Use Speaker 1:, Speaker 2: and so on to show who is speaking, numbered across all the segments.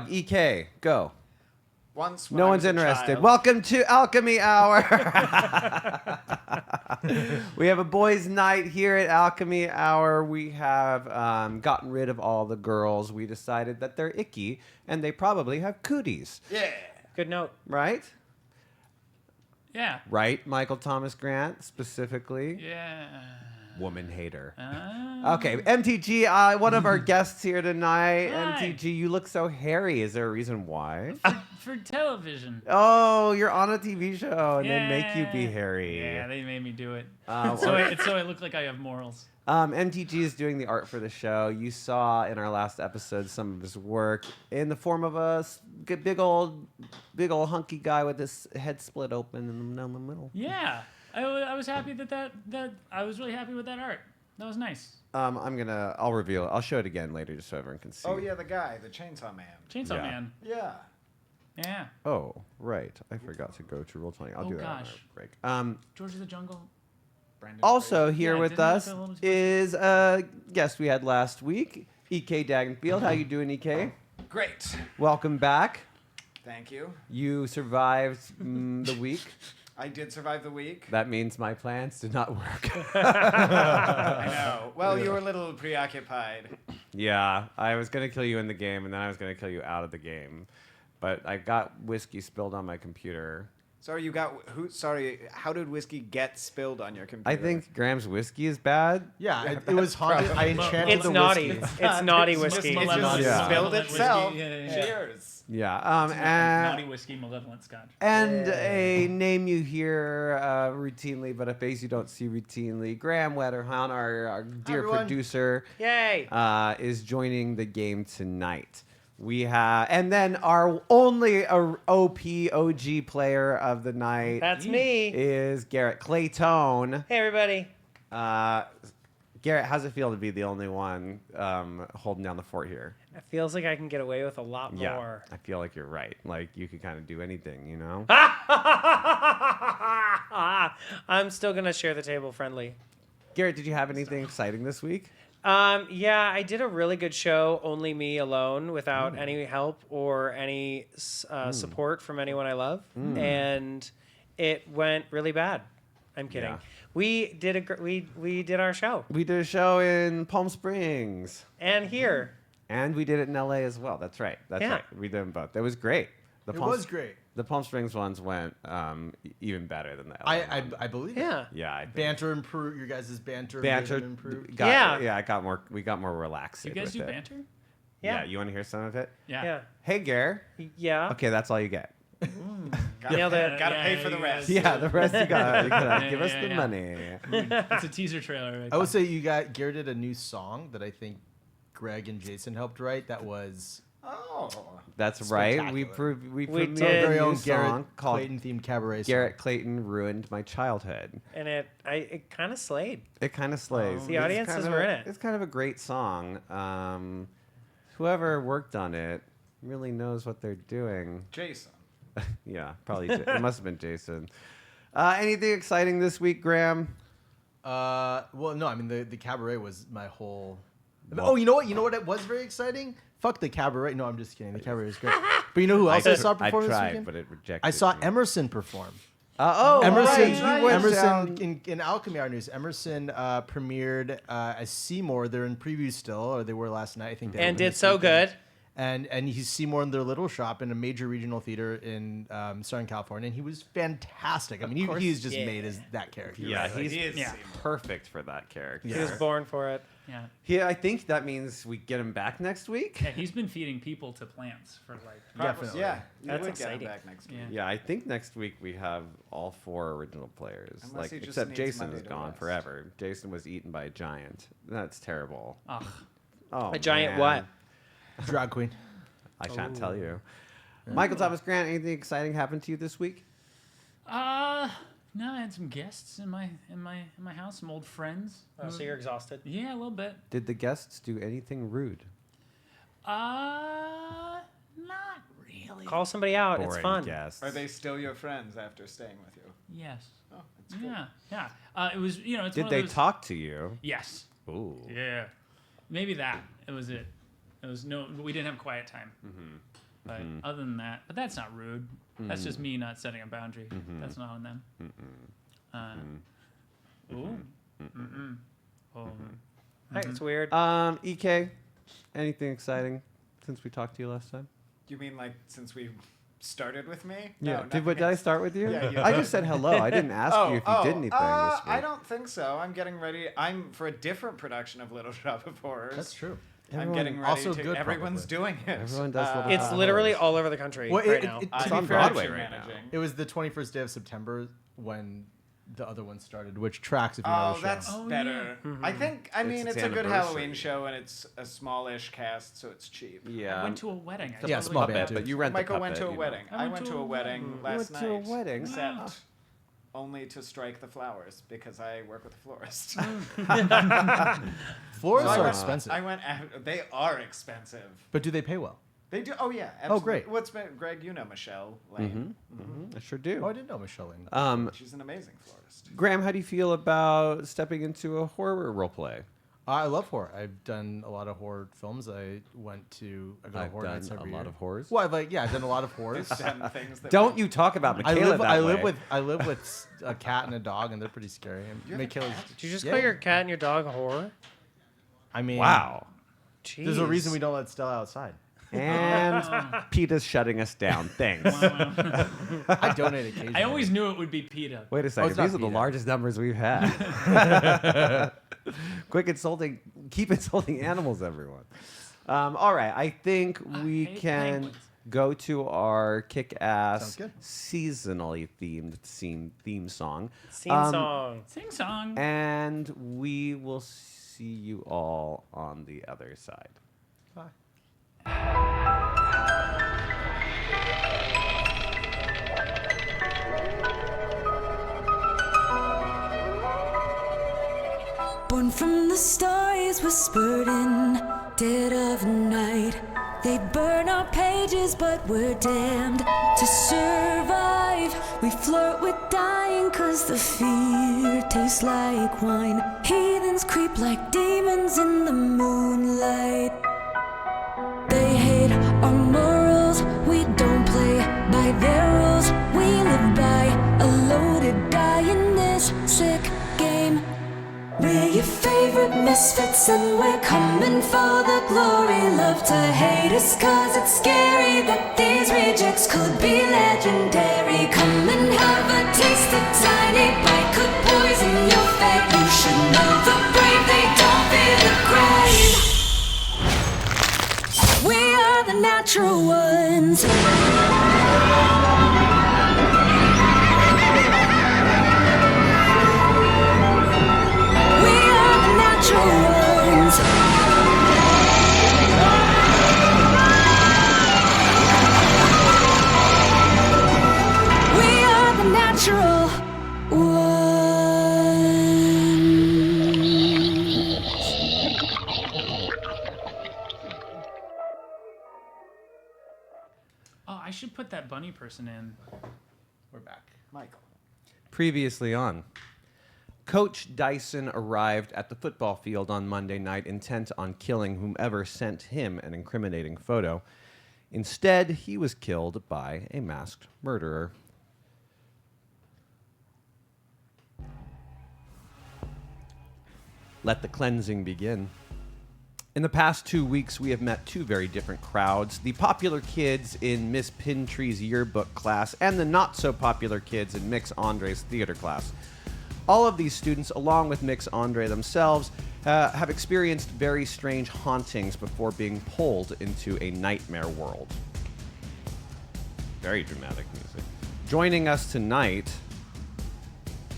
Speaker 1: monologue. EK, go.
Speaker 2: Once
Speaker 1: No one's interested. Welcome to Alchemy Hour. We have a boys' night here at Alchemy Hour. We have gotten rid of all the girls. We decided that they're icky and they probably have cooties.
Speaker 2: Yeah.
Speaker 3: Good note.
Speaker 1: Right?
Speaker 4: Yeah.
Speaker 1: Right, Michael Thomas Grant, specifically.
Speaker 4: Yeah.
Speaker 1: Woman hater. Okay, MTG, one of our guests here tonight.
Speaker 4: Hi.
Speaker 1: MTG, you look so hairy. Is there a reason why?
Speaker 4: For television.
Speaker 1: Oh, you're on a TV show and they make you be hairy.
Speaker 4: Yeah, they made me do it.
Speaker 1: Well,
Speaker 4: so I look like I have morals.
Speaker 1: MTG is doing the art for the show. You saw in our last episode some of his work in the form of a big old hunky guy with his head split open down the middle.
Speaker 4: Yeah, I was happy that I was really happy with that art. That was nice.
Speaker 1: I'll reveal it. I'll show it again later just so everyone can see.
Speaker 2: Oh yeah, the guy, the Chainsaw Man.
Speaker 4: Chainsaw
Speaker 1: Yeah.
Speaker 4: Man.
Speaker 2: Yeah.
Speaker 4: Yeah.
Speaker 1: Oh, right. I forgot to go to Roll20. I'll
Speaker 4: Oh,
Speaker 1: do that on
Speaker 4: gosh.
Speaker 1: our break.
Speaker 4: George of the Jungle.
Speaker 2: Brandon
Speaker 1: Also
Speaker 2: Fraser.
Speaker 1: here
Speaker 4: Yeah,
Speaker 1: with
Speaker 4: didn't I
Speaker 1: us
Speaker 4: look a little
Speaker 1: is a guest we had last week, EK Dagenfield. How you doing, EK?
Speaker 2: Great.
Speaker 1: Welcome back.
Speaker 2: Thank you.
Speaker 1: You survived the week.
Speaker 2: I did survive the week.
Speaker 1: That means my plans did not work.
Speaker 2: I know. Well, you were a little preoccupied.
Speaker 1: Yeah, I was going to kill you in the game, and then I was going to kill you out of the game. But I got whiskey spilled on my computer.
Speaker 2: Sorry, you got Sorry, how did whiskey get spilled on your computer?
Speaker 1: I think Graham's whiskey is bad.
Speaker 5: Yeah, it was haunted. I enchanted
Speaker 3: It's
Speaker 5: the
Speaker 3: naughty.
Speaker 5: whiskey.
Speaker 3: It's naughty
Speaker 4: It's
Speaker 3: whiskey.
Speaker 4: just
Speaker 2: It just
Speaker 4: malevolent-
Speaker 1: Yeah.
Speaker 2: spilled
Speaker 4: malevolent
Speaker 2: itself.
Speaker 4: whiskey. Yeah.
Speaker 2: Cheers.
Speaker 1: Yeah.
Speaker 4: Naughty whiskey, malevolent scotch.
Speaker 1: And a name you hear routinely, but a face you don't see routinely. Graham Wetterhound, our dear
Speaker 5: everyone.
Speaker 1: producer,
Speaker 3: Yay.
Speaker 1: is joining the game tonight. We have, and then our only OG player of the night
Speaker 3: That's me.
Speaker 1: is Garrett Claytone.
Speaker 3: Hey, everybody.
Speaker 1: Garrett, how's it feel to be the only one holding down the fort here?
Speaker 3: It feels like I can get away with a lot
Speaker 1: Yeah,
Speaker 3: more.
Speaker 1: I feel like you're right. Like you could kind of do anything, you know?
Speaker 3: I'm still going to share the table friendly.
Speaker 1: Garrett, did you have anything exciting this week?
Speaker 3: Yeah, I did a really good show, only me alone, without any help or any support from anyone I love, and it went really bad. I'm kidding.
Speaker 1: Yeah.
Speaker 3: We did we did our show,
Speaker 1: We did a show in Palm Springs,
Speaker 3: and here.
Speaker 1: and we did it in LA as well. That's right. That's
Speaker 3: Yeah.
Speaker 1: right. We did them both. It was great.
Speaker 5: It was great.
Speaker 1: The Palm Springs ones went even better than the LA one.
Speaker 5: I believe it.
Speaker 3: Yeah.
Speaker 1: Yeah, I think.
Speaker 5: Banter improved. Your guys' banter improved.
Speaker 3: Yeah.
Speaker 1: I got more relaxed.
Speaker 4: You guys
Speaker 1: with
Speaker 4: do
Speaker 1: it.
Speaker 4: banter?
Speaker 1: Yeah.
Speaker 3: Yeah.
Speaker 1: You want to hear some of it?
Speaker 3: Yeah.
Speaker 1: Hey, Gare.
Speaker 3: Yeah.
Speaker 1: Okay, that's all you get.
Speaker 3: Nailed it.
Speaker 2: Gotta
Speaker 4: Yeah,
Speaker 2: pay for
Speaker 4: you
Speaker 2: the rest.
Speaker 4: guys-
Speaker 1: Yeah, the rest you gotta
Speaker 4: Yeah,
Speaker 1: give us
Speaker 4: yeah,
Speaker 1: the
Speaker 4: yeah.
Speaker 1: money.
Speaker 4: It's a teaser trailer. Right
Speaker 5: I would say Garrett did a new song that I think Greg and Jason helped write. That was
Speaker 2: Oh.
Speaker 1: That's right. We
Speaker 5: Spectacular.
Speaker 1: premiered
Speaker 3: did.
Speaker 1: a
Speaker 5: very
Speaker 1: new
Speaker 5: own Garrett
Speaker 1: song called
Speaker 5: Clayton themed cabaret. Song.
Speaker 1: Garrett Clayton Ruined My Childhood.
Speaker 3: And it kind of slayed.
Speaker 1: It kind of slays.
Speaker 3: The
Speaker 1: It's
Speaker 3: audiences
Speaker 1: kind of
Speaker 3: were
Speaker 1: a-
Speaker 3: in it.
Speaker 1: It's kind of a great song. Whoever worked on it really knows what they're doing.
Speaker 2: Jason.
Speaker 1: Yeah, probably. It must have been Jason. Anything exciting this week, Graham?
Speaker 5: Well, no, I mean the cabaret was my whole.
Speaker 1: Well-
Speaker 5: Oh, you know what? You know what? It was very exciting. Fuck the cabaret. No, I'm just kidding. The cabaret is great. But you know who else I saw perform
Speaker 1: I
Speaker 5: this
Speaker 1: tried,
Speaker 5: weekend?
Speaker 1: but it rejected
Speaker 5: I saw
Speaker 1: me.
Speaker 5: Emerson perform.
Speaker 1: Emerson.
Speaker 5: Emerson,
Speaker 1: You went
Speaker 5: Emerson
Speaker 1: down-
Speaker 5: in Alchemy Art News. Emerson premiered as Seymour. They're in preview still, or they were last night. I think. They
Speaker 3: And
Speaker 5: opened
Speaker 3: did
Speaker 5: this
Speaker 3: so
Speaker 5: weekend.
Speaker 3: good.
Speaker 5: And he's Seymour in their little shop in a major regional theater in Southern California, and he was fantastic. I mean, he's just made as that character.
Speaker 1: Yeah,
Speaker 5: right?
Speaker 1: he's
Speaker 2: he is
Speaker 4: yeah.
Speaker 2: Seymour.
Speaker 1: perfect for that character.
Speaker 3: He was born for it.
Speaker 4: Yeah.
Speaker 1: Yeah, I think that means we get him back next week.
Speaker 4: Yeah, he's been feeding people to plants for like.
Speaker 5: Definitely.
Speaker 2: Yeah. You
Speaker 3: That's
Speaker 2: would
Speaker 3: exciting.
Speaker 2: get him back next week.
Speaker 4: Yeah.
Speaker 1: Yeah, I think next week we have all 4 original players.
Speaker 2: Unless he just
Speaker 1: Except
Speaker 2: needs
Speaker 1: Jason
Speaker 2: money
Speaker 1: is
Speaker 2: to
Speaker 1: gone
Speaker 2: rest.
Speaker 1: forever. Jason was eaten by a giant. That's terrible.
Speaker 4: Ugh.
Speaker 1: Oh,
Speaker 3: A giant
Speaker 1: man.
Speaker 3: what?
Speaker 5: Drag queen.
Speaker 1: I shan't tell you. Michael Thomas Grant, anything exciting happened to you this week?
Speaker 4: No, I had some guests in my house, some old friends.
Speaker 3: Oh, so you're exhausted.
Speaker 4: Yeah, a little bit.
Speaker 1: Did the guests do anything rude?
Speaker 4: Not really.
Speaker 3: Call somebody out.
Speaker 1: Boring
Speaker 3: It's fun.
Speaker 1: guests.
Speaker 2: Are they still your friends after staying with you?
Speaker 4: Yes.
Speaker 2: Oh, that's cool.
Speaker 4: Yeah. It was, it's one
Speaker 1: Did
Speaker 4: of
Speaker 1: they
Speaker 4: those-
Speaker 1: talk to you?
Speaker 4: Yes.
Speaker 1: Ooh.
Speaker 4: Yeah. Maybe that. It was it. It was no. We didn't have quiet time. But other than that, but that's not rude. That's just me not setting a boundary. That's not on them. Ooh. Oh.
Speaker 3: Hey, it's weird.
Speaker 1: EK, anything exciting since we talked to you last time?
Speaker 2: You mean like since we started with me?
Speaker 1: Yeah.
Speaker 2: No,
Speaker 1: Did I start with you?
Speaker 2: Yeah, you
Speaker 1: I
Speaker 2: did.
Speaker 1: just said hello. I didn't ask you if you did anything this week.
Speaker 2: I don't think so. I'm getting ready. I'm for a different production of Little Shop of Horrors.
Speaker 5: That's true.
Speaker 2: I'm getting ready
Speaker 5: also
Speaker 2: to.
Speaker 5: good,
Speaker 2: Everyone's
Speaker 5: probably.
Speaker 2: doing it.
Speaker 1: Everyone does Little
Speaker 3: It's
Speaker 1: Shop of
Speaker 3: literally
Speaker 1: Horrors.
Speaker 3: all over the country
Speaker 5: Well,
Speaker 3: right now.
Speaker 5: it's
Speaker 1: It's
Speaker 2: I'm
Speaker 1: on Broadway
Speaker 2: production
Speaker 1: right now.
Speaker 2: managing.
Speaker 5: It was the 21st day of September when the other one started, which tracks if you know
Speaker 2: Oh,
Speaker 5: the show.
Speaker 2: that's
Speaker 4: Oh,
Speaker 2: better.
Speaker 3: yeah.
Speaker 2: I think. I mean,
Speaker 1: its
Speaker 2: it's a good
Speaker 1: anniversary.
Speaker 2: Halloween show, and it's a smallish cast, so it's cheap.
Speaker 1: Yeah.
Speaker 4: I went to a wedding. I
Speaker 5: Yeah,
Speaker 4: totally
Speaker 5: small
Speaker 4: did
Speaker 5: band,
Speaker 4: that.
Speaker 5: too.
Speaker 1: but you rent the
Speaker 2: Michael went
Speaker 1: puppet,
Speaker 2: to a
Speaker 1: you know.
Speaker 2: wedding. I went to a wedding last
Speaker 1: went to a
Speaker 2: night.
Speaker 1: wedding?
Speaker 2: Except only to strike the flowers because I work with a florist.
Speaker 5: Florists
Speaker 2: So I
Speaker 5: are
Speaker 2: went-
Speaker 5: expensive,
Speaker 2: I went. They are expensive.
Speaker 5: but do they pay well?
Speaker 2: They do. Oh yeah.
Speaker 5: Oh,
Speaker 2: Absolutely.
Speaker 5: great.
Speaker 2: What's been Greg? You know Michelle Lane.
Speaker 1: I sure do.
Speaker 5: Oh, I didn't know Michelle Lane.
Speaker 2: She's an amazing florist.
Speaker 1: Graham, how do you feel about stepping into a horror role play?
Speaker 5: I love horror. I've done a lot of horror films. I go to
Speaker 1: I've
Speaker 5: horror nights
Speaker 1: done a
Speaker 5: every
Speaker 1: lot
Speaker 5: year.
Speaker 1: of horrors.
Speaker 5: Well, I've done a lot of horrors.
Speaker 2: Done things that
Speaker 1: Don't you talk about Michaela that way.
Speaker 5: I live with a cat and a dog, and they're pretty scary. And
Speaker 2: You have a
Speaker 5: Michaela's.
Speaker 2: cat?
Speaker 3: Did you just
Speaker 5: Yeah.
Speaker 3: call your cat and your dog a whore?
Speaker 5: I mean,
Speaker 1: Wow.
Speaker 3: Jeez.
Speaker 5: There's a reason we don't let Stella outside.
Speaker 1: And PETA's shutting us down. Thanks.
Speaker 5: I donate occasionally.
Speaker 4: I always knew it would be PETA.
Speaker 1: Wait a second.
Speaker 5: it's not
Speaker 1: These are the
Speaker 5: PETA.
Speaker 1: largest numbers we've had. Keep insulting animals, everyone. All right. I think we
Speaker 4: hate
Speaker 1: can
Speaker 4: penguins.
Speaker 1: go to our kick-ass,
Speaker 5: Sounds good.
Speaker 1: seasonally themed theme song.
Speaker 3: Scene song.
Speaker 4: Sing song.
Speaker 1: And we will see you all on the other side.
Speaker 5: Bye.
Speaker 6: Born from the stories whispered in dead of night. They burn our pages, but we're damned to survive. We flirt with dying, cause the fear tastes like wine. Heathens creep like demons in the moonlight. They hate our morals, we don't play by their rules. We live by a loaded die in this sick game. We're your favorite misfits and we're coming for the glory. Love to hate us cause it's scary that these rejects could be legendary. Come and have a taste, a tiny bite could poison your fate. You should know the brave, they don't fear the grave. We are the natural ones. We are the natural ones. We are the natural ones.
Speaker 4: Oh, I should put that bunny person in.
Speaker 5: We're back.
Speaker 2: Michael.
Speaker 1: Previously on. Coach Dyson arrived at the football field on Monday night intent on killing whomever sent him an incriminating photo. Instead, he was killed by a masked murderer. Let the cleansing begin. In the past 2 weeks, we have met two very different crowds. The popular kids in Miss Pintree's yearbook class and the not-so-popular kids in Mix Andre's theater class. All of these students, along with Mix Andre themselves, have experienced very strange hauntings before being pulled into a nightmare world. Very dramatic music. Joining us tonight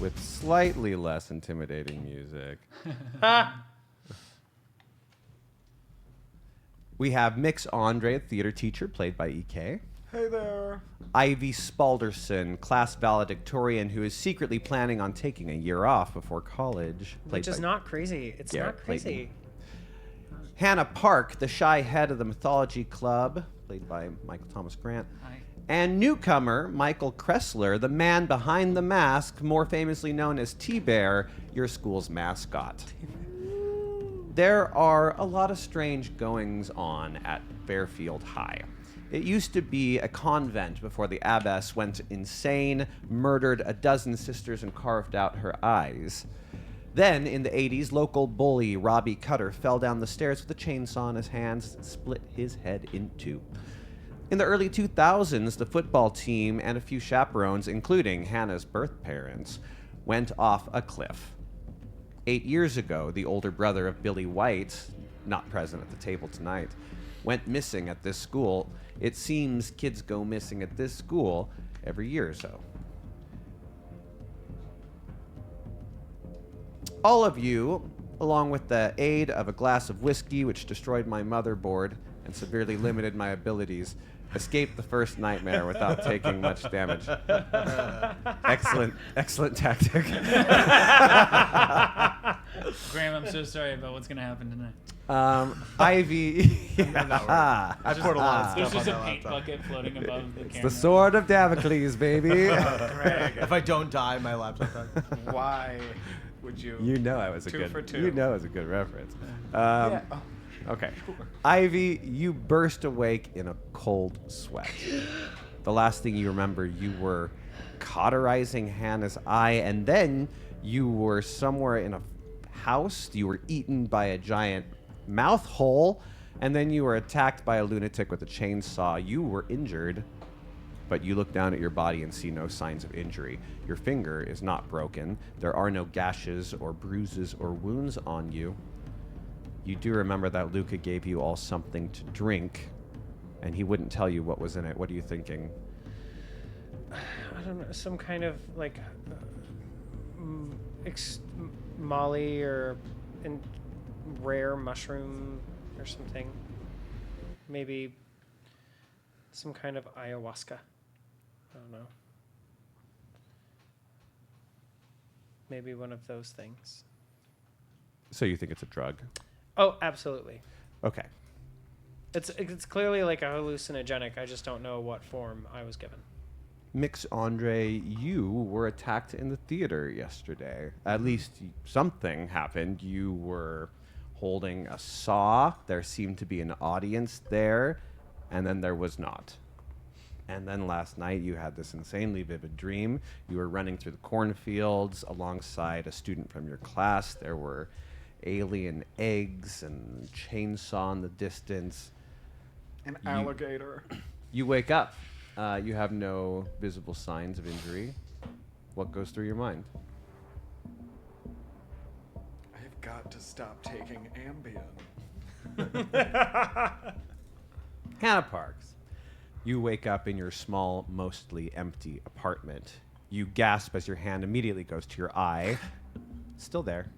Speaker 1: with slightly less intimidating music. We have Mix Andre, a theater teacher, played by EK.
Speaker 2: Hey there.
Speaker 1: Ivy Spalderson, class valedictorian who is secretly planning on taking a year off before college.
Speaker 3: Which is
Speaker 1: by
Speaker 3: not crazy. It's
Speaker 1: Garrett
Speaker 3: not crazy.
Speaker 1: Clayton. Hannah Park, the shy head of the Mythology Club, played by Michael Thomas Grant.
Speaker 4: Hi.
Speaker 1: And newcomer, Michael Kressler, the man behind the mask, more famously known as T-Bear, your school's mascot. There are a lot of strange goings on at Fairfield High. It used to be a convent before the abbess went insane, murdered a dozen sisters, and carved out her eyes. Then, in the 80s, local bully Robbie Cutter fell down the stairs with a chainsaw in his hands and split his head in two. In the early 2000s, the football team and a few chaperones, including Hannah's birth parents, went off a cliff. 8 years ago, the older brother of Billy White, not present at the table tonight, went missing at this school. It seems kids go missing at this school every year or so. All of you, along with the aid of a glass of whiskey, which destroyed my motherboard and severely limited my abilities, escaped the first nightmare without taking much damage. Excellent tactic.
Speaker 4: Graham, I'm so sorry about what's gonna happen tonight.
Speaker 1: Ivy.
Speaker 5: I poured a lot of
Speaker 4: There's
Speaker 5: stuff
Speaker 4: just
Speaker 5: on
Speaker 4: a
Speaker 5: that
Speaker 4: paint
Speaker 5: laptop.
Speaker 4: bucket floating above the camera.
Speaker 1: The sword of Damocles, baby.
Speaker 5: If I don't die, my laptop dies.
Speaker 2: Why would you?
Speaker 1: You know I was a
Speaker 2: Two
Speaker 1: good.
Speaker 2: for two.
Speaker 1: You know it was a good reference.
Speaker 2: Yeah. Oh,
Speaker 1: Okay. Ivy, you burst awake in a cold sweat. The last thing you remember, you were cauterizing Hannah's eye, and then you were somewhere in a house. You were eaten by a giant mouth hole, and then you were attacked by a lunatic with a chainsaw. You were injured, but you look down at your body and see no signs of injury. Your finger is not broken. There are no gashes or bruises or wounds on you. You do remember that Luca gave you all something to drink, and he wouldn't tell you what was in it. What are you thinking?
Speaker 3: I don't know, some kind of like Molly or rare mushroom or something. Maybe some kind of ayahuasca. I don't know. Maybe one of those things.
Speaker 1: So you think it's a drug?
Speaker 3: Oh, absolutely.
Speaker 1: Okay.
Speaker 3: It's clearly like a hallucinogenic. I just don't know what form I was given.
Speaker 1: Mix Andre, you were attacked in the theater yesterday. At least something happened. You were holding a saw. There seemed to be an audience there, and then there was not. And then last night you had this insanely vivid dream. You were running through the cornfields alongside a student from your class. There were alien eggs and chainsaw in the distance.
Speaker 2: an alligator.
Speaker 1: You wake up. You have no visible signs of injury. What goes through your mind?
Speaker 2: I've got to stop taking Ambien.
Speaker 1: Hannah Parks. You wake up in your small, mostly empty apartment. You gasp as your hand immediately goes to your eye. Still there.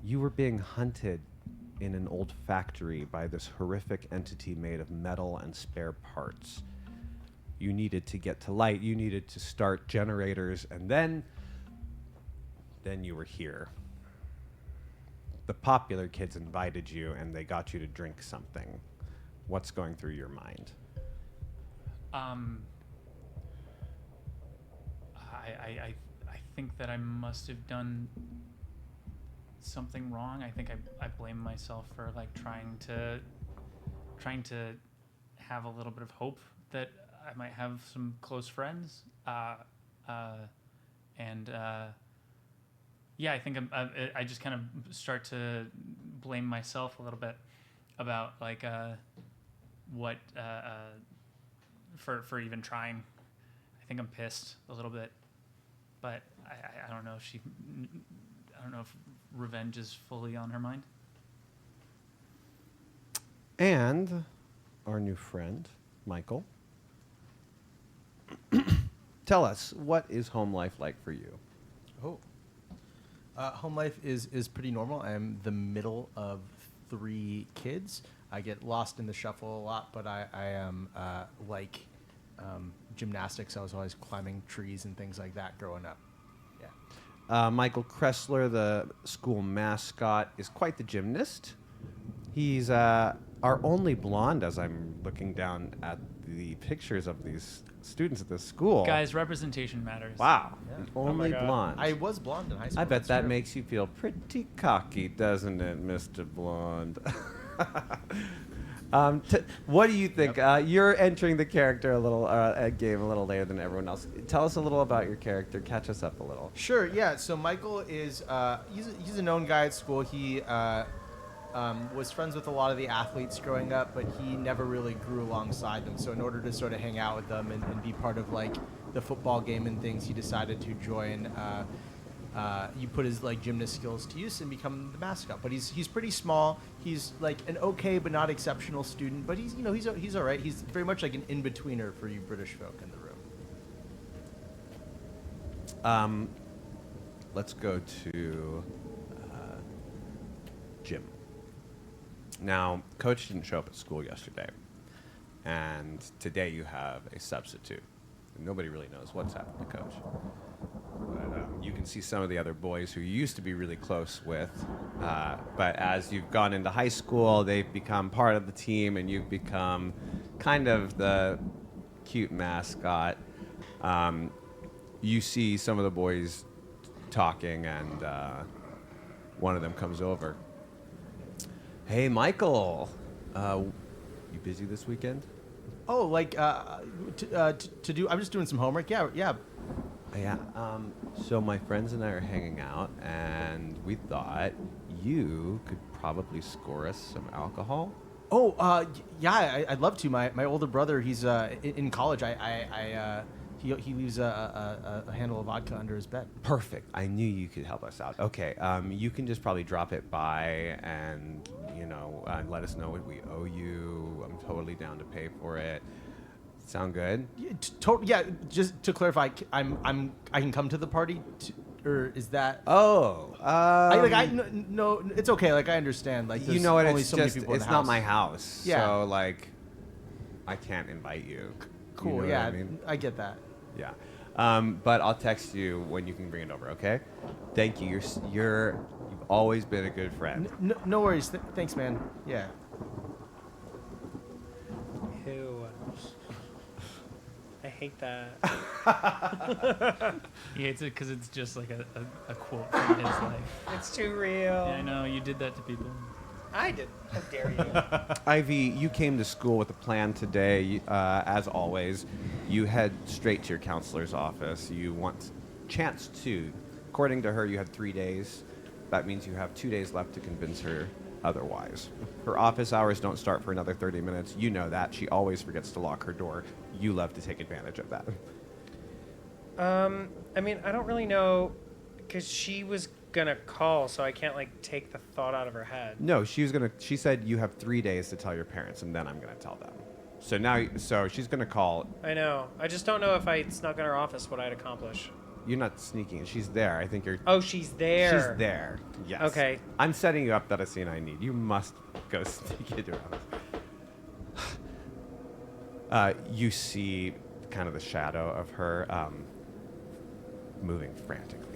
Speaker 1: You were being hunted in an old factory by this horrific entity made of metal and spare parts. You needed to get to light. You needed to start generators, and then you were here. The popular kids invited you, and they got you to drink something. What's going through your mind?
Speaker 4: I think that I must have done something wrong. I think I blame myself for like trying to have a little bit of hope that I might have some close friends. Yeah, I think I just kind of start to blame myself a little bit about like what for even trying. I think I'm pissed a little bit, but I don't know if I don't know if revenge is fully on her mind.
Speaker 1: And our new friend, Michael. Tell us, what is home life like for you?
Speaker 5: Oh. Home life is pretty normal. I'm the middle of 3 kids. I get lost in the shuffle a lot, but I am like gymnastics. I was always climbing trees and things like that growing up. Yeah.
Speaker 1: Michael Kressler, the school mascot, is quite the gymnast. He's our only blonde, as I'm looking down at the pictures of these students at this school.
Speaker 4: Guys, representation matters.
Speaker 1: Wow.
Speaker 5: Yeah.
Speaker 1: The only
Speaker 3: God.
Speaker 1: blonde.
Speaker 5: I was blonde in high school.
Speaker 1: I bet
Speaker 5: that's
Speaker 1: that
Speaker 5: true.
Speaker 1: makes you feel pretty cocky, doesn't it, Mr. Blonde? What do you think? You're entering the character game a little later than everyone else. Tell us a little about your character. Catch us up a little.
Speaker 5: Sure. Yeah. So Michael is he's a known guy at school. He was friends with a lot of the athletes growing up, but he never really grew alongside them. So in order to sort of hang out with them and be part of like the football game and things, he decided to join. You put his like gymnast skills to use and become the mascot. But he's pretty small. He's like an okay but not exceptional student. But he's all right. He's very much like an in-betweener for you British folk in the room.
Speaker 1: Let's go to Jim. Now, Coach didn't show up at school yesterday, and today you have a substitute. Nobody really knows what's happened to Coach. But you can see some of the other boys who you used to be really close with, but as you've gone into high school, they've become part of the team, and you've become kind of the cute mascot. You see some of the boys talking, and one of them comes over. Hey, Michael, you busy this weekend?
Speaker 5: Oh, like to do. I'm just doing some homework. Yeah.
Speaker 1: Yeah. So my friends and I are hanging out, and we thought you could probably score us some alcohol.
Speaker 5: Oh, yeah. I'd love to. My older brother, he's in college. He leaves a handle of vodka under his bed.
Speaker 1: Perfect. I knew you could help us out. Okay. You can just probably drop it by and let us know what we owe you. I'm totally down to pay for it. Sound good?
Speaker 5: Yeah. Just to clarify, I can come to the party, or is that?
Speaker 1: Oh.
Speaker 5: No, it's okay. Like I understand. Like
Speaker 1: You know what?
Speaker 5: only
Speaker 1: It's
Speaker 5: so many
Speaker 1: just
Speaker 5: people in
Speaker 1: it's
Speaker 5: the
Speaker 1: not
Speaker 5: house.
Speaker 1: my house.
Speaker 5: Yeah.
Speaker 1: So like, I can't invite you.
Speaker 5: Cool.
Speaker 1: You know what
Speaker 5: Yeah.
Speaker 1: I mean?
Speaker 5: I get that.
Speaker 1: Yeah. But I'll text you when you can bring it over. Okay. Thank you. You've always been a good friend.
Speaker 5: No worries. Thanks, man. Yeah.
Speaker 3: Ew. I hate that.
Speaker 4: He hates it because it's just like a quote from his life.
Speaker 3: It's too real.
Speaker 4: Yeah, I know, you did that to people.
Speaker 3: I did. How dare you?
Speaker 1: Ivy, you came to school with a plan today. As always, you head straight to your counselor's office. You want chance 2. According to her, you had 3 days. That means you have 2 days left to convince her otherwise. Her office hours don't start for another 30 minutes. You know that. She always forgets to lock her door. You love to take advantage of that.
Speaker 3: I mean, I don't really know, because she was gonna call, so I can't like take the thought out of her head.
Speaker 1: No, she said you have 3 days to tell your parents, and then I'm gonna tell them. So she's gonna call.
Speaker 3: I know. I just don't know if I snuck in her office what I'd accomplish.
Speaker 1: You're not sneaking. She's there. I think you're.
Speaker 3: Oh, she's there.
Speaker 1: She's there. Yes.
Speaker 3: Okay.
Speaker 1: I'm setting you up that a scene I need. You must go sneak into her house. You see kind of the shadow of her moving frantically.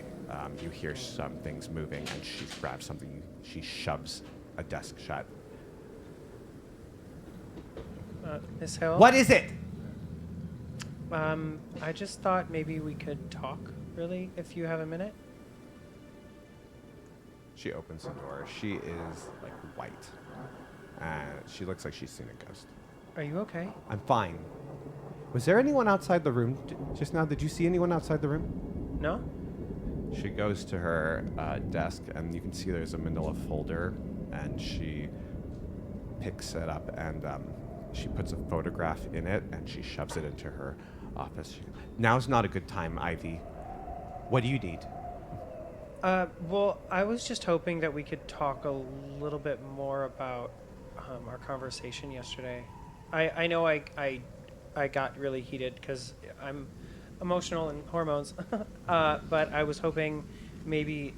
Speaker 1: You hear some things moving, and she grabs something. She shoves a desk shut.
Speaker 3: Miss Hill?
Speaker 1: What is it?
Speaker 3: I just thought maybe we could talk, really, if you have a minute.
Speaker 1: She opens the door. She is like white. She looks like she's seen a ghost.
Speaker 3: Are you okay?
Speaker 1: I'm fine. Was there anyone outside the room just now? Did you see anyone outside the room?
Speaker 3: No?
Speaker 1: She goes to her desk, and you can see there's a manila folder, and she picks it up, and she puts a photograph in it, and she shoves it into her office. Now's not a good time, Ivy. What do you need?
Speaker 3: Well, I was just hoping that we could talk a little bit more about our conversation yesterday. I know I got really heated because I'm emotional and hormones, but I was hoping maybe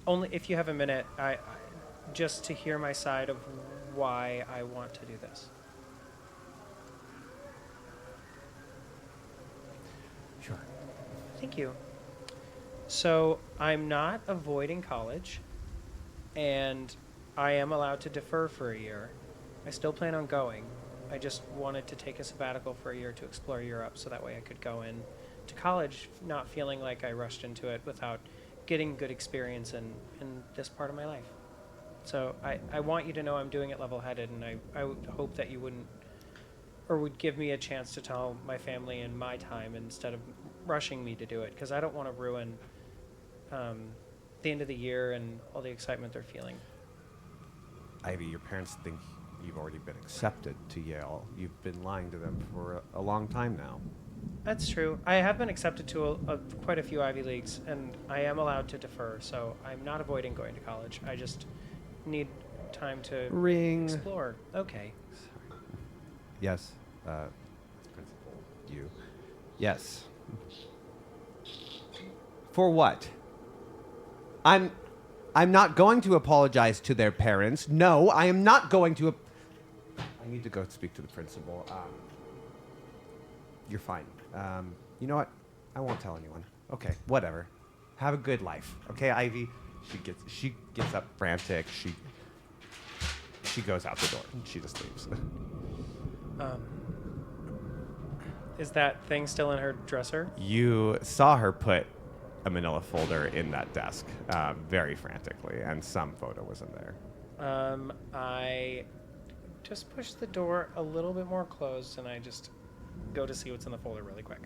Speaker 3: only if you have a minute, I just to hear my side of why I want to do this.
Speaker 1: Sure.
Speaker 3: Thank you. So I'm not avoiding college, and I am allowed to defer for a year. I still plan on going. I just wanted to take a sabbatical for a year to explore Europe, so that way I could go in to college not feeling like I rushed into it without getting good experience in this part of my life. So I want you to know I'm doing it level-headed, and I would hope that you wouldn't, or would give me a chance to tell my family in my time instead of rushing me to do it, because I don't want to ruin the end of the year and all the excitement they're feeling.
Speaker 1: Ivy, your parents think you've already been accepted to Yale. You've been lying to them for a long time now.
Speaker 3: That's true. I have been accepted to quite a few Ivy Leagues, and I am allowed to defer, so I'm not avoiding going to college. I just need time to
Speaker 1: Ring.
Speaker 3: explore. Okay.
Speaker 1: Yes, principal. You. Yes. For what? I'm not going to apologize to their parents. No, I am not going to. I need to go speak to the principal. You're fine. You know what? I won't tell anyone. Okay, whatever. Have a good life. Okay, Ivy. She gets up frantic. She goes out the door and she just leaves.
Speaker 3: Is that thing still in her dresser?
Speaker 1: You saw her put a manila folder in that desk very frantically, and some photo was in there.
Speaker 3: I just push the door a little bit more closed, and I just go to see what's in the folder really quick.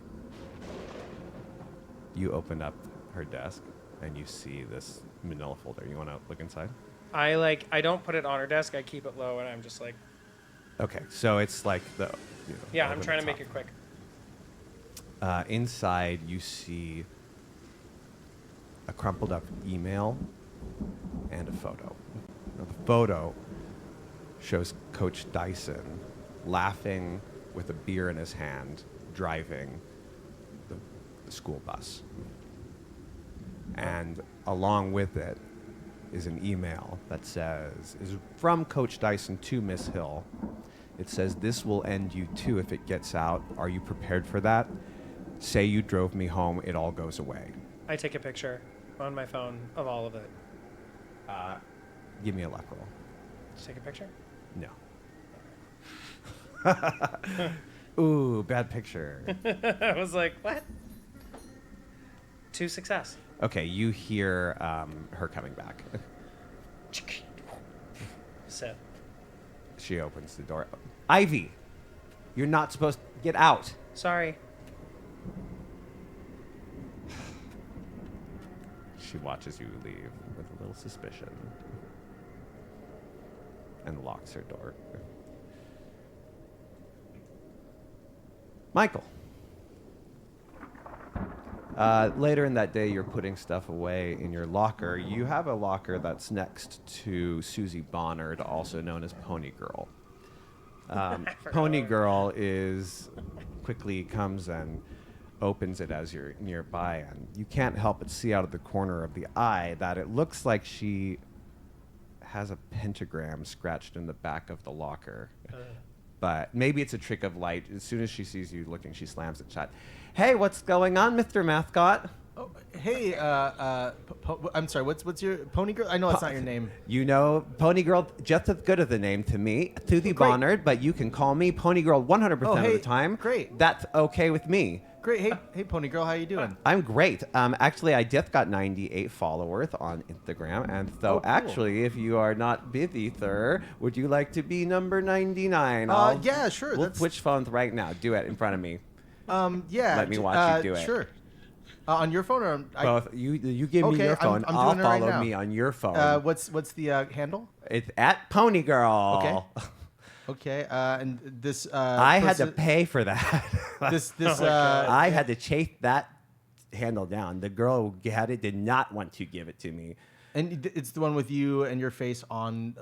Speaker 1: You open up her desk and you see this manila folder. You want to look inside?
Speaker 3: I don't put it on her desk. I keep it low, and I'm just like,
Speaker 1: Okay, so it's like the.
Speaker 3: yeah,
Speaker 1: over
Speaker 3: I'm
Speaker 1: the
Speaker 3: trying to
Speaker 1: top.
Speaker 3: make it quick.
Speaker 1: Inside, you see a crumpled up email and a photo. Now, the photo shows Coach Dyson laughing with a beer in his hand, driving the school bus. And along with it is an email that says, is from Coach Dyson to Miss Hill. It says, "This will end you too if it gets out. Are you prepared for that? Say you drove me home, it all goes away."
Speaker 3: I take a picture on my phone of all of it.
Speaker 1: Give me a luck roll.
Speaker 3: Just take a picture?
Speaker 1: No. Ooh, bad picture.
Speaker 3: I was like, what? 2 success.
Speaker 1: Okay, you hear her coming back.
Speaker 3: Sit.
Speaker 1: She opens the door. Ivy, you're not supposed to get out.
Speaker 3: Sorry.
Speaker 1: She watches you leave with a little suspicion and locks her door. Michael. Later in that day, you're putting stuff away in your locker. You have a locker that's next to Susie Bonnard, also known as Pony Girl. Pony Girl quickly comes and opens it as you're nearby, and you can't help but see out of the corner of the eye that it looks like she has a pentagram scratched in the back of the locker. But maybe it's a trick of light. As soon as she sees you looking, she slams it shut. Hey, what's going on, Mr. Mascot?
Speaker 5: Oh, hey, I'm sorry. What's your Pony Girl? I know that's not your name.
Speaker 1: You know, Pony Girl, just as good as a name to me, Susie
Speaker 5: Great.
Speaker 1: Bonnard, but you can call me Pony Girl 100% of
Speaker 5: hey,
Speaker 1: the time.
Speaker 5: great.
Speaker 1: That's okay with me.
Speaker 5: Great. Hey, Pony Girl, how you doing?
Speaker 1: I'm great. Actually, I just got 98 followers on Instagram, and so
Speaker 5: cool.
Speaker 1: actually, if you are not busy, sir, would you like to be number 99?
Speaker 5: Yeah, sure.
Speaker 1: We'll switch phones right now. Do it in front of me.
Speaker 5: Yeah.
Speaker 1: Let me watch you do it.
Speaker 5: Sure. On your phone or on?
Speaker 1: Both. You give me
Speaker 5: Okay,
Speaker 1: your phone.
Speaker 5: I'm
Speaker 1: I'll
Speaker 5: doing it right
Speaker 1: follow
Speaker 5: now.
Speaker 1: me on your phone.
Speaker 5: What's the handle?
Speaker 1: It's at Pony Girl.
Speaker 5: Okay. Okay. And this.
Speaker 1: I had to pay for that.
Speaker 5: This.
Speaker 1: I had to chase that handle down. The girl who had it did not want to give it to me.
Speaker 5: And it's the one with you and your face on,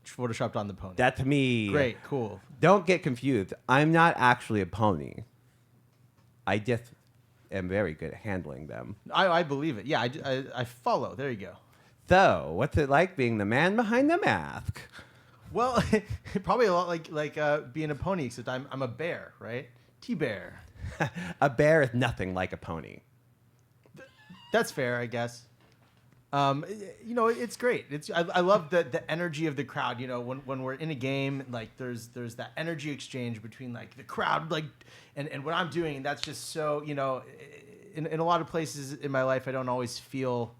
Speaker 5: photoshopped on the pony.
Speaker 1: That's me.
Speaker 5: Great. Cool.
Speaker 1: Don't get confused. I'm not actually a pony. I just am very good at handling them.
Speaker 5: I believe it. Yeah. I follow. There you go.
Speaker 1: So, what's it like being the man behind the mask?
Speaker 5: Well, probably a lot like being a pony, except I'm a bear, right? T-bear.
Speaker 1: A bear is nothing like a pony.
Speaker 5: That's fair, I guess. It's great. I love the energy of the crowd. You know, when we're in a game, like there's that energy exchange between like the crowd, like and what I'm doing. And that's just so in a lot of places in my life, I don't always feel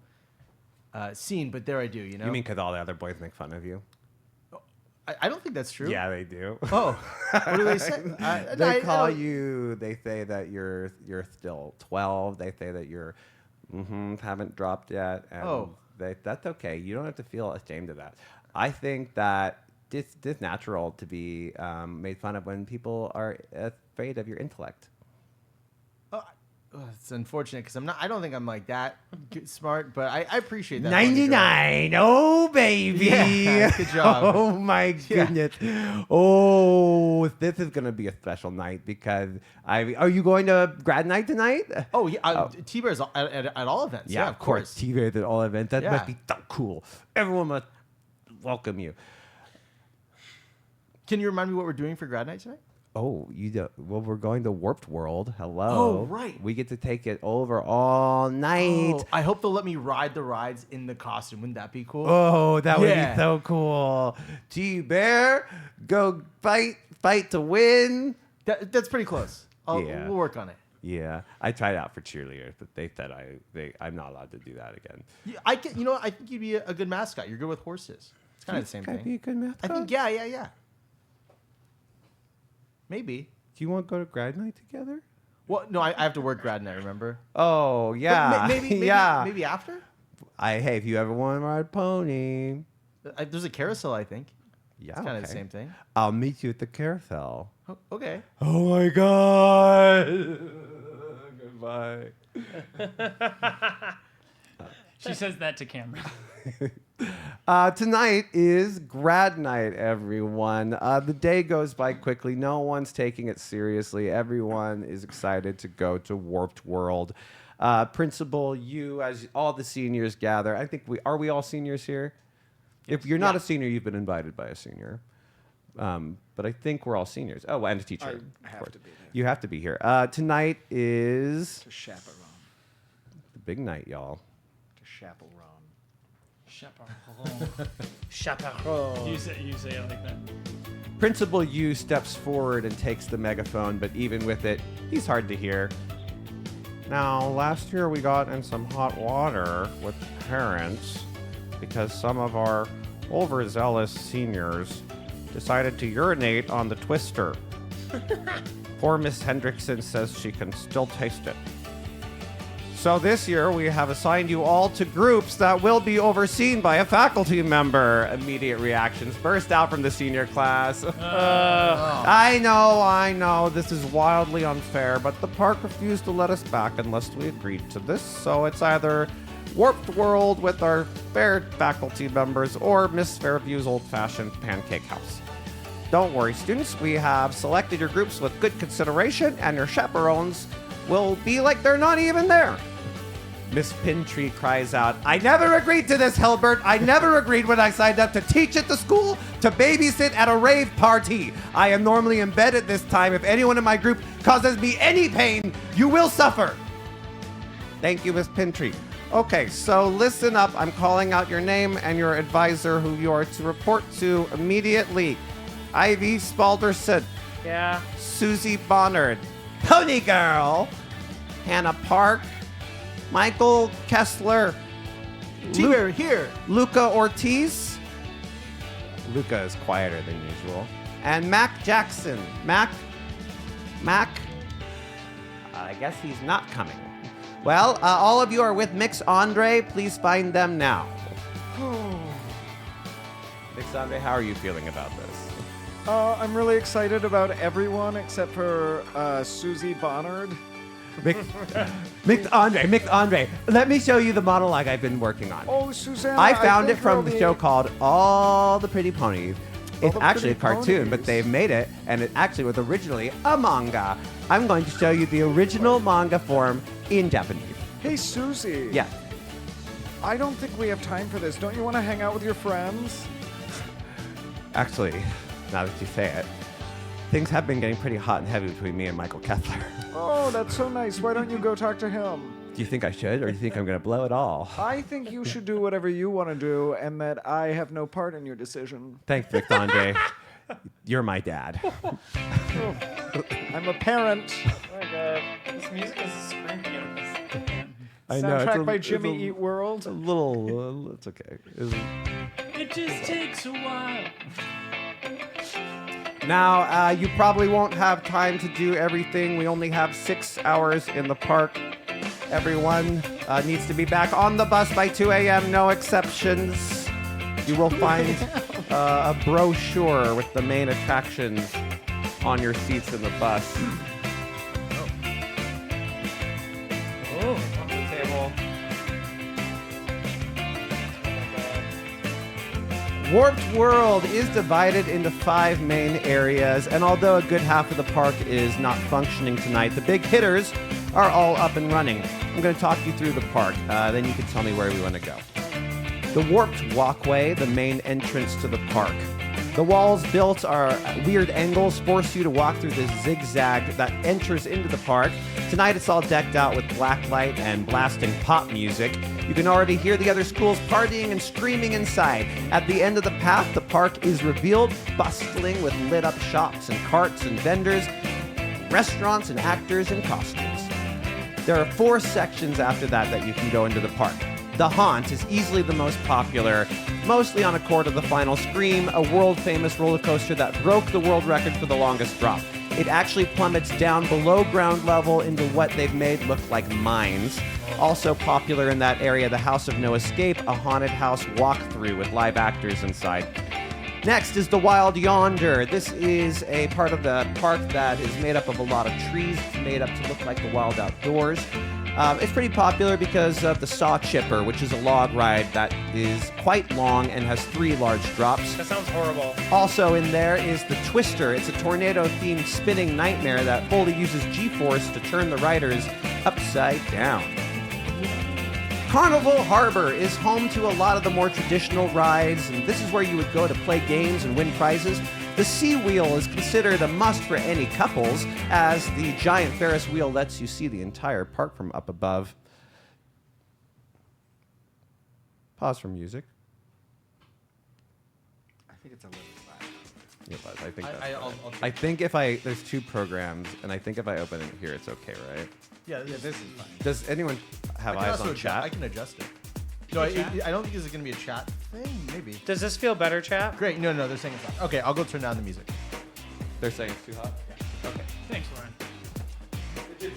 Speaker 5: scene, but there I do. You know.
Speaker 1: You mean because all the other boys make fun of you?
Speaker 5: I don't think that's true.
Speaker 1: Yeah, they do.
Speaker 5: Oh, what do they say?
Speaker 1: They call you. They say that you're still 12. They say that you're haven't dropped yet. And that's okay. You don't have to feel ashamed of that. I think that it's natural to be made fun of when people are afraid of your intellect.
Speaker 5: It's unfortunate because I don't think I'm like that smart, but I appreciate that.
Speaker 1: 99. Oh, baby.
Speaker 5: Yeah, good job.
Speaker 1: Oh, my goodness. Oh, this is going to be a special night because are you going to grad night tonight?
Speaker 5: Oh, yeah. T-Bear's at all events.
Speaker 1: Yeah, of course. T-Bear's at all events. That
Speaker 5: Yeah.
Speaker 1: must be so cool. Everyone must welcome you.
Speaker 5: Can you remind me what we're doing for grad night tonight?
Speaker 1: Oh, well, we're going to Warped World. Hello.
Speaker 5: Oh, right.
Speaker 1: We get to take it over all night.
Speaker 5: Oh, I hope they'll let me ride the rides in the costume. Wouldn't that be cool?
Speaker 1: Oh, that would
Speaker 5: Yeah.
Speaker 1: be so cool. T-Bear, go fight to win.
Speaker 5: That's pretty close.
Speaker 1: Yeah.
Speaker 5: We'll work on it.
Speaker 1: Yeah, I tried out for cheerleaders, but they said I'm not allowed to do that again.
Speaker 5: Yeah, I think you'd be a good mascot. You're good with horses. It's kind of the same
Speaker 1: Can I be a
Speaker 5: thing.
Speaker 1: good mascot?
Speaker 5: I think, yeah. Maybe.
Speaker 1: Do you want to go to grad night together?
Speaker 5: Well, no, I have to work grad night, remember?
Speaker 1: Oh, yeah.
Speaker 5: But maybe
Speaker 1: yeah.
Speaker 5: maybe after?
Speaker 1: Hey, if you ever want to ride a pony.
Speaker 5: There's a carousel, I think.
Speaker 1: Yeah,
Speaker 5: It's kind of the
Speaker 1: okay.
Speaker 5: same thing.
Speaker 1: I'll meet you at the carousel.
Speaker 5: Oh, okay.
Speaker 1: Oh, my God. Goodbye.
Speaker 4: She says that to camera.
Speaker 1: Tonight is grad night, everyone. The day goes by quickly. No one's taking it seriously. Everyone is excited to go to Warped World. Principal, you, as all the seniors gather. I think we all seniors here? If you're not a senior, you've been invited by a senior. But I think we're all seniors. Oh, and a teacher.
Speaker 2: I have to be there.
Speaker 1: You have to be here. Tonight is
Speaker 2: To chaperone.
Speaker 1: the big night, y'all.
Speaker 2: To chaperone.
Speaker 4: Chaperone.
Speaker 3: Chaperone.
Speaker 4: You say it like that.
Speaker 1: Principal Yu steps forward and takes the megaphone, but even with it, he's hard to hear. Now, last year we got in some hot water with parents because some of our overzealous seniors decided to urinate on the twister. Poor Miss Hendrickson says she can still taste it. So this year we have assigned you all to groups that will be overseen by a faculty member. Immediate reactions burst out from the senior class. I know, this is wildly unfair, but the park refused to let us back unless we agreed to this. So it's either Warped World with our fair faculty members or Miss Fairview's old-fashioned pancake house. Don't worry, students, we have selected your groups with good consideration, and your chaperones will be like they're not even there. Miss Pintree cries out, I never agreed to this, Hilbert. I never agreed when I signed up to teach at the school, to babysit at a rave party. I am normally in bed at this time. If anyone in my group causes me any pain, you will suffer. Thank you, Miss Pintree. Okay, so listen up. I'm calling out your name and your advisor who you are to report to immediately. Ivy Spalderson.
Speaker 3: Yeah.
Speaker 1: Susie Bonnard. Pony Girl. Hannah Park. Michael Kessler.
Speaker 5: T-Bear, here.
Speaker 1: Luca Ortiz. Luca is quieter than usual. And Mac Jackson. Mac. I guess he's not coming. Well, all of you are with Mix Andre. Please find them now. Mix Andre, how are you feeling about this?
Speaker 2: I'm really excited about everyone except for Susie Bonnard.
Speaker 1: Mix Andre, let me show you the monologue I've been working on.
Speaker 2: Oh, Susanna.
Speaker 1: I found it
Speaker 2: think
Speaker 1: from
Speaker 2: I'll
Speaker 1: the
Speaker 2: be-
Speaker 1: show called All the Pretty Ponies. It's
Speaker 2: the
Speaker 1: actually a
Speaker 2: Pretty
Speaker 1: cartoon, but
Speaker 2: Ponies.
Speaker 1: they've made it, and it actually was originally a manga. I'm going to show you the original manga form in Japanese.
Speaker 2: Hey, Susie.
Speaker 1: Yeah.
Speaker 2: I don't think we have time for this. Don't you want to hang out with your friends?
Speaker 1: Actually, now that you say it, things have been getting pretty hot and heavy between me and Michael Kessler.
Speaker 2: Oh, that's so nice. Why don't you go talk to him?
Speaker 1: Do you think I should, or do you think I'm going to blow it all?
Speaker 2: I think you should do whatever you want to do, and that I have no part in your decision.
Speaker 1: Thanks, Mix Andre. You're my dad.
Speaker 2: I'm a parent.
Speaker 3: Oh my God.
Speaker 4: This music is screaming at us.
Speaker 1: I know.
Speaker 2: Soundtrack by
Speaker 1: it's
Speaker 2: Jimmy Eat World.
Speaker 1: a little. It's okay.
Speaker 4: It just takes a while.
Speaker 1: Now, you probably won't have time to do everything. We only have 6 hours in the park. Everyone needs to be back on the bus by 2 a.m., no exceptions. You will find a brochure with the main attractions on your seats in the bus.
Speaker 3: Oh, on the table.
Speaker 1: Warped World is divided into 5 main areas, and although a good half of the park is not functioning tonight, the big hitters are all up and running. I'm going to talk you through the park, then you can tell me where we want to go. The Warped Walkway, the main entrance to the park. The walls built are weird angles, force you to walk through this zigzag that enters into the park. Tonight it's all decked out with black light and blasting pop music. You can already hear the other schools partying and screaming inside. At the end of the path, the park is revealed, bustling with lit up shops and carts and vendors, restaurants and actors in costumes. There are 4 sections after that you can go into the park. The Haunt is easily the most popular, mostly on accord of the final Scream, a world-famous roller coaster that broke the world record for the longest drop. It actually plummets down below ground level into what they've made look like mines. Also popular in that area, the House of No Escape, a haunted house walkthrough with live actors inside. Next is the Wild Yonder. This is a part of the park that is made up of a lot of trees. It's made up to look like the wild outdoors. It's pretty popular because of the Saw Chipper, which is a log ride that is quite long and has 3 large drops.
Speaker 3: That sounds horrible.
Speaker 1: Also in there is the Twister. It's a tornado-themed spinning nightmare that fully uses G-force to turn the riders upside down. Carnival Harbor is home to a lot of the more traditional rides, and this is where you would go to play games and win prizes. The Sea Wheel is considered a must for any couples, as the giant Ferris wheel lets you see the entire park from up above. Pause for music.
Speaker 2: I think it's a little loud.
Speaker 1: Yeah, but I think that's
Speaker 5: I'll
Speaker 1: right. I think if there's 2 programs, and I think if I open it here, it's okay, right?
Speaker 5: Yeah, this is fine.
Speaker 1: Does anyone have
Speaker 5: I can
Speaker 1: eyes
Speaker 5: also
Speaker 1: on
Speaker 5: adjust-
Speaker 1: chat?
Speaker 5: I can adjust it. No, I don't think this is going to be a chat thing. Maybe.
Speaker 3: Does this feel better, chat?
Speaker 5: Great. No, they're saying it's not. Okay, I'll go turn down the music.
Speaker 1: They're saying it's too hot? Okay.
Speaker 4: Thanks, Lauren.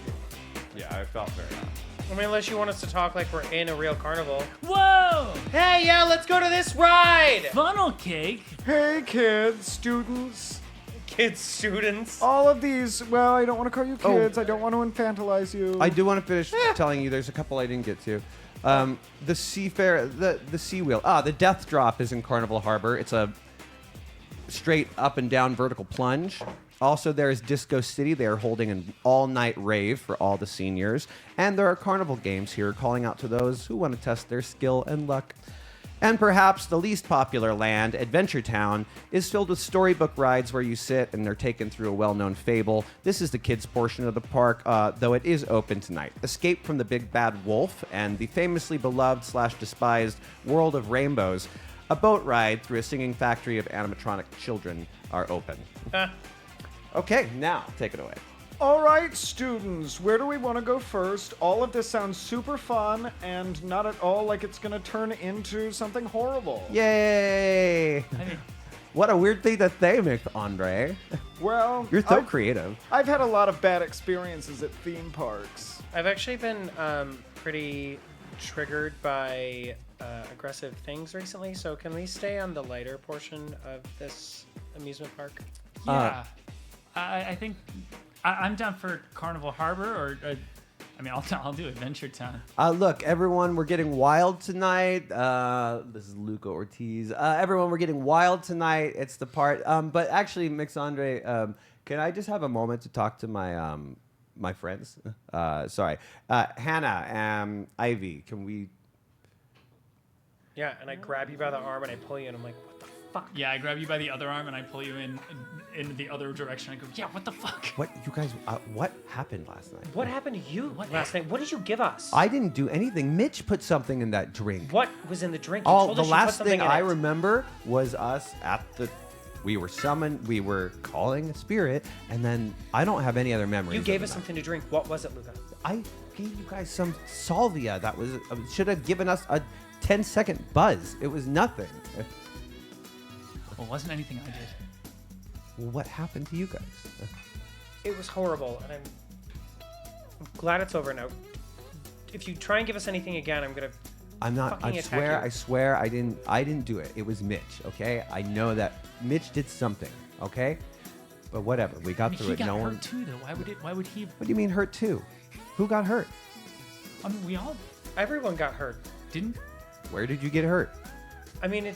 Speaker 1: Yeah, I felt very hot.
Speaker 3: I mean, unless you want us to talk like we're in a real carnival.
Speaker 4: Whoa!
Speaker 3: Hey, yeah, let's go to this ride!
Speaker 4: Funnel cake?
Speaker 2: Hey, kids, students.
Speaker 3: Kids, students.
Speaker 2: All of these, well, I don't want to call you kids. I don't want to infantilize you.
Speaker 1: I do want to finish telling you there's a couple I didn't get to. The Sea Wheel. The Death Drop is in Carnival Harbor. It's a straight up and down vertical plunge. Also, there is Disco City. They are holding an all-night rave for all the seniors. And there are carnival games here calling out to those who want to test their skill and luck. And perhaps the least popular land, Adventure Town, is filled with storybook rides where you sit and are taken through a well-known fable. This is the kids' portion of the park, though it is open tonight. Escape from the Big Bad Wolf and the famously beloved/despised World of Rainbows, a boat ride through a singing factory of animatronic children, are open. Okay, now take it away.
Speaker 2: All right, students, where do we want to go first? All of this sounds super fun and not at all like it's going to turn into something horrible.
Speaker 1: Yay!
Speaker 4: I mean,
Speaker 1: What a weird thing to think, Andre.
Speaker 2: Well,
Speaker 1: You're so creative.
Speaker 2: I've had a lot of bad experiences at theme parks.
Speaker 3: I've actually been pretty triggered by aggressive things recently, so can we stay on the lighter portion of this amusement park?
Speaker 4: yeah. I think I'm down for Carnival Harbor, or I mean, I'll do Adventure Town.
Speaker 1: Look, everyone, we're getting wild tonight. This is Luca Ortiz. Everyone, we're getting wild tonight. It's the part. But actually, Mix Andre, can I just have a moment to talk to my my friends? Sorry, Hannah, Ivy. Can we?
Speaker 3: Yeah, and I grab you by the arm and I pull you, and I'm like, what the fuck?
Speaker 4: Yeah, I grab you by the other arm and I pull you in the other direction. I go, yeah, what the fuck?
Speaker 1: What you guys? What happened last night?
Speaker 3: What happened to you last night? What did you give us?
Speaker 1: I didn't do anything. Mitch put something in that drink.
Speaker 3: What was in the drink? You
Speaker 1: All
Speaker 3: told
Speaker 1: the
Speaker 3: us you put
Speaker 1: last
Speaker 3: something
Speaker 1: thing
Speaker 3: in
Speaker 1: I
Speaker 3: it.
Speaker 1: remember was us at the. We were summoned. We were calling a spirit, and then I don't have any other memories.
Speaker 3: You gave
Speaker 1: of
Speaker 3: us
Speaker 1: that.
Speaker 3: something to drink. What was it, Luca?
Speaker 1: I gave you guys some salvia that was should have given us a 10-second buzz. It was nothing.
Speaker 4: Well, it wasn't anything I did.
Speaker 1: Well, what happened to you guys?
Speaker 3: It was horrible, and I'm glad it's over now. If you try and give us anything again, I'm gonna.
Speaker 1: I'm not.
Speaker 3: Fucking
Speaker 1: I
Speaker 3: attack
Speaker 1: swear.
Speaker 3: you.
Speaker 1: I swear. I didn't do it. It was Mitch. Okay. I know that Mitch did something. Okay. But whatever. We got through
Speaker 4: He
Speaker 1: it.
Speaker 4: got
Speaker 1: No
Speaker 4: hurt
Speaker 1: one.
Speaker 4: too, though. Why would he?
Speaker 1: What do you mean hurt too? Who got hurt?
Speaker 4: I mean, we all
Speaker 3: Everyone got hurt.
Speaker 4: didn't.
Speaker 1: Where did you get hurt?
Speaker 3: I mean, it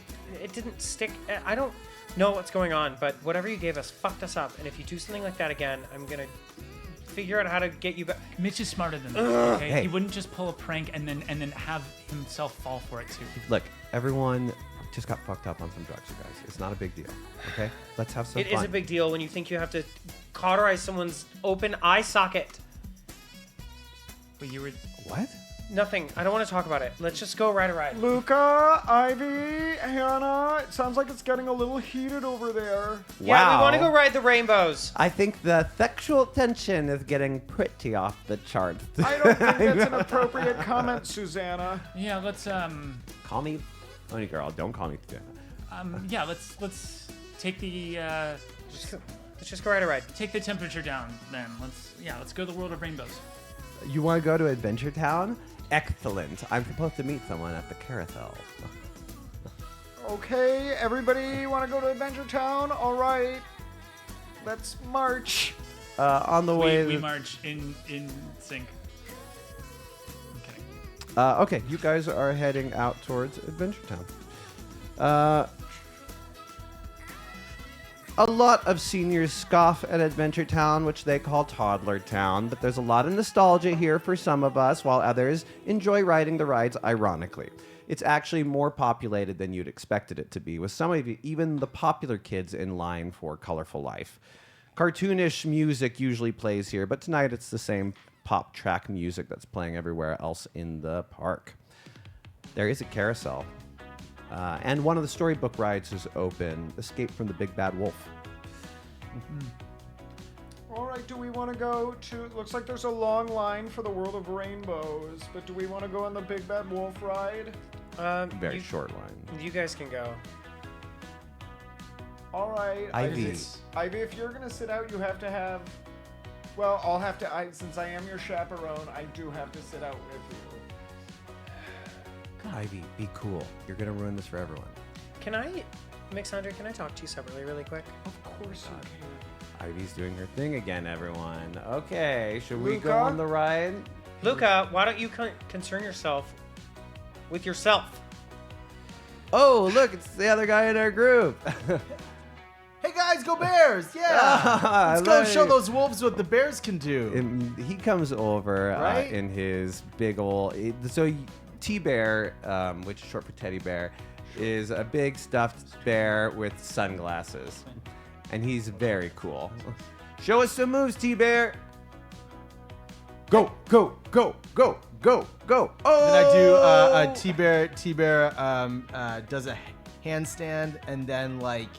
Speaker 3: didn't stick. I don't know what's going on, but whatever you gave us fucked us up. And if you do something like that again, I'm gonna figure out how to get you back.
Speaker 4: Mitch is smarter than that. Okay,
Speaker 1: Hey.
Speaker 4: he wouldn't just pull a prank and then have himself fall for it too.
Speaker 1: Look, everyone just got fucked up on some drugs, you guys. It's not a big deal. Okay. Let's have some
Speaker 3: It
Speaker 1: fun.
Speaker 3: is a big deal when you think you have to cauterize someone's open eye socket.
Speaker 4: But you were.
Speaker 1: What?
Speaker 3: Nothing. I don't want to talk about it. Let's just go ride a ride.
Speaker 2: Luca, Ivy, Hannah, it sounds like it's getting a little heated over there.
Speaker 3: Yeah, we want to
Speaker 1: Wow.
Speaker 3: go ride the rainbows.
Speaker 1: I think the sexual tension is getting pretty off the charts.
Speaker 2: I don't think that's an appropriate comment, Susanna.
Speaker 4: Yeah, let's
Speaker 1: Call me honey girl. Don't call me Susanna.
Speaker 4: yeah, let's take the
Speaker 3: Let's just go ride a ride.
Speaker 4: take the temperature down then. Let's go to the world of rainbows.
Speaker 1: You want to go to Adventure Town? Excellent. I'm supposed to meet someone at the carousel.
Speaker 2: Okay, everybody want to go to Adventure Town? All right, let's march.
Speaker 1: On the way.
Speaker 4: We march in sync. I'm kidding.
Speaker 1: Okay, you guys are heading out towards Adventure Town. A lot of seniors scoff at Adventure Town, which they call Toddler Town, but there's a lot of nostalgia here for some of us, while others enjoy riding the rides ironically. It's actually more populated than you'd expected it to be, with some of you, even the popular kids in line for Colorful Life. Cartoonish music usually plays here, but tonight it's the same pop track music that's playing everywhere else in the park. There is a carousel. And one of the storybook rides is open, Escape from the Big Bad Wolf.
Speaker 2: All right, do we want to go to... Looks like there's a long line for the World of Rainbows, but do we want to go on the Big Bad Wolf ride?
Speaker 1: Very short line.
Speaker 3: You guys can go.
Speaker 2: All right.
Speaker 1: Ivy.
Speaker 2: Ivy, if you're going to sit out, you have to have... Well, I'll have to... Since I am your chaperone, I do have to sit out with you.
Speaker 1: Ivy, be cool. You're going to ruin this for everyone.
Speaker 3: Can I, Mixandra, can I talk to you separately really quick?
Speaker 2: Of course you can.
Speaker 1: Ivy's doing her thing again, everyone. Okay, should we go
Speaker 2: Luca?
Speaker 1: on the ride?
Speaker 3: Luca, why don't you concern yourself with yourself?
Speaker 1: Oh, look, it's the other guy in our group.
Speaker 5: Hey guys, go Bears! Yeah, let's go show those wolves what the Bears can do.
Speaker 1: And he comes over
Speaker 5: Right?
Speaker 1: in his big old... So T-Bear, which is short for teddy bear, is a big stuffed bear with sunglasses. And he's very cool. Show us some moves, T-Bear. Go, go, go, go, go, go. Oh!
Speaker 5: Then I do a T-Bear does a handstand and then like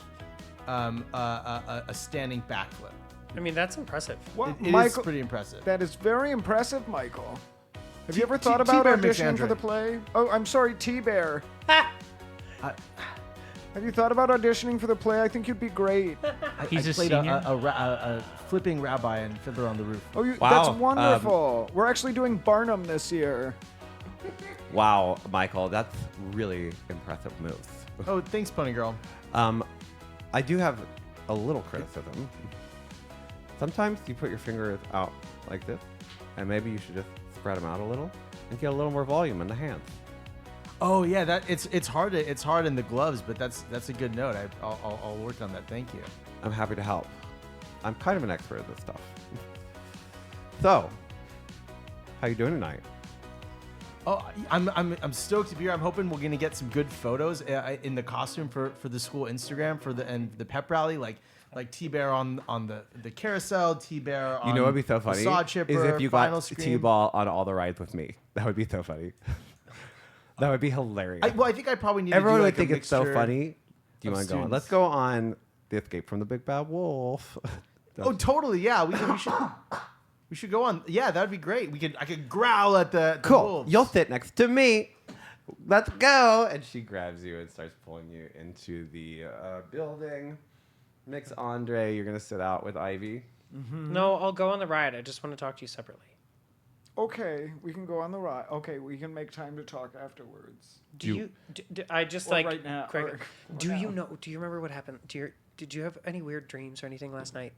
Speaker 5: a standing backflip.
Speaker 3: I mean, that's impressive.
Speaker 2: What,
Speaker 5: It is
Speaker 2: Michael?
Speaker 5: pretty impressive.
Speaker 2: That is very impressive, Michael. Have you
Speaker 5: T-
Speaker 2: ever
Speaker 5: T-
Speaker 2: thought about
Speaker 5: T-Bear
Speaker 2: auditioning for
Speaker 5: McAndrew.
Speaker 2: the play? Oh, I'm sorry, T-Bear.
Speaker 3: Ha!
Speaker 2: Have you thought about auditioning for the play? I think you'd be great.
Speaker 4: He's
Speaker 5: I
Speaker 4: a
Speaker 5: played
Speaker 4: senior?
Speaker 5: a flipping rabbi and Fiddler on the Roof.
Speaker 2: Oh,
Speaker 1: Wow,
Speaker 2: that's wonderful. We're actually doing Barnum this year.
Speaker 1: Wow, Michael, that's really impressive moves.
Speaker 5: Oh, thanks, Pony Girl.
Speaker 1: I do have a little criticism. Sometimes you put your finger out like this, and maybe you should just spread them out a little and get a little more volume in the hands.
Speaker 5: Oh yeah, that it's hard in the gloves, but that's a good note. I'll work on that. Thank you.
Speaker 1: I'm happy to help. I'm kind of an expert at this stuff. So, how you doing tonight?
Speaker 5: Oh, I'm stoked to be here. I'm hoping we're gonna get some good photos in the costume for the school Instagram for the pep rally, like T-Bear on the carousel, T-Bear on
Speaker 1: You know what would be so
Speaker 5: the
Speaker 1: funny?
Speaker 5: saw chipper,
Speaker 1: Is if you
Speaker 5: final
Speaker 1: got
Speaker 5: screen.
Speaker 1: T-ball on all the rides with me. That would be so funny. That would be hilarious.
Speaker 5: I think I probably need
Speaker 1: Everyone
Speaker 5: to do
Speaker 1: would
Speaker 5: like
Speaker 1: think
Speaker 5: a
Speaker 1: it's so
Speaker 5: mixture
Speaker 1: funny. Do you
Speaker 5: of
Speaker 1: want to go on?
Speaker 5: students.
Speaker 1: Let's go on the Escape from the Big Bad Wolf.
Speaker 5: Oh, totally. Yeah, we should. We should go on. Yeah, that'd be great. I could growl at the
Speaker 1: Cool.
Speaker 5: wolves.
Speaker 1: You'll sit next to me. Let's go. And she grabs you and starts pulling you into the building. Mix Andre, you're going to sit out with Ivy.
Speaker 3: No, I'll go on the ride. I just want to talk to you separately.
Speaker 2: Okay, we can go on the ride. Okay, we can make time to talk afterwards.
Speaker 3: I just
Speaker 2: Or
Speaker 3: like
Speaker 2: right now,
Speaker 3: Craig,
Speaker 2: or
Speaker 3: do you
Speaker 2: now.
Speaker 3: know? Do you remember what happened? Did you have any weird dreams or anything last night?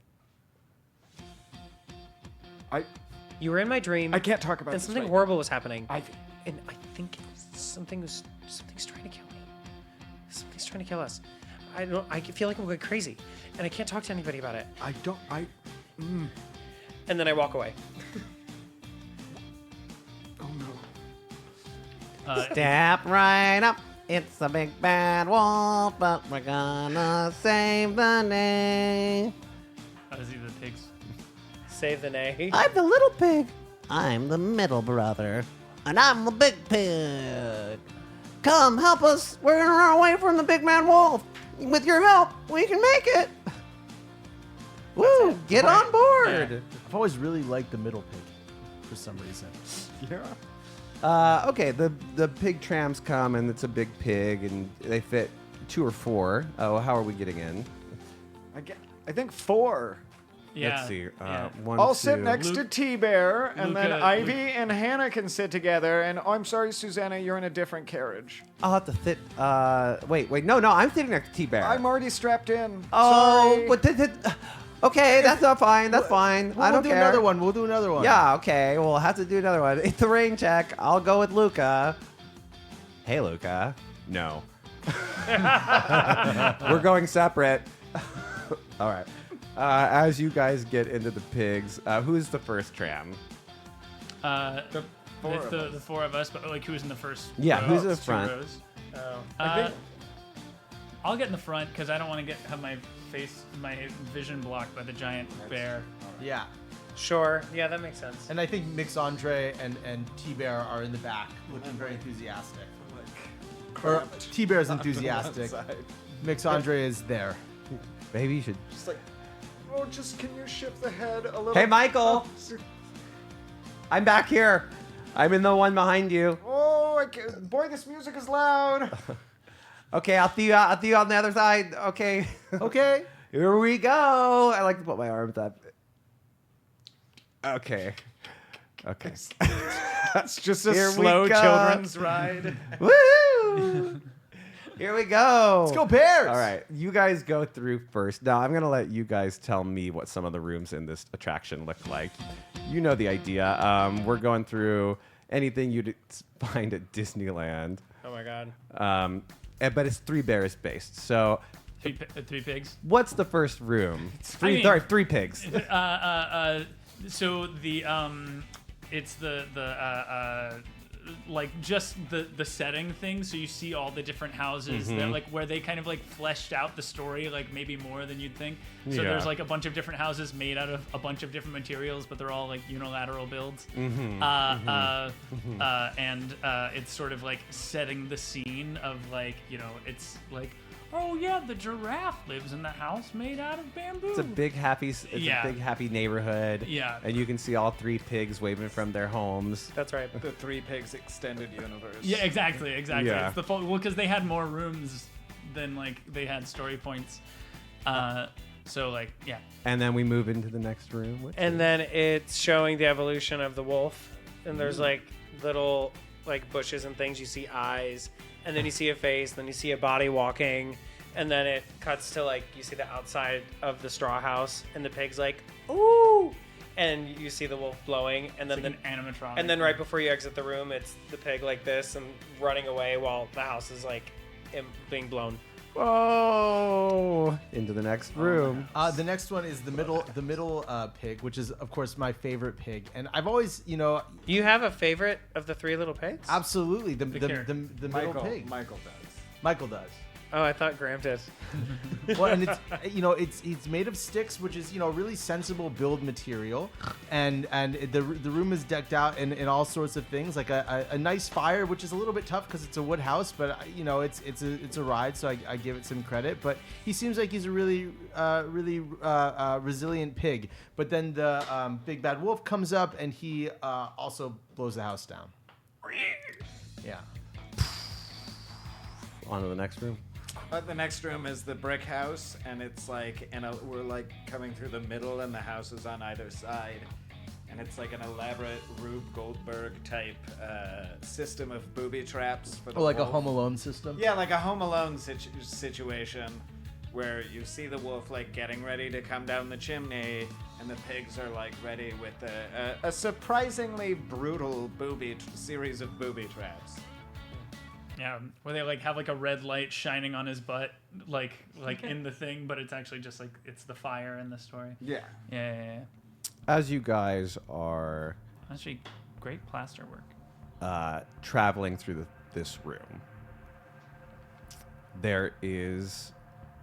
Speaker 3: You were in my dream.
Speaker 2: I can't talk about
Speaker 3: and
Speaker 2: this
Speaker 3: something
Speaker 2: right
Speaker 3: horrible was happening.
Speaker 2: I
Speaker 3: think something's trying to kill me. Something's trying to kill us. I feel like I'm going crazy, and I can't talk to anybody about it. And then I walk away.
Speaker 2: Oh no.
Speaker 1: Step right up. It's a big bad wolf, but we're gonna save the day.
Speaker 4: How does he the pigs?
Speaker 3: Save the nay.
Speaker 1: I'm the little pig. I'm the middle brother. And I'm the big pig. Come, help us. We're gonna run away from the big man wolf. With your help, we can make it. Woo! Get on board.
Speaker 5: I've always really liked the middle pig for some reason.
Speaker 2: Yeah.
Speaker 1: Okay, the pig trams come, and it's a big pig, and they fit 2 or 4. Oh, how are we getting in?
Speaker 2: I think 4.
Speaker 4: Yeah.
Speaker 1: Let's see.
Speaker 4: yeah.
Speaker 1: 1,
Speaker 2: I'll
Speaker 1: 2.
Speaker 2: sit next to T-Bear, and then
Speaker 4: Luca-
Speaker 2: Ivy and Hannah can sit together. And I'm sorry, Susanna, you're in a different carriage.
Speaker 1: I'll have to sit. Wait. No, I'm sitting next to T-Bear.
Speaker 2: I'm already strapped in.
Speaker 1: Oh,
Speaker 2: Sorry.
Speaker 1: but okay, that's not fine. That's fine. I don't
Speaker 5: We'll do
Speaker 1: care.
Speaker 5: another one. We'll do another one.
Speaker 1: Yeah, okay. We'll have to do another one. It's a rain check. I'll go with Luca. Hey, Luca. No. We're going separate. All right. As you guys get into the pigs, who's the first tram?
Speaker 4: The 4 of us, but like who's in the first?
Speaker 1: Yeah,
Speaker 4: row?
Speaker 1: who's in the
Speaker 4: Two
Speaker 1: front?
Speaker 4: rows?
Speaker 3: Oh.
Speaker 4: I'll get in the front because I don't want to have my vision blocked by the giant bear.
Speaker 5: Yeah.
Speaker 3: Sure. Yeah, that makes sense.
Speaker 5: And I think Mix Andre and T-Bear are in the back, looking very enthusiastic. Or T-Bear's enthusiastic. Mix Andre is there.
Speaker 1: Maybe you should.
Speaker 2: Just like, oh, can you shift the head a little?
Speaker 1: Hey, Michael. I'm back here. I'm in the one behind you.
Speaker 2: Oh, boy, this music is loud.
Speaker 1: Okay, I'll see you on the other side. Okay.
Speaker 5: Okay.
Speaker 1: Here we go. I like to put my arms up. Okay.
Speaker 2: It's just a
Speaker 1: Here we
Speaker 2: slow
Speaker 1: go.
Speaker 2: children's ride.
Speaker 1: Woo! Here we go.
Speaker 5: Let's go Bears.
Speaker 1: All right, you guys go through first. Now I'm gonna let you guys tell me what some of the rooms in this attraction look like. You know the idea. We're going through anything you'd find at Disneyland.
Speaker 3: Oh my god.
Speaker 1: But it's 3 bears based. So,
Speaker 4: 3 pigs.
Speaker 1: what's the first room?
Speaker 4: I mean-
Speaker 1: 3 pigs.
Speaker 4: So the it's the like just the setting thing. So you see all the different houses that like where they kind of like fleshed out the story like maybe more than you'd think. So
Speaker 1: Yeah.
Speaker 4: there's like a bunch of different houses made out of a bunch of different materials, but they're all like unilateral builds. And it's sort of like setting the scene of like, you know, it's like, oh yeah, the giraffe lives in the house made out of bamboo.
Speaker 1: It's a big happy neighborhood.
Speaker 4: Yeah.
Speaker 1: And you can see all 3 pigs waving from their homes.
Speaker 3: That's right.
Speaker 2: The 3 Pigs extended universe.
Speaker 4: Yeah, exactly.
Speaker 1: Yeah.
Speaker 4: It's the well, because they had more rooms than like they had story points. So like, yeah.
Speaker 1: And then we move into the next room. Which
Speaker 3: And
Speaker 1: is-
Speaker 3: then it's showing the evolution of the wolf, and there's like little like bushes and things. You see eyes, and then you see a face, then you see a body walking, and then it cuts to like you see the outside of the straw house, and the pig's like ooh, and you see the wolf blowing, and then
Speaker 4: It's like an animatronic.
Speaker 3: and then right before you exit the room, it's the pig like this and running away while the house is like being blown.
Speaker 1: Whoa! Into the next room.
Speaker 5: The next one is the middle pig, which is of course my favorite pig, and I've always, you know,
Speaker 3: Do you have a favorite of the 3 little pigs?
Speaker 5: absolutely the
Speaker 4: carrot.
Speaker 5: middle pig.
Speaker 2: Michael does.
Speaker 5: Michael does.
Speaker 3: Oh, I thought Graham did.
Speaker 5: Well, and it's made of sticks, which is really sensible build material, and the room is decked out in all sorts of things, like a nice fire, which is a little bit tough because it's a wood house, but it's a ride, so I give it some credit. But he seems like he's a really resilient pig. But then the big bad wolf comes up and he also blows the house down. Yeah.
Speaker 1: On to the next room.
Speaker 2: The next room is the brick house, and it's like, we're like coming through the middle, and the house is on either side, and it's like an elaborate Rube Goldberg type system of booby traps for the
Speaker 5: Like a
Speaker 2: wolf.
Speaker 5: Home Alone system.
Speaker 2: Yeah, like a Home Alone situation where you see the wolf like getting ready to come down the chimney, and the pigs are like ready with a surprisingly brutal series of booby traps.
Speaker 4: Yeah, where they like have like a red light shining on his butt, like in the thing, but it's actually just like it's the fire in the story.
Speaker 2: Yeah.
Speaker 4: Yeah.
Speaker 1: As you guys are
Speaker 4: Actually, great plaster work.
Speaker 1: traveling through this room, there is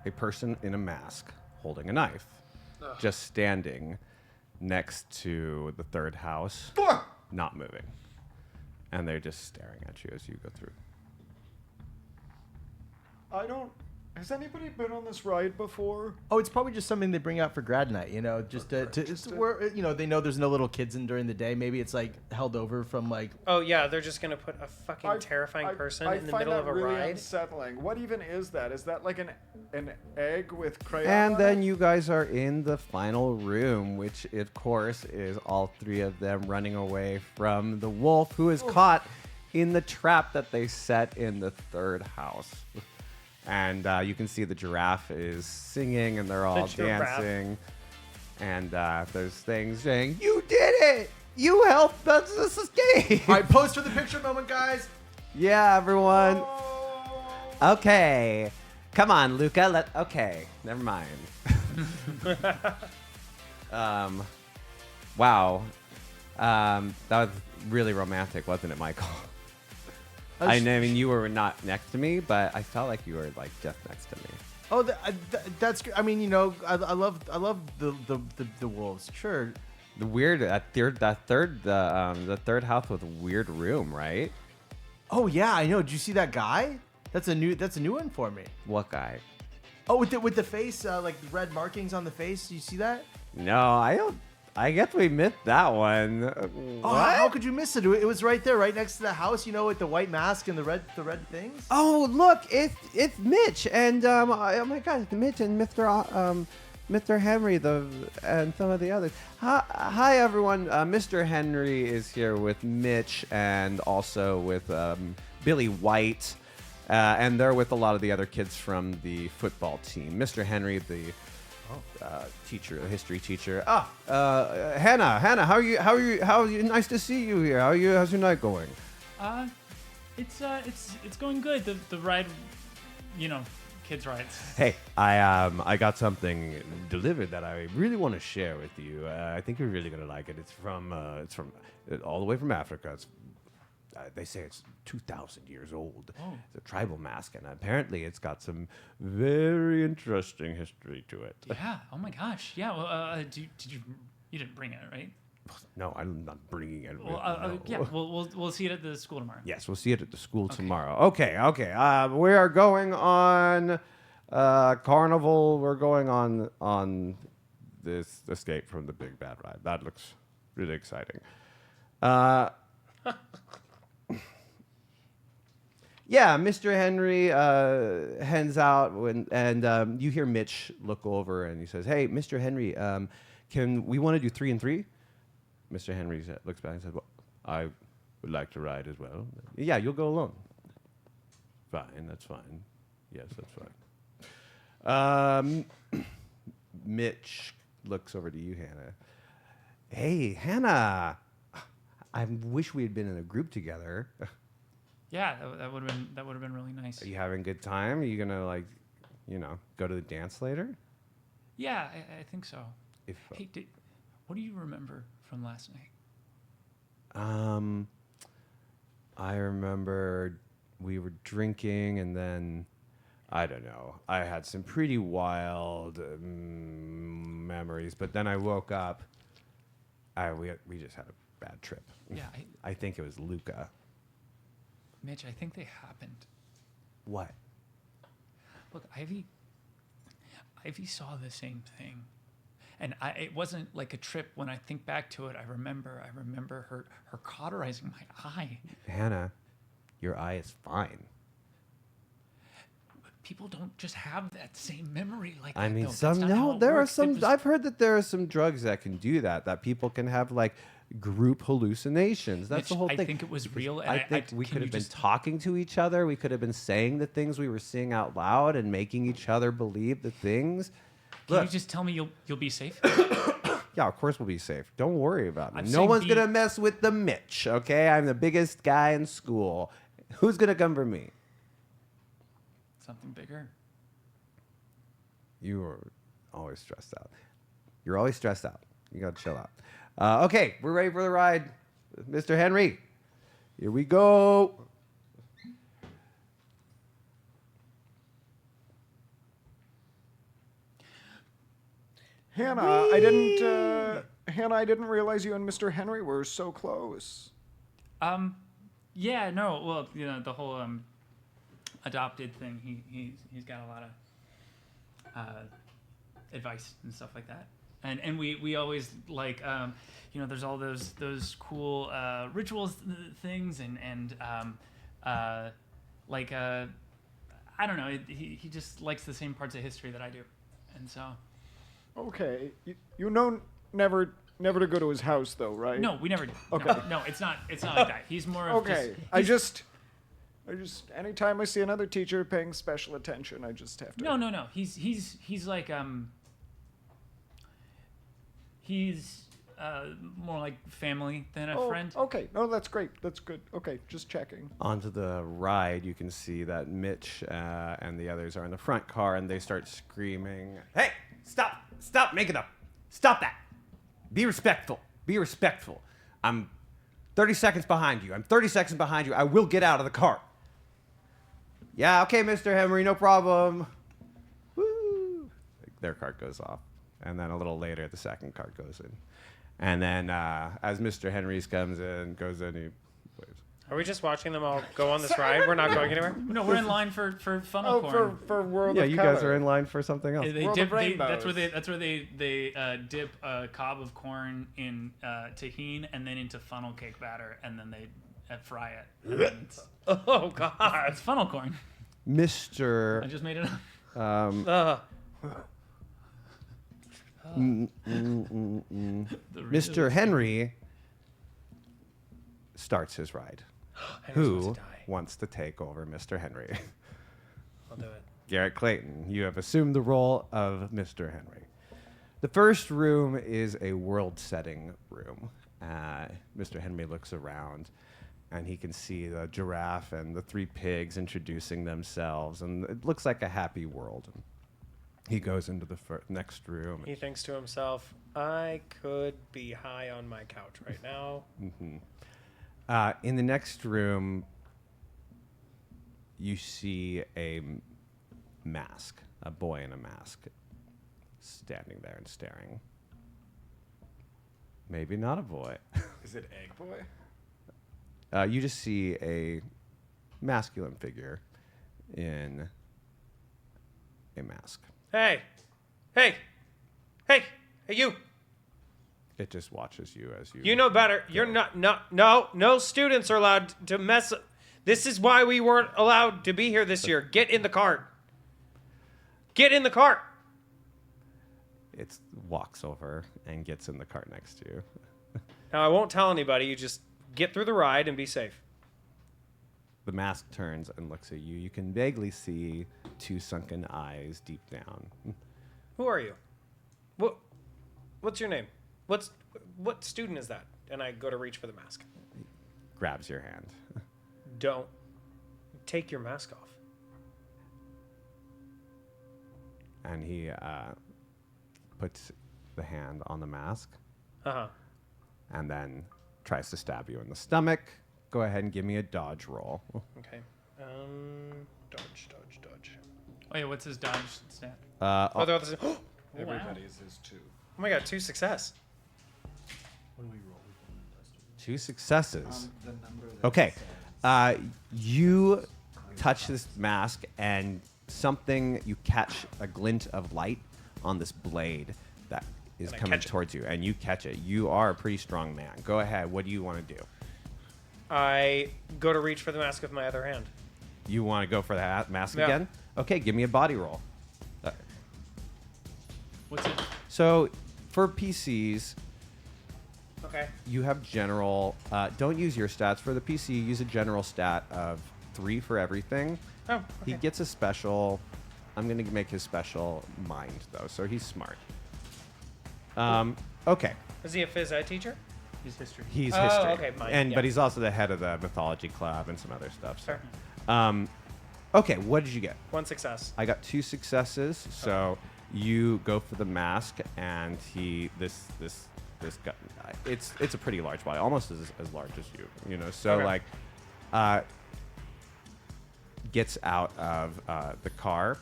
Speaker 1: a person in a mask holding a knife, just standing next to the third house, not moving. And they're just staring at you as you go through.
Speaker 2: Has anybody been on this ride before?
Speaker 5: Oh, it's probably just something they bring out for grad night, just where they know there's no little kids in during the day. Maybe it's like held over from like.
Speaker 3: Oh yeah, they're just gonna put a fucking terrifying person in the middle of a
Speaker 2: really
Speaker 3: ride.
Speaker 2: Unsettling. What even is that? Is that like an egg with crayon?
Speaker 1: And
Speaker 2: on
Speaker 1: then
Speaker 2: it?
Speaker 1: you guys are in the final room, which of course is all three of them running away from the wolf, who is caught in the trap that they set in the third house. And you can see the giraffe is singing, and they're all
Speaker 3: giraffe.
Speaker 1: dancing. And there's things saying, "You did it! You helped us escape!"
Speaker 5: All right, pose for the picture moment, guys.
Speaker 1: Yeah, everyone. Okay. Come on, Luca. Okay, never mind. Wow. That was really romantic, wasn't it, Michael? I mean, you were not next to me, but I felt like you were like just next to me.
Speaker 5: Oh, that's good. I mean, I love the wolves. Sure.
Speaker 1: The weird the third house with a weird room, right?
Speaker 5: Oh yeah, I know. Did you see that guy? That's a new one for me.
Speaker 1: What guy?
Speaker 5: Oh, with the face, like the red markings on the face. Do you see that?
Speaker 1: No, I don't. I guess we missed that one.
Speaker 5: Oh, how could you miss it? It was right there, right next to the house. With the white mask and the red things.
Speaker 1: Oh, look, it's Mitch and oh my God, it's Mitch and Mr. Henry and some of the others. Hi everyone. Mr. Henry is here with Mitch and also with Billy White, and they're with a lot of the other kids from the football team. Mr. Henry, the teacher, a history teacher. Hannah, how are you? Nice to see you here. How's your night going?
Speaker 4: It's going good. The ride, kids rides.
Speaker 1: Hey, I got something delivered that I really want to share with you. I think you're really gonna like it. It's from all the way from Africa. They say it's 2,000 years old.
Speaker 4: Oh.
Speaker 1: It's a tribal mask, and apparently it's got some very interesting history to it.
Speaker 4: Yeah. Oh my gosh. Yeah. Well, you didn't bring it, right?
Speaker 1: No, I'm not bringing it.
Speaker 4: Well,
Speaker 1: no.
Speaker 4: yeah. We'll see it at the school tomorrow.
Speaker 1: Yes, we'll see it at the school tomorrow. Okay. We are going on Carnival. We're going on this escape from the big bad ride. That looks really exciting. Yeah, Mr. Henry hands out and you hear Mitch look over and he says, "Hey, Mr. Henry, can we want to do 3 and 3?" Mr. Henry looks back and says, "Well, I would like to ride as well." "Yeah, you'll go alone." "Fine, that's fine. Yes, that's fine." Mitch looks over to you, Hannah. "Hey, Hannah, I wish we had been in a group together."
Speaker 4: Yeah, that would have been really nice.
Speaker 1: Are you having a good time? Are you gonna go to the dance later?
Speaker 4: Yeah, I think so.
Speaker 1: If
Speaker 4: Hey, what do you remember from last night?
Speaker 1: I remember we were drinking, and then I don't know. I had some pretty wild memories, but then I woke up. We just had a bad trip.
Speaker 4: Yeah,
Speaker 1: I think it was Luca.
Speaker 4: Mitch, I think they happened.
Speaker 1: What?
Speaker 4: Look, Ivy saw the same thing. And it wasn't like a trip. When I think back to it, I remember her cauterizing my eye.
Speaker 1: Hannah, your eye is fine.
Speaker 4: People don't just have that same memory like
Speaker 1: I
Speaker 4: that.
Speaker 1: mean,
Speaker 4: though. That's
Speaker 1: some
Speaker 4: not how
Speaker 1: no.
Speaker 4: it
Speaker 1: There are
Speaker 4: works.
Speaker 1: some. I've heard that there are some drugs that can do that. That people can have like group hallucinations. That's
Speaker 4: Mitch,
Speaker 1: the whole
Speaker 4: I
Speaker 1: thing.
Speaker 4: think it was
Speaker 1: Because
Speaker 4: real, and
Speaker 1: I think we
Speaker 4: can
Speaker 1: could
Speaker 4: you
Speaker 1: have been
Speaker 4: just-
Speaker 1: talking to each other. We could have been saying the things we were seeing out loud and making each other believe the things.
Speaker 4: Can
Speaker 1: Look,
Speaker 4: you just tell me you'll be safe?
Speaker 1: yeah, of course we'll be safe. Don't worry about me.
Speaker 4: I'm
Speaker 1: No
Speaker 4: saying
Speaker 1: one's
Speaker 4: be-
Speaker 1: gonna mess with the Mitch. Okay, I'm the biggest guy in school. Who's gonna come for me?
Speaker 4: Something bigger.
Speaker 1: You are always stressed out. You're always stressed out. You gotta chill out. Okay, we're ready for the ride, Mr. Henry. Here we go.
Speaker 2: Hannah, I didn't realize you and Mr. Henry were so close.
Speaker 4: Yeah, no. Well, the whole adopted thing. He's got a lot of advice and stuff like that. And we always like there's all those cool rituals things and I don't know. He just likes the same parts of history that I do, and so.
Speaker 2: Okay, you know never to go to his house though, right?
Speaker 4: No, we never.
Speaker 2: Okay.
Speaker 4: No, it's not like that. He's more of
Speaker 2: Okay,
Speaker 4: just.
Speaker 2: I just anytime I see another teacher paying special attention, I just have to.
Speaker 4: No. He's like he's more like family than a friend.
Speaker 2: Okay, no, that's great. That's good. Okay, just checking.
Speaker 1: Onto the ride, you can see that Mitch and the others are in the front car, and they start screaming, "Hey, stop making up. Stop that. Be respectful. Be respectful. I'm 30 seconds behind you. I'm 30 seconds behind you. I will get out of the car." "Yeah, okay, Mr. Henry, no problem." Woo. Their cart goes off. And then a little later, the second cart goes in. And then as Mr. Henry's goes in, he waves.
Speaker 3: Are we just watching them all go on this ride? We're not going anywhere?
Speaker 4: No, we're in line for funnel corn.
Speaker 2: for World
Speaker 1: Yeah,
Speaker 2: of
Speaker 1: you
Speaker 2: Color.
Speaker 1: guys are in line for something else.
Speaker 4: They
Speaker 2: World
Speaker 4: dip,
Speaker 2: of
Speaker 4: that's where
Speaker 2: Rainbows.
Speaker 4: they dip a cob of corn in tahini and then into funnel cake batter, and then they fry it. And then
Speaker 3: Oh, God.
Speaker 4: it's funnel corn. I
Speaker 1: Mr.
Speaker 4: just made it up.
Speaker 1: Mr. Henry starts his ride.
Speaker 3: Henry's
Speaker 1: Who
Speaker 3: supposed to die.
Speaker 1: wants to take over Mr. Henry?
Speaker 3: I'll do it.
Speaker 1: Garrett Clayton, you have assumed the role of Mr. Henry. The first room is a world-setting room. Mr. Henry looks around, and he can see the giraffe and the three pigs introducing themselves, and it looks like a happy world. He goes into the next room.
Speaker 3: He thinks to himself, I could be high on my couch right now.
Speaker 1: In the next room, you see a mask, a boy in a mask, standing there and staring. Maybe not a boy.
Speaker 2: Is it Egg Boy?
Speaker 1: You just see a masculine figure in a mask.
Speaker 3: Hey, you.
Speaker 1: It just watches you as you.
Speaker 3: You know better. You're not, no students are allowed to mess. This is why we weren't allowed to be here this year. Get in the cart. Get in the cart.
Speaker 1: It walks over and gets in the cart next to you.
Speaker 3: Now, I won't tell anybody. You just get through the ride and be safe.
Speaker 1: The mask turns and looks at you. You can vaguely see two sunken eyes deep down.
Speaker 3: Who are you? What's your name? What student is that? And I go to reach for the mask.
Speaker 1: Grabs your hand.
Speaker 3: Don't take your mask off.
Speaker 1: And he puts the hand on the mask
Speaker 3: Uh-huh.
Speaker 1: and then tries to stab you in the stomach. Go ahead and give me a dodge roll.
Speaker 3: Okay. Dodge.
Speaker 4: Oh yeah, what's his dodge stat?
Speaker 3: Oh, they're all the same. Oh
Speaker 2: Everybody's is 2.
Speaker 3: my god, 2 success.
Speaker 5: When we roll,
Speaker 1: 2 successes.
Speaker 2: The number that
Speaker 1: Okay.
Speaker 2: it says.
Speaker 1: You touch this mask and you catch a glint of light on this blade that is
Speaker 3: And I
Speaker 1: coming
Speaker 3: catch it.
Speaker 1: towards you, and you catch it. You are a pretty strong man. Go ahead. What do you want to do?
Speaker 3: I go to reach for the mask with my other hand.
Speaker 1: You want to go for that mask
Speaker 3: Yeah.
Speaker 1: again? Okay, give me a body roll.
Speaker 4: What's it?
Speaker 1: So, for PCs,
Speaker 3: Okay.
Speaker 1: you have general. Don't use your stats for the PC. Use a general stat of 3 for everything.
Speaker 3: Oh,
Speaker 1: He
Speaker 3: okay.
Speaker 1: gets a special. I'm going to make his special mind, though, so he's smart. Okay.
Speaker 3: Is he a phys ed teacher?
Speaker 4: He's history.
Speaker 1: He's
Speaker 3: Oh,
Speaker 1: history.
Speaker 3: okay, mind,
Speaker 1: And
Speaker 3: yeah.
Speaker 1: but he's also the head of the mythology club and some other stuff. So.
Speaker 3: Fair.
Speaker 1: Okay, what did you get?
Speaker 3: 1 success.
Speaker 1: I got 2 successes. So you go for the mask, and this guy. It's a pretty large body, almost as large as you. You know, so
Speaker 3: Okay.
Speaker 1: gets out of the car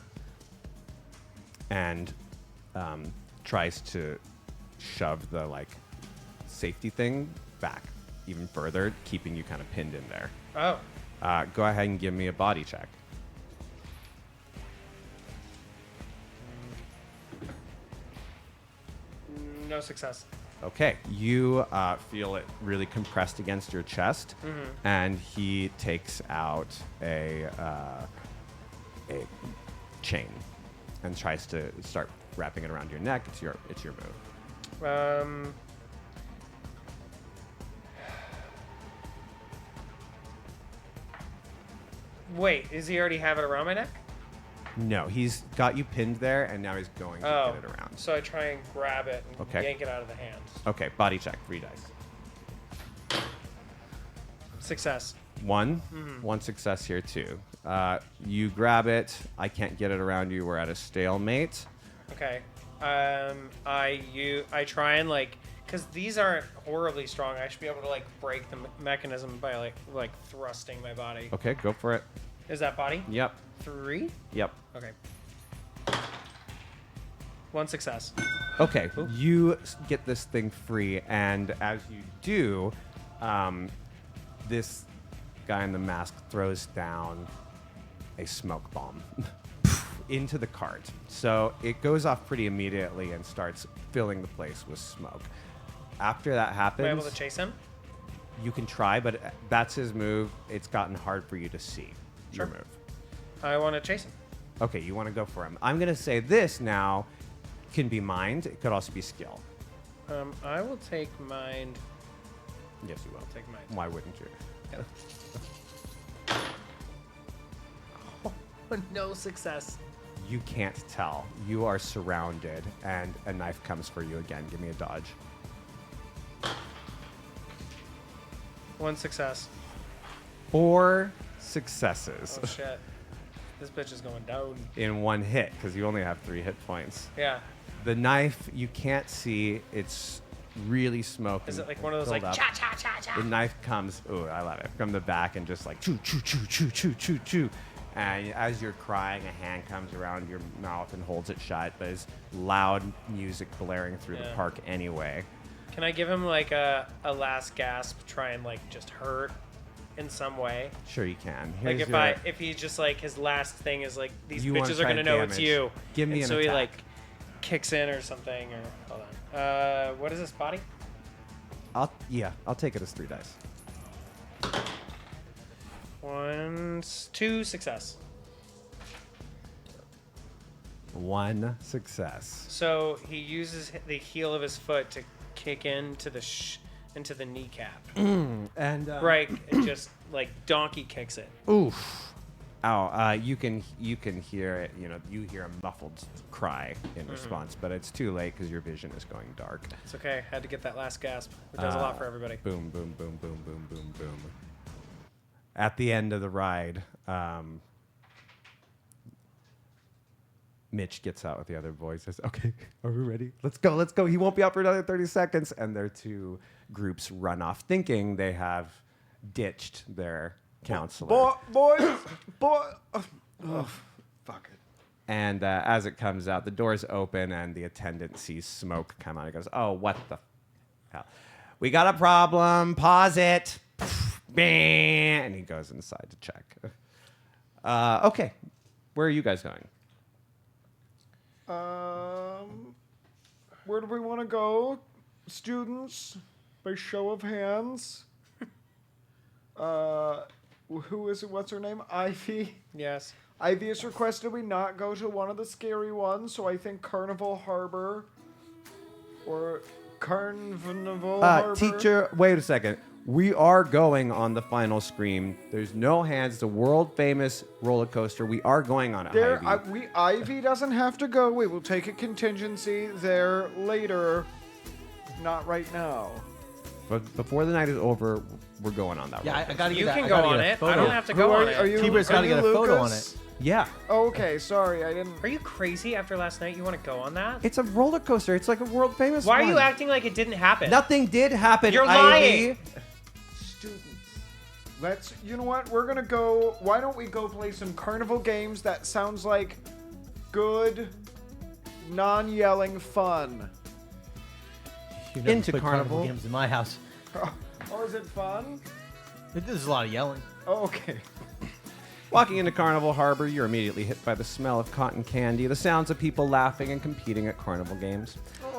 Speaker 1: and tries to shove the safety thing back even further, keeping you kind of pinned in there.
Speaker 3: Oh.
Speaker 1: Go ahead and give me a body check.
Speaker 3: No success.
Speaker 1: Okay, you feel it really compressed against your chest, and he takes out a chain and tries to start wrapping it around your neck. It's your move.
Speaker 3: Wait, does he already have it around my neck?
Speaker 1: No, he's got you pinned there, and now he's going to
Speaker 3: Oh.
Speaker 1: get it around.
Speaker 3: So I try and grab it and
Speaker 1: Okay.
Speaker 3: yank it out of the hand.
Speaker 1: Okay, body check, 3 dice.
Speaker 3: Success.
Speaker 1: 1, 1 success here too. You grab it. I can't get it around you. We're at a stalemate.
Speaker 3: Okay. I try and because these aren't horribly strong. I should be able to break the mechanism by like thrusting my body.
Speaker 1: Okay, go for it.
Speaker 3: Is that body?
Speaker 1: Yep,
Speaker 3: 3?
Speaker 1: yep.
Speaker 3: Okay. 1 success.
Speaker 1: Okay, you get this thing free, and as you do, this guy in the mask throws down a smoke bomb into the cart. So it goes off pretty immediately and starts filling the place with smoke. After that
Speaker 3: Am
Speaker 1: happens,
Speaker 3: I able to chase him?
Speaker 1: you can try, but that's his move. It's gotten hard for you to see your
Speaker 3: Sure.
Speaker 1: move.
Speaker 3: I want to chase him.
Speaker 1: Okay, you want to go for him. I'm going to say this now can be mind. It could also be skill.
Speaker 3: I will take mind.
Speaker 1: Yes, you will.
Speaker 3: Take mind.
Speaker 1: Why wouldn't you?
Speaker 3: No success.
Speaker 1: You can't tell. You are surrounded, and a knife comes for you again. Give me a dodge.
Speaker 3: 1 success.
Speaker 1: 4 successes
Speaker 3: Oh shit. This bitch is going down.
Speaker 1: in 1 hit because you only have 3 hit points.
Speaker 3: Yeah.
Speaker 1: The knife you can't see. It's really smoking.
Speaker 3: Is it like one of those
Speaker 1: filled up.
Speaker 3: cha cha cha cha?
Speaker 1: The knife comes. Ooh, I love it. From the back and just choo choo choo choo choo choo choo. And as you're crying, a hand comes around your mouth and holds it shut. But it's loud music blaring through the
Speaker 3: Yeah.
Speaker 1: park anyway.
Speaker 3: Can I give him a last gasp? Try and just hurt in some way.
Speaker 1: Sure, you can.
Speaker 3: Like
Speaker 1: Here's
Speaker 3: if he's just his last thing is these
Speaker 1: You wanna
Speaker 3: bitches are
Speaker 1: try
Speaker 3: gonna
Speaker 1: and
Speaker 3: know it's
Speaker 1: damage.
Speaker 3: you.
Speaker 1: Give me
Speaker 3: and
Speaker 1: an
Speaker 3: so
Speaker 1: attack.
Speaker 3: he kicks in or something or hold on. What is this body?
Speaker 1: I'll take it as 3 dice.
Speaker 3: 2 success.
Speaker 1: 1 success.
Speaker 3: So he uses the heel of his foot to kick into the kneecap.
Speaker 1: And
Speaker 3: Right, and just donkey kicks it.
Speaker 1: Oof. Ow. You can hear it. You hear a muffled cry in response, but it's too late because your vision is going dark.
Speaker 3: It's okay. Had to get that last gasp. It does a lot for everybody.
Speaker 1: Boom, boom, boom, boom, boom, boom, boom. At the end of the ride, Mitch gets out with the other boys. Says, "Okay, are we ready? Let's go, let's go. He won't be out for another 30 seconds." And their 2 groups run off, thinking they have ditched their counselor.
Speaker 2: Boy, fuck it.
Speaker 1: And as it comes out, the doors open and the attendant sees smoke come out. He goes, "Oh, what the hell? We got a problem. Pause it." And he goes inside to check. Okay. Where are you guys going?
Speaker 2: Where do we want to go, students? By show of hands. Who is it? What's her name? Ivy.
Speaker 3: Yes.
Speaker 2: Ivy has requested we not go to one of the scary ones, so I think Carnival Harbor or Carnival Harbor.
Speaker 1: Teacher, wait a second. We are going on the final scream. There's no hands. It's a world famous roller coaster. We are going on it.
Speaker 2: There,
Speaker 1: Ivy.
Speaker 2: Ivy doesn't have to go. We will take a contingency there later. Not right now.
Speaker 1: But before the night is over, we're going on that.
Speaker 5: Yeah,
Speaker 1: roller
Speaker 5: I gotta
Speaker 3: You
Speaker 5: get.
Speaker 3: can
Speaker 5: I
Speaker 3: go
Speaker 5: gotta
Speaker 3: on
Speaker 5: get a
Speaker 3: it.
Speaker 5: photo.
Speaker 3: I don't have to go on it.
Speaker 2: Are you?
Speaker 5: T-Bird's gotta get a photo on
Speaker 2: Lucas?
Speaker 5: it.
Speaker 1: Yeah.
Speaker 2: Oh, okay, sorry, I didn't.
Speaker 3: Are you crazy after last night? You want to go on that?
Speaker 1: It's a roller coaster. It's like a world famous
Speaker 3: Why are
Speaker 1: one.
Speaker 3: you acting like it didn't happen?
Speaker 1: Nothing did happen.
Speaker 3: You're
Speaker 1: Ivy.
Speaker 3: lying.
Speaker 2: Students, you know what? We're gonna go. Why don't we go play some carnival games? That sounds like good, non-yelling fun.
Speaker 5: You never
Speaker 1: Into
Speaker 5: played
Speaker 1: carnival.
Speaker 5: games in my house.
Speaker 2: Oh, is it fun?
Speaker 5: There's a lot of yelling.
Speaker 2: Oh, okay.
Speaker 1: Walking into Carnival Harbor, you're immediately hit by the smell of cotton candy, the sounds of people laughing and competing at carnival games.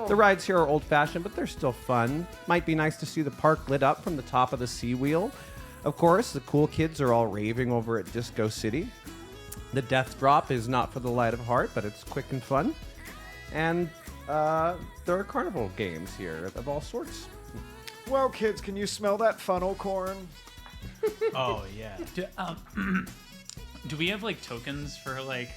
Speaker 1: The rides here are old-fashioned, but they're still fun. Might be nice to see the park lit up from the top of the sea wheel. Of course, the cool kids are all raving over at Disco City. The Death Drop is not for the light of heart, but it's quick and fun. And there are carnival games here of all sorts.
Speaker 2: Well, kids, can you smell that funnel corn?
Speaker 5: Oh yeah.
Speaker 4: Do we have like tokens for like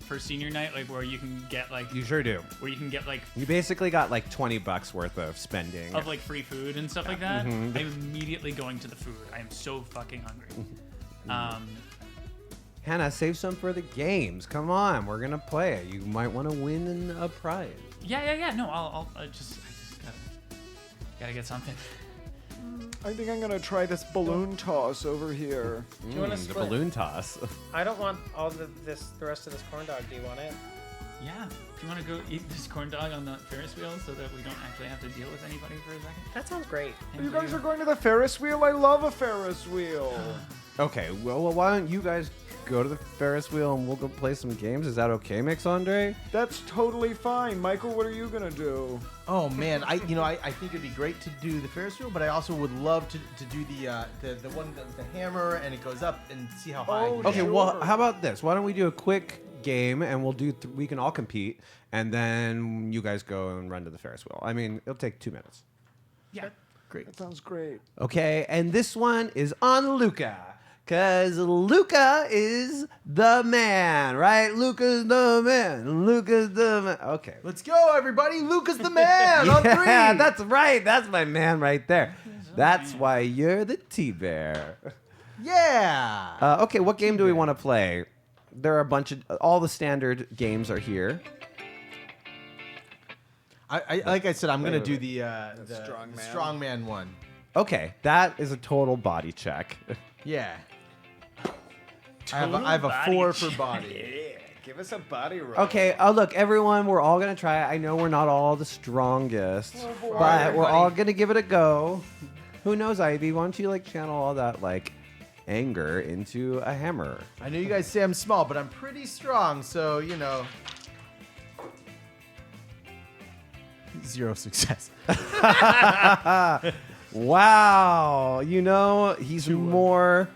Speaker 4: for senior night, like where you can get like
Speaker 1: You sure do.
Speaker 4: where you can get like
Speaker 1: You basically got like $20 worth of spending.
Speaker 4: of like free food and stuff like that? I'm immediately going to the food. I am so fucking hungry.
Speaker 1: Hannah, save some for the games. Come on, we're gonna play it. You might want to win a prize.
Speaker 4: Yeah. No, I just gotta get something.
Speaker 2: I think I'm gonna try this balloon toss over here.
Speaker 3: Do you want to
Speaker 1: The
Speaker 3: split?
Speaker 1: balloon toss.
Speaker 3: I don't want all the rest of this corn dog. Do you want it?
Speaker 4: Yeah. Do you want to go eat this corn dog on the Ferris wheel so that we don't actually have to deal with anybody for a second?
Speaker 3: That sounds great.
Speaker 2: You guys are going to the Ferris wheel? I love a Ferris wheel.
Speaker 1: Okay, well, why don't you guys go to the Ferris wheel and we'll go play some games? Is that okay, Mix Andre?
Speaker 2: That's totally fine. Michael, what are you gonna do?
Speaker 5: Oh man, I think it'd be great to do the Ferris wheel, but I also would love to do the one with the hammer and it goes up and see how high.
Speaker 2: Oh,
Speaker 5: you
Speaker 1: Okay,
Speaker 5: get.
Speaker 1: well,
Speaker 2: Sure.
Speaker 1: how about this? Why don't we do a quick game and we'll do we can all compete and then you guys go and run to the Ferris wheel. I mean, it'll take 2 minutes.
Speaker 4: Yeah.
Speaker 5: Great.
Speaker 2: That sounds great.
Speaker 1: Okay, and this one is on Luca. Because Luca is the man, right? Luca's the man. Luca's the man. Okay.
Speaker 5: Let's go, everybody! Lucas the man on three.
Speaker 1: Yeah, that's right. That's my man right there. That's why you're the T-Bear.
Speaker 5: Yeah.
Speaker 1: Okay, what game do we want to play? There are a bunch of... All the standard games are here.
Speaker 5: I like I said, I'm gonna
Speaker 1: wait,
Speaker 5: do
Speaker 1: wait.
Speaker 5: the
Speaker 2: strongman.
Speaker 5: strongman one.
Speaker 1: Okay, that is a total body check.
Speaker 5: Yeah. I have
Speaker 4: Total
Speaker 5: a 4
Speaker 4: body
Speaker 5: for body.
Speaker 2: Yeah, give us a body roll.
Speaker 1: Okay, look, everyone, we're all going to try it. I know we're not all the strongest,
Speaker 2: boy.
Speaker 1: but we're all going to give it a go. Who knows, Ivy? Why don't you, like, channel all that, like, anger into a hammer?
Speaker 5: I know you guys say I'm small, but I'm pretty strong, so you know. 0 success.
Speaker 1: Wow. You know, he's more...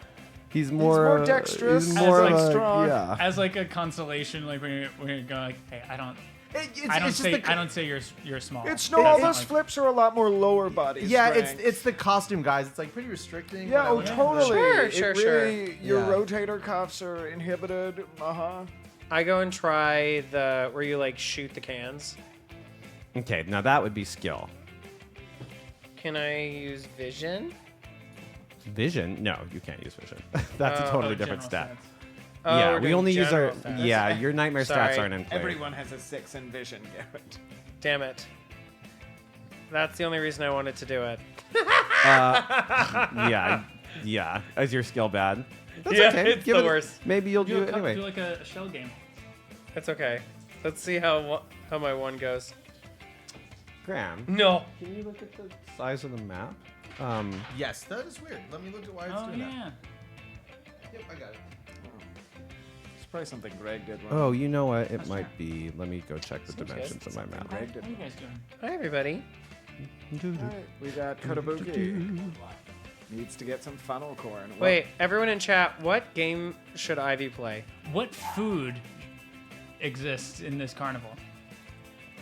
Speaker 1: He's more
Speaker 2: dexterous,
Speaker 1: He's
Speaker 2: as,
Speaker 1: more
Speaker 2: like,
Speaker 1: of a-
Speaker 2: strong.
Speaker 1: Yeah.
Speaker 4: As like a consolation, like when you're going like, hey, I don't say you're small.
Speaker 2: It's no, all
Speaker 5: It-
Speaker 2: those
Speaker 4: like-
Speaker 2: flips are a lot more lower body.
Speaker 5: Yeah,
Speaker 2: strength.
Speaker 5: it's the costume, guys. It's like pretty restricting.
Speaker 2: Yeah,
Speaker 5: but I
Speaker 2: oh,
Speaker 5: like it.
Speaker 2: totally.
Speaker 3: Sure,
Speaker 2: It
Speaker 3: sure.
Speaker 2: really, your
Speaker 5: Yeah.
Speaker 2: rotator cuffs are inhibited.
Speaker 3: I go and try the where you like shoot the cans.
Speaker 1: Okay, now that would be skill.
Speaker 3: Can I use vision?
Speaker 1: Vision? No, you can't use vision. That's a totally
Speaker 4: Oh,
Speaker 1: different
Speaker 4: general
Speaker 1: stat.
Speaker 4: stats.
Speaker 3: Oh,
Speaker 1: Yeah,
Speaker 3: we're
Speaker 1: we
Speaker 3: doing
Speaker 1: only use our...
Speaker 3: general stats.
Speaker 1: Yeah, your nightmare
Speaker 3: Sorry.
Speaker 1: stats aren't in play.
Speaker 2: Everyone has a 6 in vision, Garrett.
Speaker 3: Damn it. That's the only reason I wanted to do it.
Speaker 1: Yeah. Is your skill bad? That's
Speaker 3: Yeah,
Speaker 1: okay.
Speaker 3: it's
Speaker 1: Give
Speaker 3: the
Speaker 1: it-
Speaker 3: worst.
Speaker 1: Maybe you'll do
Speaker 4: Do
Speaker 1: it
Speaker 4: a
Speaker 1: anyway.
Speaker 4: do like a shell game.
Speaker 3: It's okay. Let's see how my one goes.
Speaker 1: Graham,
Speaker 3: No.
Speaker 1: can you look at the size of the map?
Speaker 5: Yes, that is weird. Let me look at why it's
Speaker 4: Oh
Speaker 5: doing
Speaker 4: yeah.
Speaker 5: that. Yep, I got it.
Speaker 2: It's probably something Greg did.
Speaker 1: Oh, you know what? It might be. Let me go check the dimensions of my map.
Speaker 2: Greg
Speaker 4: How
Speaker 2: did.
Speaker 4: are you guys doing?
Speaker 3: Hi, everybody.
Speaker 2: Alright, we got Kotobuki. Needs to get some funnel corn. Well,
Speaker 3: Wait, everyone in chat, what game should Ivy play?
Speaker 4: What food exists in this carnival?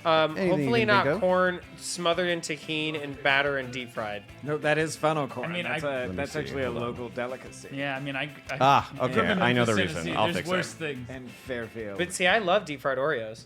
Speaker 1: Anything
Speaker 3: Hopefully
Speaker 1: you can
Speaker 3: not
Speaker 1: think of?
Speaker 3: corn smothered in tahini and batter and deep fried.
Speaker 2: no, that is funnel corn.
Speaker 4: I mean,
Speaker 2: that's
Speaker 4: Let
Speaker 1: me
Speaker 2: that's
Speaker 1: see,
Speaker 2: actually a
Speaker 1: hold on.
Speaker 2: local delicacy.
Speaker 4: Yeah, I mean, I
Speaker 1: Okay,
Speaker 4: grew up in
Speaker 1: I know the
Speaker 4: Memphis,
Speaker 1: reason.
Speaker 4: Tennessee.
Speaker 1: I'll
Speaker 4: There's
Speaker 1: fix
Speaker 4: worse
Speaker 1: it.
Speaker 4: things.
Speaker 2: And Fairfield.
Speaker 3: But see, I love deep fried Oreos.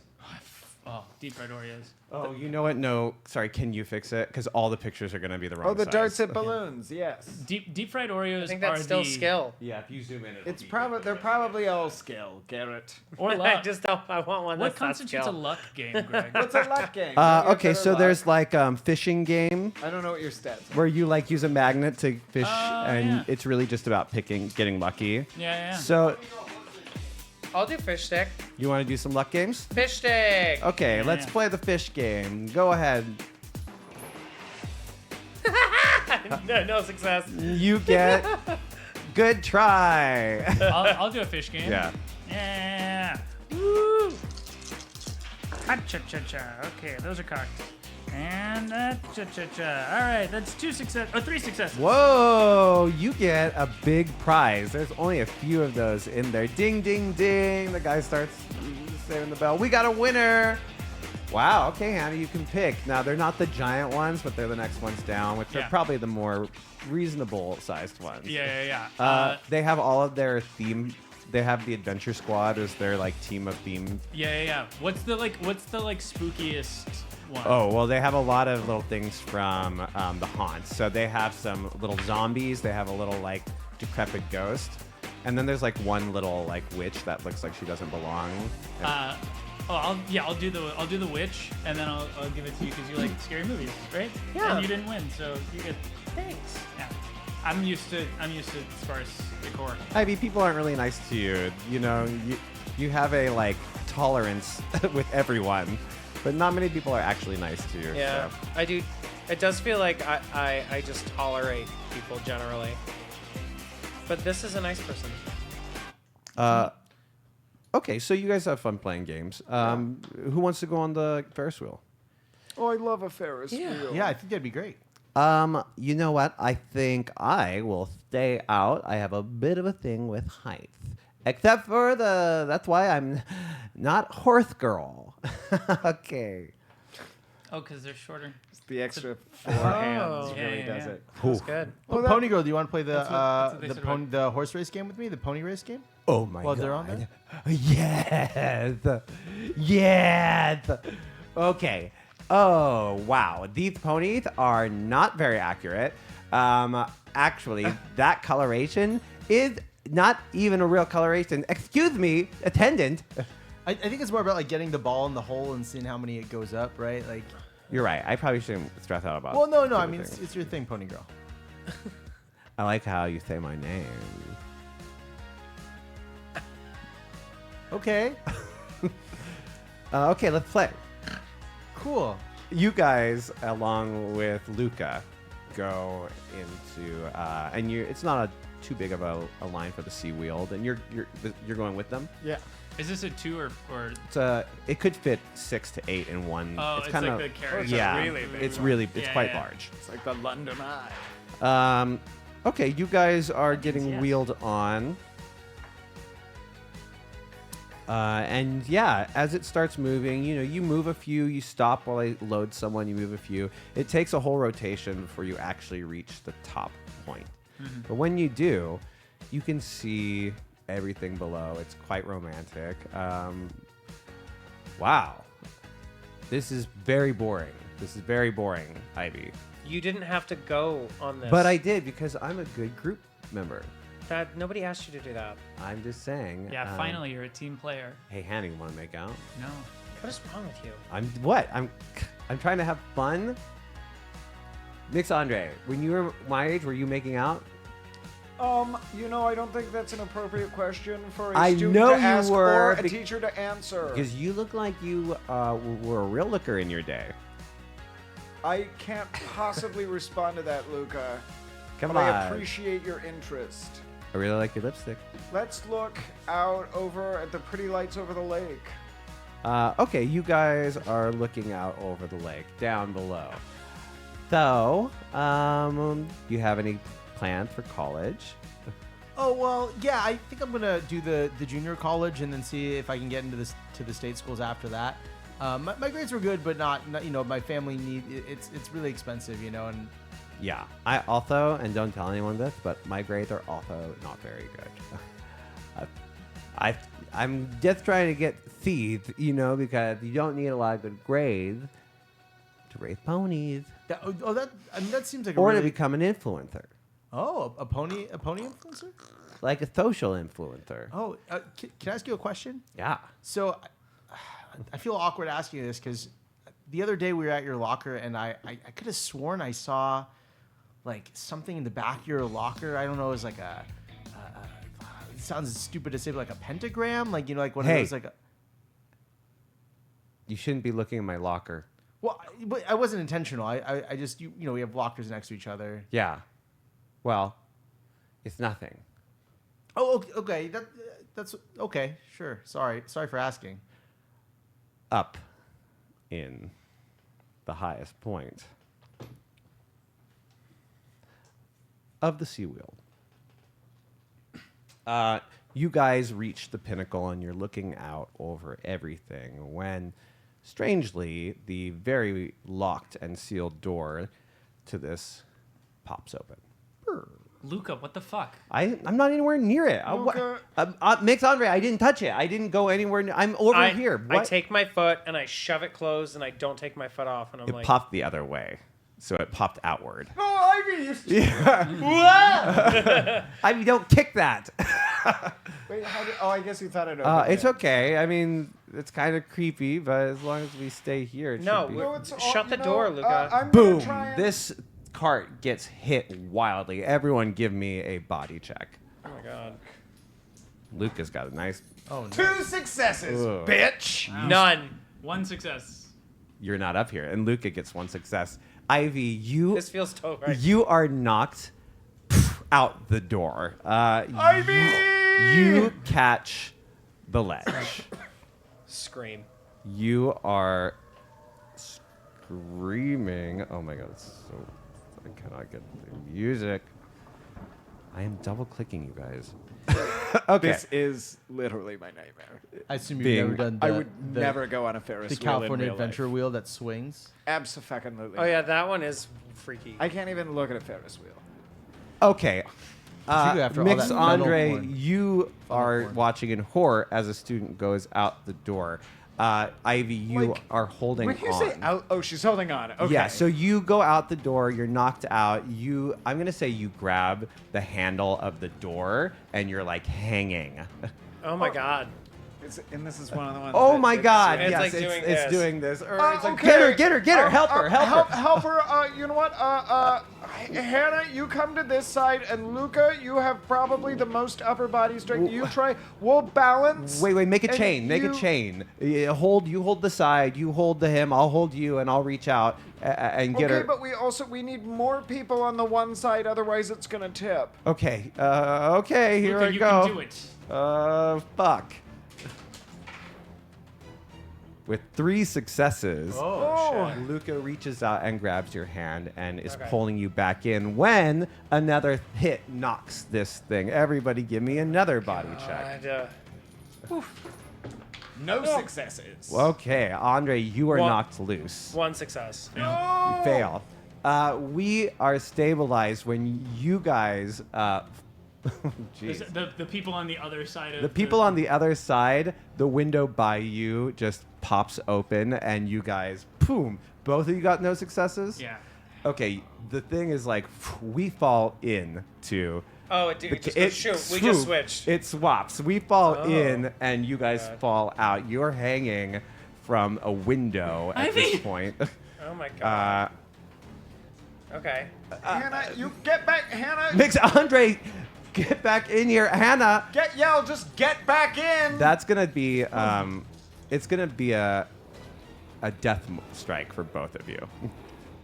Speaker 4: Oh, deep fried Oreos.
Speaker 1: Oh, you know what? No, sorry. Can you fix it? Because all the pictures are gonna be the wrong.
Speaker 2: Oh, the
Speaker 1: size.
Speaker 2: darts at balloons. Yes.
Speaker 4: Deep fried Oreos
Speaker 3: I think
Speaker 4: are
Speaker 3: that's still
Speaker 4: the
Speaker 3: skill.
Speaker 1: Yeah, if you zoom in,
Speaker 2: It's probably they're probably all skill, Garrett.
Speaker 4: or
Speaker 3: I
Speaker 4: luck.
Speaker 3: just don't. I want one
Speaker 4: What
Speaker 3: that's not
Speaker 4: constitutes a
Speaker 3: skill.
Speaker 4: luck game, Greg?
Speaker 2: What's a luck game? Don't you have
Speaker 1: Okay,
Speaker 2: better
Speaker 1: so
Speaker 2: luck?
Speaker 1: there's like fishing game
Speaker 2: I don't know what your stats are.
Speaker 1: where you like use a magnet to fish, and
Speaker 4: yeah.
Speaker 1: it's really just about getting lucky.
Speaker 4: Yeah.
Speaker 1: So
Speaker 3: I'll do fish stick.
Speaker 1: you want to do some luck games?
Speaker 3: Fish stick.
Speaker 1: Okay, let's
Speaker 4: Yeah.
Speaker 1: play the fish game. Go ahead.
Speaker 3: No success.
Speaker 1: You get good try.
Speaker 4: I'll do a fish game.
Speaker 1: Yeah.
Speaker 4: Yeah. Woo. Ha-cha-cha-cha. Okay, those are cocked. And cha-cha-cha. All right, that's 3 successes.
Speaker 1: Whoa, you get a big prize. There's only a few of those in there. Ding, ding, ding. The guy starts saving the bell. We got a winner. Wow, okay, Hannah, you can pick. Now, they're not the giant ones, but they're the next ones down, which
Speaker 4: Yeah.
Speaker 1: are probably the more reasonable sized ones.
Speaker 4: Yeah.
Speaker 1: They have all of their theme. They have the Adventure Squad as their like team of theme.
Speaker 4: Yeah. What's the spookiest one?
Speaker 1: Oh, well, they have a lot of little things from the haunts. So they have some little zombies. They have a little like decrepit ghost. And then there's like one little like witch that looks like she doesn't belong.
Speaker 4: I'll do the witch, and then I'll give it to you because you like scary movies, right?
Speaker 3: Yeah.
Speaker 4: And you didn't win, so you're good.
Speaker 3: Thanks.
Speaker 4: Yeah. I'm used to sparse decor.
Speaker 1: Ivy, people aren't really nice to you. You know, you have a like tolerance with everyone, but not many people are actually nice to you.
Speaker 3: Yeah,
Speaker 1: So.
Speaker 3: I do. It does feel like I just tolerate people generally. But this is a nice person.
Speaker 1: Okay, so you guys have fun playing games. Who wants to go on the Ferris wheel?
Speaker 2: Oh, I love a Ferris wheel.
Speaker 5: Yeah, I think that'd be great.
Speaker 1: You know what? I think I will stay out. I have a bit of a thing with height. Except for that's why I'm not horse girl. Okay.
Speaker 4: Oh, because they're shorter.
Speaker 2: It's the extra 4 hands
Speaker 3: Yeah,
Speaker 2: really
Speaker 4: yeah,
Speaker 2: does
Speaker 4: yeah.
Speaker 2: it.
Speaker 3: That's good.
Speaker 5: Well, Pony Girl, do you want to play
Speaker 4: that's what they said about-
Speaker 5: the horse race game with me? The pony race game?
Speaker 1: Oh my
Speaker 5: Well,
Speaker 1: god.
Speaker 5: they're on there?
Speaker 1: Yes. Yes. Okay. Oh, wow. These ponies are not very accurate. Actually, that coloration is not even a real coloration. Excuse me, attendant.
Speaker 5: I think it's more about like getting the ball in the hole and seeing how many it goes up, right? Like,
Speaker 1: You're right. I probably shouldn't stress out about
Speaker 5: well, no, I
Speaker 1: stupid
Speaker 5: mean
Speaker 1: things.
Speaker 5: it's your thing, Pony Girl.
Speaker 1: I like how you say my name.
Speaker 5: Okay,
Speaker 1: Okay, let's play.
Speaker 5: cool.
Speaker 1: You guys, along with Luca, go into and it's not too big of a line for the sea wheeled, and you're going with them.
Speaker 2: Yeah.
Speaker 4: Is this a 2 or?
Speaker 1: It could fit 6 to 8 in one.
Speaker 4: Oh, it's
Speaker 1: kind
Speaker 4: like
Speaker 1: of
Speaker 4: the carriage.
Speaker 1: yeah.
Speaker 2: really big
Speaker 1: it's
Speaker 2: one.
Speaker 1: really it's
Speaker 4: Yeah,
Speaker 1: quite
Speaker 4: yeah.
Speaker 1: large.
Speaker 2: It's like the London Eye.
Speaker 1: Okay, you guys are getting
Speaker 4: yes.
Speaker 1: wheeled on. And yeah, as it starts moving, you move a few, you stop while I load someone, you move a few. It takes a whole rotation before you actually reach the top point. But when you do, you can see everything below. It's quite romantic. Wow. This is very boring. Ivy.
Speaker 3: You didn't have to go on this.
Speaker 1: But I did because I'm a good group member.
Speaker 3: That nobody asked you to do that.
Speaker 1: I'm just saying.
Speaker 4: Yeah, finally you're a team player.
Speaker 1: Hey, Hannah, you want to make out?
Speaker 4: No.
Speaker 3: What is wrong with you?
Speaker 1: I'm trying to have fun. Nix Andre, when you were my age, were you making out?
Speaker 2: I don't think that's an appropriate question for a
Speaker 1: I
Speaker 2: student
Speaker 1: know
Speaker 2: to
Speaker 1: you
Speaker 2: ask
Speaker 1: were,
Speaker 2: or a
Speaker 1: bec-
Speaker 2: teacher to answer.
Speaker 1: Because you look like you were a real looker in your day.
Speaker 2: I can't possibly respond to that, Luca.
Speaker 1: Come
Speaker 2: but
Speaker 1: on.
Speaker 2: I appreciate your interest.
Speaker 1: I really like your lipstick.
Speaker 2: Let's look out over at the pretty lights over the lake.
Speaker 1: Okay, you guys are looking out over the lake, down below. So, you have any plans for college?
Speaker 5: Oh well, yeah. I think I'm gonna do the junior college and then see if I can get into the state schools after that. My grades were good, but not my family it's really expensive, and
Speaker 1: Yeah, I also, and don't tell anyone this, but my grades are also not very good. I'm just trying to get C's, because you don't need a lot of good grades to raise ponies
Speaker 5: that seems like
Speaker 1: or
Speaker 5: a
Speaker 1: to
Speaker 5: really,
Speaker 1: become an influencer,
Speaker 5: a pony influencer.
Speaker 1: like a social influencer.
Speaker 5: Oh, can I ask you a question?
Speaker 1: Yeah.
Speaker 5: So, I feel awkward asking you this because the other day we were at your locker and I could have sworn I saw like something in the back of your locker. I don't know, it was like it sounds stupid to say, but like a pentagram, like like one of those like.
Speaker 1: You shouldn't be looking in my locker.
Speaker 5: Well, but I wasn't intentional. I just we have lockers next to each other.
Speaker 1: Yeah. Well, it's nothing.
Speaker 5: Oh, okay. That's okay. Sure. Sorry for asking.
Speaker 1: Up in the highest point of the seawheel. You guys reach the pinnacle and you're looking out over everything when, strangely, the very locked and sealed door to this pops open.
Speaker 4: Luca, what the fuck?
Speaker 1: I'm not anywhere near it.
Speaker 2: Luca.
Speaker 1: Mix Andre, I didn't touch it. I didn't go anywhere. I'm over here.
Speaker 3: I
Speaker 1: What?
Speaker 3: take my foot and I shove it closed and I don't take my foot off and I'm
Speaker 1: It
Speaker 3: like,
Speaker 1: popped the other way, so it popped outward.
Speaker 2: Oh, Ivy, you
Speaker 1: Ivy, don't kick that.
Speaker 2: Wait, I guess you thought it opened
Speaker 1: It's
Speaker 2: it.
Speaker 1: okay. I mean, it's kind of creepy, but as long as we stay here, it
Speaker 3: No,
Speaker 1: should be.
Speaker 3: we're-
Speaker 2: No, it's
Speaker 3: Shut the door, Luca.
Speaker 2: I'm
Speaker 1: Boom!
Speaker 2: gonna try and...
Speaker 1: This cart gets hit wildly. Everyone give me a body check.
Speaker 3: oh my god,
Speaker 1: Luca's got a nice...
Speaker 5: Oh no.
Speaker 2: 2 successes,
Speaker 1: Ugh.
Speaker 2: bitch.
Speaker 3: none.
Speaker 4: 1 success.
Speaker 1: You're not up here. And Luca gets 1 success. Ivy, you
Speaker 3: This feels so right.
Speaker 1: you are knocked out the door.
Speaker 2: Ivy!
Speaker 1: You catch the ledge.
Speaker 3: Scream.
Speaker 1: You are screaming. Oh my god, it's so... I cannot get the music. I am double clicking you guys. Okay.
Speaker 2: This is literally my nightmare.
Speaker 5: I assume you've
Speaker 1: Being-
Speaker 5: never done
Speaker 2: I would never go on a Ferris
Speaker 5: the
Speaker 2: wheel in
Speaker 5: California
Speaker 2: real
Speaker 5: Adventure
Speaker 2: life.
Speaker 5: wheel that swings.
Speaker 2: Abso-fucking-lutely.
Speaker 3: Oh yeah, that one is freaky.
Speaker 2: I can't even look at a Ferris wheel.
Speaker 1: Okay.
Speaker 5: Particularly after all
Speaker 1: Mix
Speaker 5: that
Speaker 1: Andre,
Speaker 5: funnel porn.
Speaker 1: you are
Speaker 5: porn.
Speaker 1: watching in horror as a student goes out the door. Ivy, you
Speaker 2: Like,
Speaker 1: are holding
Speaker 2: When you
Speaker 1: on.
Speaker 2: say out, oh, she's holding on. Okay.
Speaker 1: Yeah, so you go out the door, you're knocked out. I'm going to say you grab the handle of the door and you're like hanging.
Speaker 3: oh my god.
Speaker 2: And this is one of the ones.
Speaker 1: Oh
Speaker 2: that-
Speaker 1: my
Speaker 2: that-
Speaker 1: god,
Speaker 3: It's
Speaker 1: yes,
Speaker 3: like doing
Speaker 1: it's
Speaker 3: this.
Speaker 1: doing this. Or it's like,
Speaker 2: okay.
Speaker 1: get her, help her.
Speaker 2: Help her. You know what? Hannah, you come to this side, and Luca, you have probably the most upper body strength. You try. We'll balance.
Speaker 1: Wait, make a
Speaker 2: and
Speaker 1: chain. Make a
Speaker 2: you-
Speaker 1: chain. You hold the side, you hold the him, I'll hold you, and I'll reach out and get
Speaker 2: Okay,
Speaker 1: her.
Speaker 2: but we need more people on the one side, otherwise it's gonna tip.
Speaker 1: Okay, okay, here
Speaker 4: Luca,
Speaker 1: I
Speaker 4: you
Speaker 1: go.
Speaker 4: can do it.
Speaker 1: Fuck. With 3 successes,
Speaker 2: Oh,
Speaker 1: Luca reaches out and grabs your hand and is
Speaker 3: Okay.
Speaker 1: pulling you back in when another hit knocks this thing. Everybody give me another body check.
Speaker 2: no successes.
Speaker 1: Okay, Andre, you are
Speaker 3: One-
Speaker 1: knocked loose.
Speaker 3: One success.
Speaker 1: You fail. We are stabilized when you guys...
Speaker 4: Is
Speaker 1: jeez.
Speaker 4: it the people on the other side of
Speaker 1: The people on the other side, the window by you just pops open, and you guys, boom, both of you got no successes?
Speaker 4: Yeah.
Speaker 1: Okay, the thing is like, we fall into...
Speaker 3: Oh, it, it just goes, shoot. We just switched.
Speaker 1: It swaps. We fall
Speaker 3: Oh.
Speaker 1: in, and you guys
Speaker 3: God.
Speaker 1: fall out. You're hanging from a window at this
Speaker 4: Ivy!
Speaker 1: point.
Speaker 3: Oh my god.
Speaker 1: Uh,
Speaker 3: Okay.
Speaker 2: Hannah, you get back, Hannah.
Speaker 1: Mix Andre, Get back in here, Hannah.
Speaker 2: Just get back in.
Speaker 1: That's gonna be it's gonna be a death strike for both of you.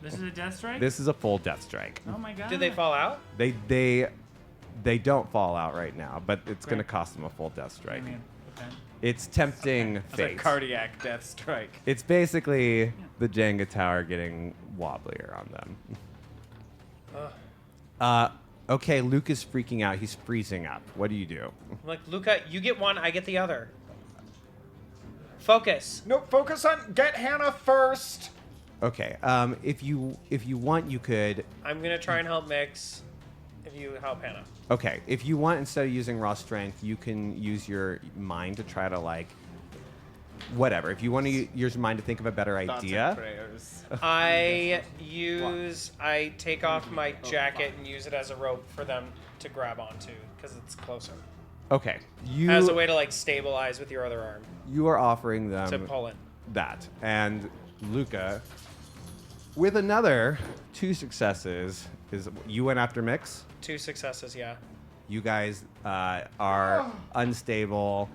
Speaker 4: This is a death strike?
Speaker 1: This is a full death strike.
Speaker 4: Oh my god.
Speaker 3: Did they fall out?
Speaker 1: They don't fall out right now, but it's gonna
Speaker 4: Great.
Speaker 1: cost them a full death
Speaker 4: I
Speaker 1: strike.
Speaker 4: mean, okay.
Speaker 1: It's tempting
Speaker 2: It's a
Speaker 1: fate.
Speaker 2: cardiac death strike.
Speaker 1: It's basically the Jenga tower getting wobblier on them. Okay, Luke is freaking out. He's freezing up. What do you do?
Speaker 3: I'm like, Luca, you get one, I get the other. Focus.
Speaker 2: No, focus on get Hannah first.
Speaker 1: Okay, if you want, you could.
Speaker 3: I'm gonna try and help Mix. If you help Hannah.
Speaker 1: Okay, if you want, instead of using raw strength, you can use your mind to try to like. Whatever. If you want to use your mind to think of a better
Speaker 2: Thoughts and
Speaker 1: idea.
Speaker 2: prayers.
Speaker 3: I take off my jacket and use it as a rope for them to grab onto because it's closer.
Speaker 1: Okay,
Speaker 3: As a way to like stabilize with your other arm
Speaker 1: you are offering them
Speaker 3: to pull in.
Speaker 1: that, and Luca, with another 2 successes, is you went after Mix.
Speaker 3: 2 successes, yeah.
Speaker 1: You guys are unstable.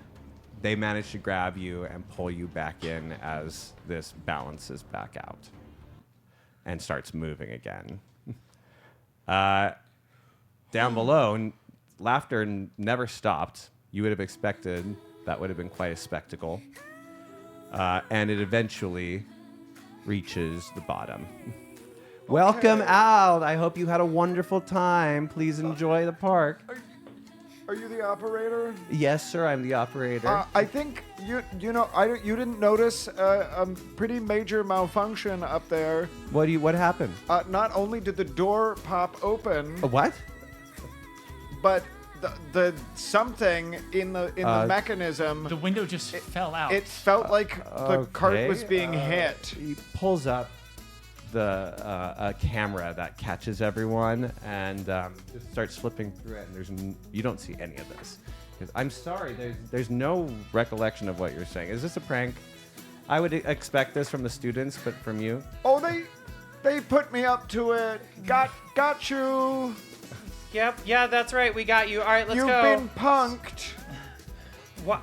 Speaker 1: They manage to grab you and pull you back in as this balances back out and starts moving again. Down below, laughter never stopped. You would have expected that would have been quite a spectacle. And it eventually reaches the bottom. Welcome out. I hope you had a wonderful time. Please enjoy the park.
Speaker 2: Are you the operator?
Speaker 1: Yes, sir. I'm the operator.
Speaker 2: I think you didn't notice a pretty major malfunction up there.
Speaker 1: What happened?
Speaker 2: Not only did the door pop open,
Speaker 1: What?
Speaker 2: but the something in the mechanism,
Speaker 4: The window just fell out.
Speaker 2: it felt like the cart was being hit.
Speaker 1: He pulls up the a camera that catches everyone and just starts flipping through it. And you don't see any of this. I'm sorry. There's no recollection of what you're saying. Is this a prank? I would expect this from the students, but from you.
Speaker 2: Oh, they put me up to it. Got you.
Speaker 3: Yep, yeah, that's right. We got you. All right, let's
Speaker 2: You've
Speaker 3: go.
Speaker 2: been punked.
Speaker 3: What?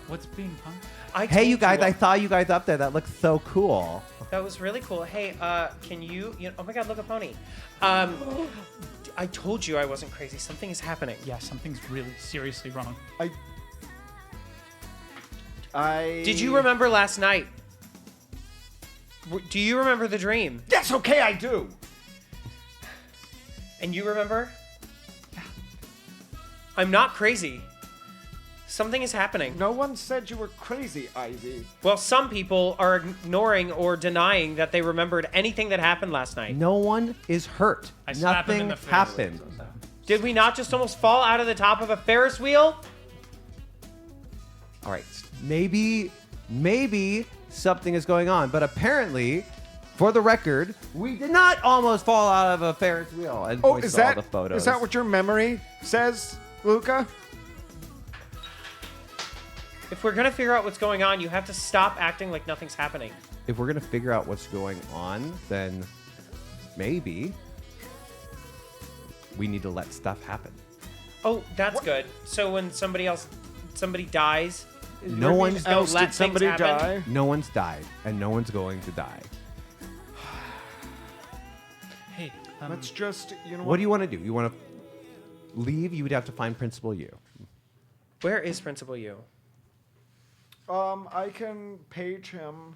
Speaker 4: What's being punked?
Speaker 1: Hey,
Speaker 3: told
Speaker 1: you guys!
Speaker 3: I
Speaker 1: I saw you guys up there. That looks so cool.
Speaker 3: That was really cool. Hey, can you oh my God, look, a pony. I told you I wasn't crazy. Something is happening.
Speaker 4: Yeah, something's really seriously wrong.
Speaker 3: Did you remember last night? Do you remember the dream?
Speaker 2: Yes, okay, I do.
Speaker 3: And you remember? Yeah. I'm not crazy. Something is happening.
Speaker 2: No one said you were crazy, Ivy.
Speaker 3: Well, some people are ignoring or denying that they remembered anything that happened last night.
Speaker 1: No one is hurt.
Speaker 4: I slap him in
Speaker 1: Nothing
Speaker 4: the face.
Speaker 1: happened.
Speaker 3: Did we not just almost fall out of the top of a Ferris wheel?
Speaker 1: All right, maybe something is going on, but apparently, for the record, we did not almost fall out of a Ferris wheel. And
Speaker 2: Oh,
Speaker 1: points
Speaker 2: is
Speaker 1: to all
Speaker 2: that
Speaker 1: the photos.
Speaker 2: is that what your memory says, Luca?
Speaker 3: If we're gonna figure out what's going on, you have to stop acting like nothing's happening.
Speaker 1: If we're gonna figure out what's going on, then maybe we need to let stuff happen.
Speaker 3: Oh, that's good. So when somebody dies,
Speaker 1: No one's
Speaker 3: just gonna let
Speaker 2: Did somebody
Speaker 3: things happen?
Speaker 2: die?
Speaker 1: no one's died, and no one's going to die.
Speaker 4: Hey,
Speaker 2: Let's just, you know
Speaker 1: What do you want to do? You want to leave? You would have to find Principal U.
Speaker 3: Where is Principal U?
Speaker 2: I can page him.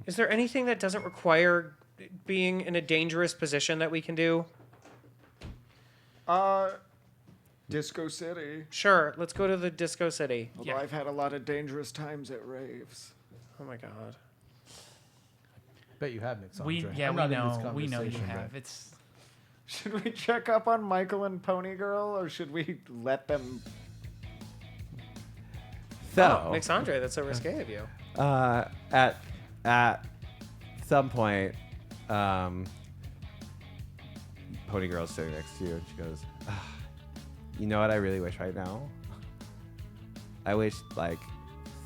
Speaker 3: Is there anything that doesn't require being in a dangerous position that we can do?
Speaker 2: Disco City.
Speaker 3: Sure, let's go to the Disco City.
Speaker 2: Although
Speaker 4: Yeah.
Speaker 2: I've had a lot of dangerous times at raves.
Speaker 3: Oh my God.
Speaker 5: Bet you have, Mix
Speaker 4: we
Speaker 5: Andre.
Speaker 4: yeah
Speaker 5: I'm
Speaker 4: we
Speaker 5: not in this
Speaker 4: know you
Speaker 5: conversation,
Speaker 4: have.
Speaker 5: but-
Speaker 4: It's
Speaker 2: Should we check up on Michael and Pony Girl, or should we let them?
Speaker 1: So,
Speaker 3: Oh, Mix Andre, that's so risque of you.
Speaker 1: at some point, Pony Girl's sitting next to you, and she goes, "Ah, "You know what? I really wish right now. I wish like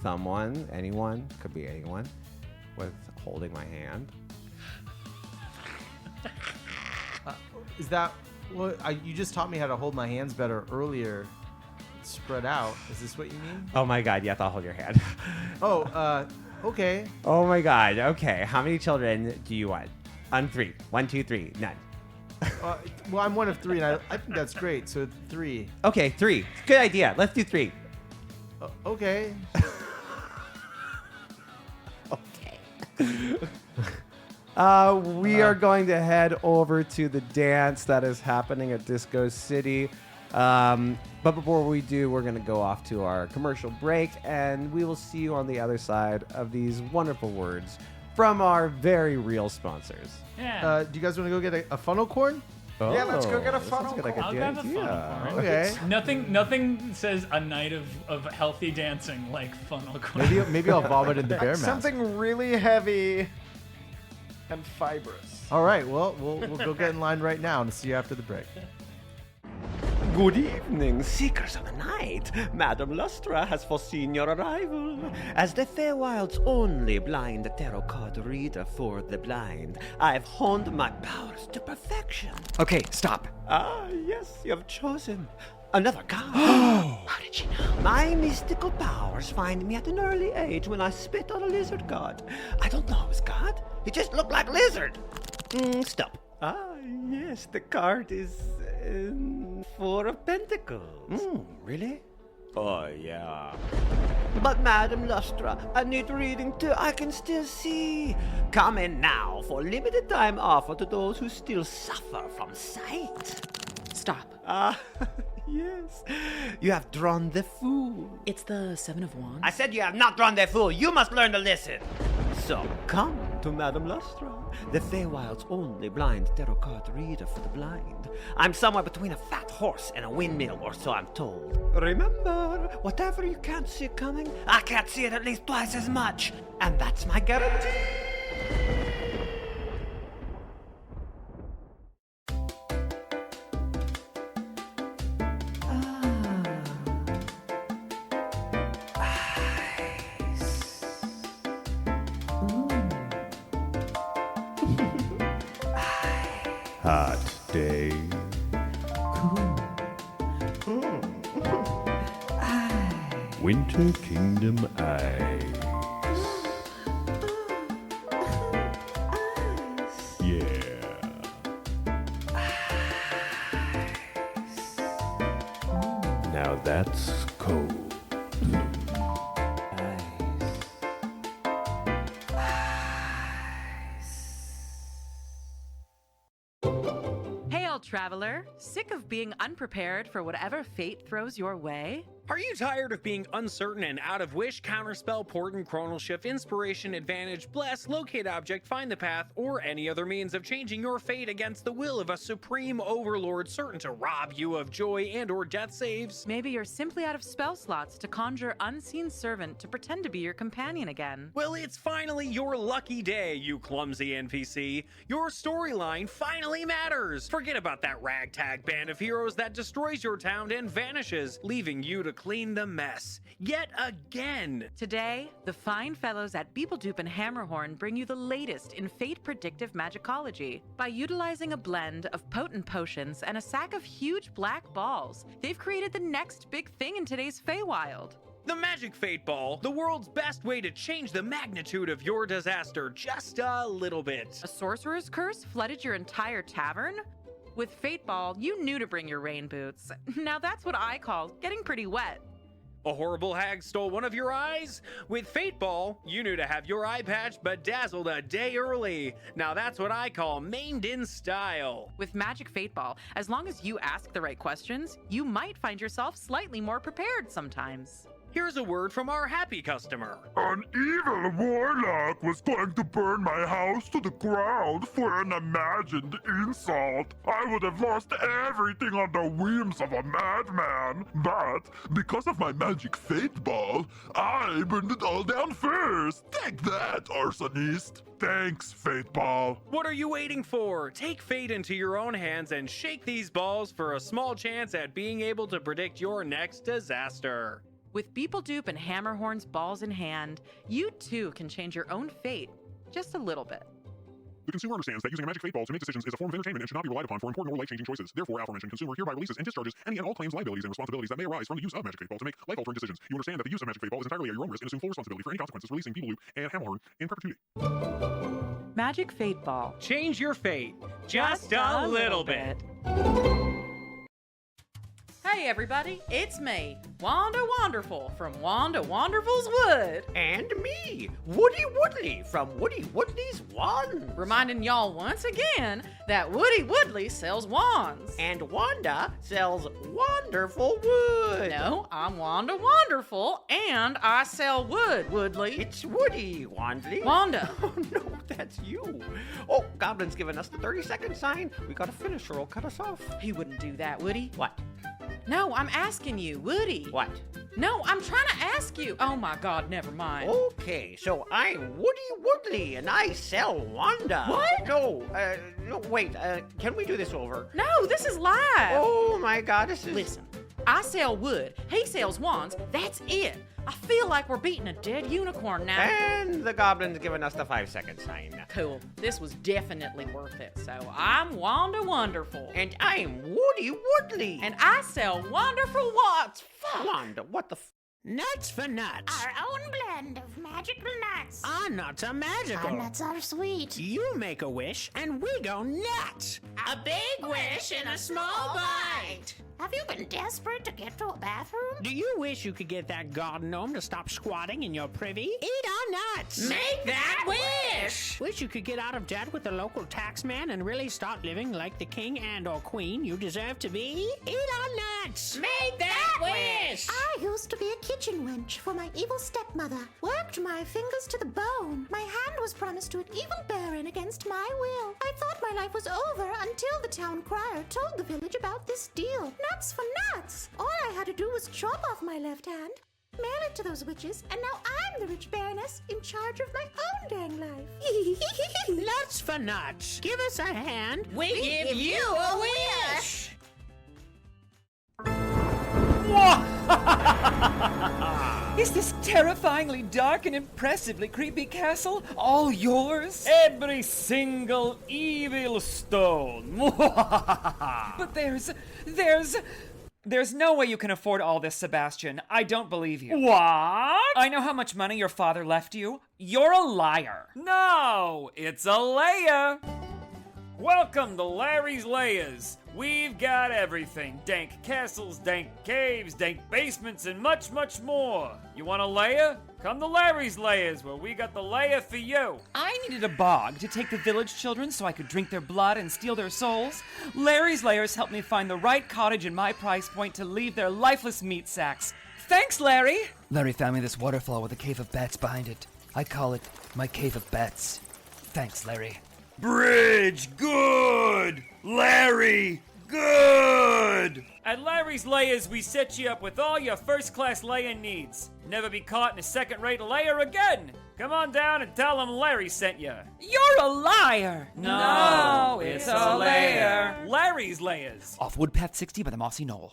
Speaker 1: someone, anyone, could be anyone, was holding my hand."
Speaker 5: Is that Well, you just taught me how to hold my hands better earlier. Spread out. Is this what you mean?
Speaker 1: Oh my God, yes, I'll hold your hand.
Speaker 5: Oh, okay.
Speaker 1: Oh my God, okay. How many children do you want? On 3. 1, 2, 3. None.
Speaker 5: Well, I'm one of 3, and I think that's great. So 3.
Speaker 1: Okay, 3. Good idea. Let's do 3.
Speaker 5: Okay.
Speaker 1: We are going to head over to the dance that is happening at Disco City. But before we do, we're going to go off to our commercial break, and we will see you on the other side of these wonderful words from our very real sponsors.
Speaker 4: Yeah.
Speaker 5: Do you guys want to go get a funnel corn?
Speaker 2: Yeah, let's go get a
Speaker 1: that
Speaker 2: funnel
Speaker 1: sounds like a
Speaker 4: I'll
Speaker 1: good
Speaker 4: grab a
Speaker 1: idea.
Speaker 4: funnel corn.
Speaker 5: Okay.
Speaker 4: Nothing says a night of healthy dancing like funnel corn.
Speaker 5: Maybe I'll vomit in the bear mask.
Speaker 2: Something really heavy and fibrous.
Speaker 5: All right. Well, we'll go get in line right now and see you after the break.
Speaker 1: Good evening, seekers of the night. Madame Lustra has foreseen your arrival. As the Feywild's only blind tarot card reader for the blind, I've honed my powers to perfection.
Speaker 7: Okay, stop.
Speaker 1: Ah, yes, you have chosen another god. How did you know? My mystical powers find me at an early age when I spit on a lizard god. I don't know his god. He just looked like lizard. Stop. Ah, yes, the card is 4 of Pentacles. Really? Oh, yeah. But Madame Lustra, I need reading too. I can still see. Come in now for limited time offer to those who still suffer from sight.
Speaker 8: Stop.
Speaker 1: Ah, yes. You have drawn the fool.
Speaker 8: It's the 7 of Wands.
Speaker 1: I said you have not drawn the fool. You must learn to listen. So come to Madame Lustra, the Feywild's only blind tarot card reader for the blind. I'm somewhere between a fat horse and a windmill, or so I'm told. Remember, whatever you can't see coming, I can't see it at least twice as much. And that's my guarantee.
Speaker 9: Hot day. Winter Kingdom Ice. Yeah. Now that's cold.
Speaker 8: Hail, traveler. Sick of being unprepared for whatever fate throws your way?
Speaker 10: Are you tired of being uncertain and out of wish, counterspell, portent, chronal shift, inspiration, advantage, bless, locate object, find the path, or any other means of changing your fate against the will of a supreme overlord certain to rob you of joy and or death saves?
Speaker 8: Maybe you're simply out of spell slots to conjure unseen servant to pretend to be your companion again.
Speaker 10: Well, it's finally your lucky day, you clumsy NPC. Your storyline finally matters. Forget about that ragtag band of heroes that destroys your town and vanishes, leaving you to clean the mess. Yet again.
Speaker 8: Today, the fine fellows at Beepledoop and Hammerhorn bring you the latest in fate predictive magicology. By utilizing a blend of potent potions and a sack of huge black balls, they've created the next big thing in today's Feywild.
Speaker 10: The Magic Fate Ball, the world's best way to change the magnitude of your disaster just a little bit.
Speaker 8: A sorcerer's curse flooded your entire tavern? With Fate Ball, you knew to bring your rain boots. Now that's what I call getting pretty wet.
Speaker 10: A horrible hag stole one of your eyes? With Fate Ball, you knew to have your eye patch bedazzled a day early. Now that's what I call maimed in style.
Speaker 8: With Magic Fate Ball, as long as you ask the right questions, you might find yourself slightly more prepared sometimes.
Speaker 10: Here's a word from our happy customer.
Speaker 11: An evil warlock was going to burn my house to the ground for an imagined insult. I would have lost everything on the whims of a madman. But because of my magic fate ball, I burned it all down first. Take that, arsonist. Thanks, Fate Ball.
Speaker 10: What are you waiting for? Take fate into your own hands and shake these balls for a small chance at being able to predict your next disaster.
Speaker 8: With Beepledoop and Hammerhorn's balls in hand, you too can change your own fate, just a little bit.
Speaker 11: The consumer understands that using a magic fate ball to make decisions is a form of entertainment and should not be relied upon for important or life-changing choices. Therefore, aforementioned consumer hereby releases and discharges any and all claims, liabilities, and responsibilities that may arise from the use of magic fate ball to make life-altering decisions. You understand that the use of magic fate ball is entirely at your own risk and assume full responsibility for any consequences, releasing Beetle Loop and Hammerhorn in perpetuity.
Speaker 8: Magic Fate Ball.
Speaker 10: Change your fate just a little bit.
Speaker 7: Hey everybody, it's me, Wanda Wonderful from Wanda Wonderful's Wood.
Speaker 10: And me, Woody Woodley from Woody Woodley's Wands.
Speaker 7: Reminding y'all once again that Woody Woodley sells wands.
Speaker 10: And Wanda sells wonderful wood.
Speaker 7: No, I'm Wanda Wonderful and I sell wood, Woodley.
Speaker 10: It's Woody, Wandley.
Speaker 7: Wanda.
Speaker 10: Oh no, that's you. Oh, Goblin's giving us the 30-second sign. We gotta finish or he'll cut us off.
Speaker 7: He wouldn't do that, Woody.
Speaker 10: What?
Speaker 7: No, I'm asking you, Woody.
Speaker 10: What?
Speaker 7: No, I'm trying to ask you. Oh my God, never mind.
Speaker 10: Okay, so I'm Woody Woodley and I sell Wanda.
Speaker 7: What?
Speaker 10: No, wait, can we do this over?
Speaker 7: No, this is live.
Speaker 10: Oh my God, this is...
Speaker 7: Listen, I sell wood, he sells wands, that's it. I feel like we're beating a dead unicorn now.
Speaker 10: And the Goblin's giving us the 5-second sign.
Speaker 7: Cool, this was definitely worth it. So I'm Wanda Wonderful.
Speaker 10: And I'm Woody Woodley.
Speaker 7: And I sell wonderful wands. Fuck.
Speaker 10: Wanda, what the
Speaker 12: Nuts for nuts.
Speaker 13: Our own blend of magical nuts.
Speaker 12: Our nuts are magical.
Speaker 13: Our nuts are sweet.
Speaker 12: You make a wish and we go nuts.
Speaker 13: A big wish in a small bite. Have you been desperate to get to a bathroom?
Speaker 12: Do you wish you could get that garden gnome to stop squatting in your privy? Eat our nuts.
Speaker 13: Make that wish.
Speaker 12: Wish you could get out of debt with the local tax man and really start living like the king and or queen you deserve to be? Eat our nuts.
Speaker 13: Make that wish. I used to be a kitchen wench for my evil stepmother. Worked my fingers to the bone. My hand was promised to an evil baron against my will. I thought my life was over until the town crier told the village about this deal. Nuts for nuts. All I had to do was chop off my left hand, mail it to those witches, and now I'm the rich baroness in charge of my own dang life.
Speaker 12: Nuts for nuts. Give us a hand.
Speaker 13: We give you a wish.
Speaker 14: Is this terrifyingly dark and impressively creepy castle all yours?
Speaker 15: Every single evil stone.
Speaker 14: But there's no way you can afford all this, Sebastian. I don't believe you.
Speaker 15: What?
Speaker 14: I know how much money your father left you. You're a liar.
Speaker 15: No, it's a layer. Welcome to Larry's Layers. We've got everything. Dank castles, dank caves, dank basements, and much, much more. You want a layer? Come to Larry's Layers, where we got the layer for you.
Speaker 14: I needed a bog to take the village children so I could drink their blood and steal their souls. Larry's Layers helped me find the right cottage in my price point to leave their lifeless meat sacks. Thanks, Larry!
Speaker 16: Larry found me this waterfall with a cave of bats behind it. I call it my cave of bats. Thanks, Larry.
Speaker 15: Bridge, good! Larry, good! At Larry's Layers, we set you up with all your first-class layer needs. Never be caught in a second-rate layer again. Come on down and tell them Larry sent you.
Speaker 14: You're a liar!
Speaker 15: No, it's a layer. Larry's Layers.
Speaker 16: Off Woodpath 60 by the Mossy Knoll.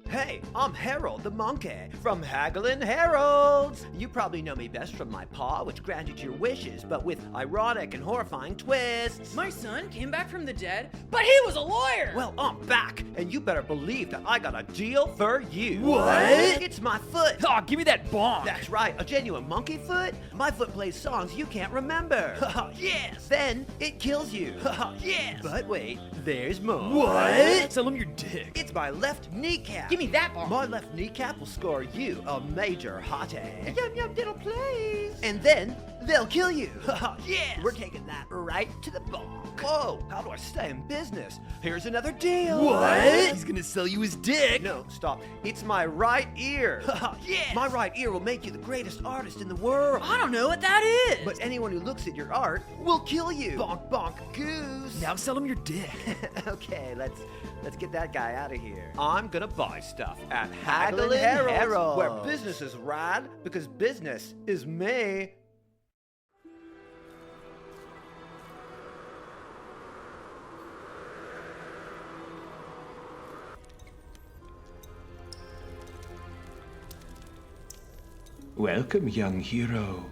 Speaker 17: Hey, I'm Harold the Monkey from Haggling Harold's. You probably know me best from my paw, which granted your wishes, but with ironic and horrifying twists.
Speaker 7: My son came back from the dead, but he was a lawyer.
Speaker 17: Well, I'm back, and you better believe that I got a deal for you.
Speaker 14: What?
Speaker 17: It's my foot.
Speaker 14: Oh, give me that bonk.
Speaker 17: That's right, a genuine monkey foot. My foot plays songs you can't remember. Yes. Then it kills you. Yes. But wait, there's more.
Speaker 14: What? Tell him your dick.
Speaker 17: It's my left kneecap.
Speaker 7: Give me that bar.
Speaker 17: My left kneecap will score you a major hottie. Yum yum diddle please. And then they'll kill you. Yes. We're taking that right to the bonk. Whoa, how do I stay in business? Here's another deal.
Speaker 14: What? He's gonna sell you his dick.
Speaker 17: No, stop. It's my right ear. Yes. My right ear will make you the greatest artist in the world.
Speaker 7: I don't know what that is.
Speaker 17: But anyone who looks at your art will kill you. Bonk bonk goose.
Speaker 14: Now sell him your dick.
Speaker 17: Okay, let's get that guy out of here. I'm gonna buy stuff at
Speaker 14: Haggling
Speaker 17: Haggling
Speaker 14: Harold's,
Speaker 17: Harold's, where business is rad because business is me.
Speaker 18: Welcome, young hero.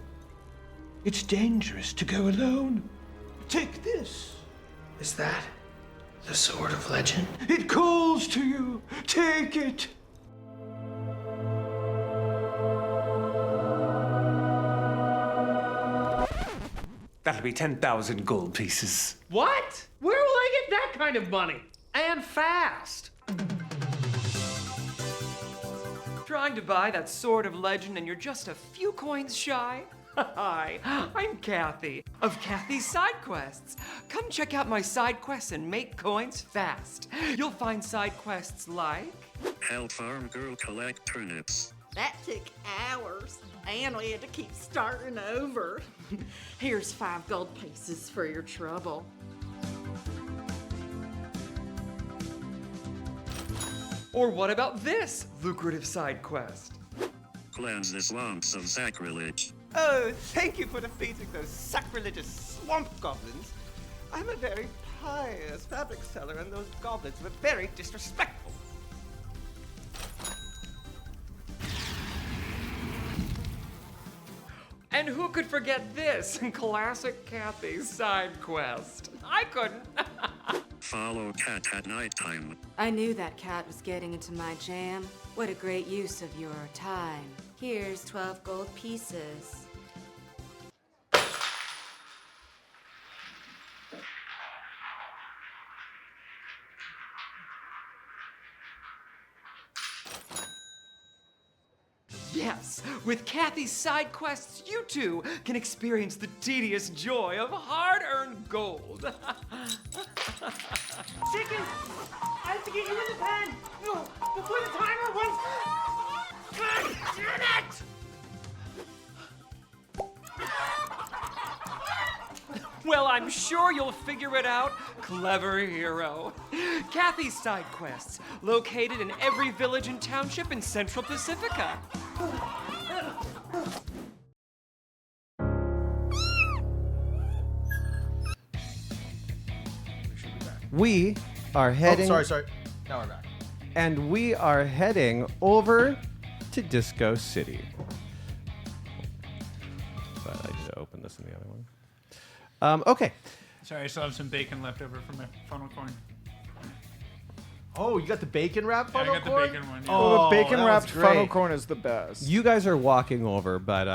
Speaker 18: It's dangerous to go alone. Take this.
Speaker 12: Is that the Sword of Legend?
Speaker 18: It calls to you. Take it.
Speaker 19: That'll be 10,000 gold pieces.
Speaker 12: What? Where will I get that kind of money? And fast.
Speaker 14: Trying to buy that Sword of Legend and you're just a few coins shy? Hi, I'm Kathy of Kathy's Side Quests. Come check out my side quests and make coins fast. You'll find side quests like...
Speaker 20: Help farm girl collect turnips.
Speaker 7: That took hours, and we had to keep starting over. Here's 5 gold pieces for your trouble.
Speaker 14: Or what about this lucrative side quest?
Speaker 20: Cleanse the swamps of sacrilege.
Speaker 17: Oh, thank you for defeating those sacrilegious swamp goblins. I'm a very pious fabric seller, and those goblins were very disrespectful.
Speaker 14: And who could forget this? Classic Kathy's side quest. I couldn't.
Speaker 20: Follow cat at nighttime.
Speaker 21: I knew that cat was getting into my jam. What a great use of your time. Here's 12 gold pieces.
Speaker 14: Yes, with Kathy's side quests, you too can experience the tedious joy of hard-earned gold.
Speaker 12: Chicken! I have to get you in the pen! Before the timer runs... God damn it!
Speaker 14: Well, I'm sure you'll figure it out, clever hero. Kathy's side quests, located in every village and township in Central Pacifica.
Speaker 1: We are heading.
Speaker 5: Sorry. Now we're back.
Speaker 1: And we are heading over to Disco City. But I need to open this in the other one. Okay.
Speaker 4: Sorry, I still have some bacon left over from my funnel corn.
Speaker 5: Oh, you got the bacon wrap
Speaker 4: Yeah, I
Speaker 5: funnel
Speaker 4: got the
Speaker 5: corn?
Speaker 4: bacon one. Yeah.
Speaker 5: Oh,
Speaker 2: the bacon
Speaker 5: that
Speaker 2: wrapped
Speaker 5: was great.
Speaker 2: funnel corn is the best.
Speaker 1: You guys are walking over, but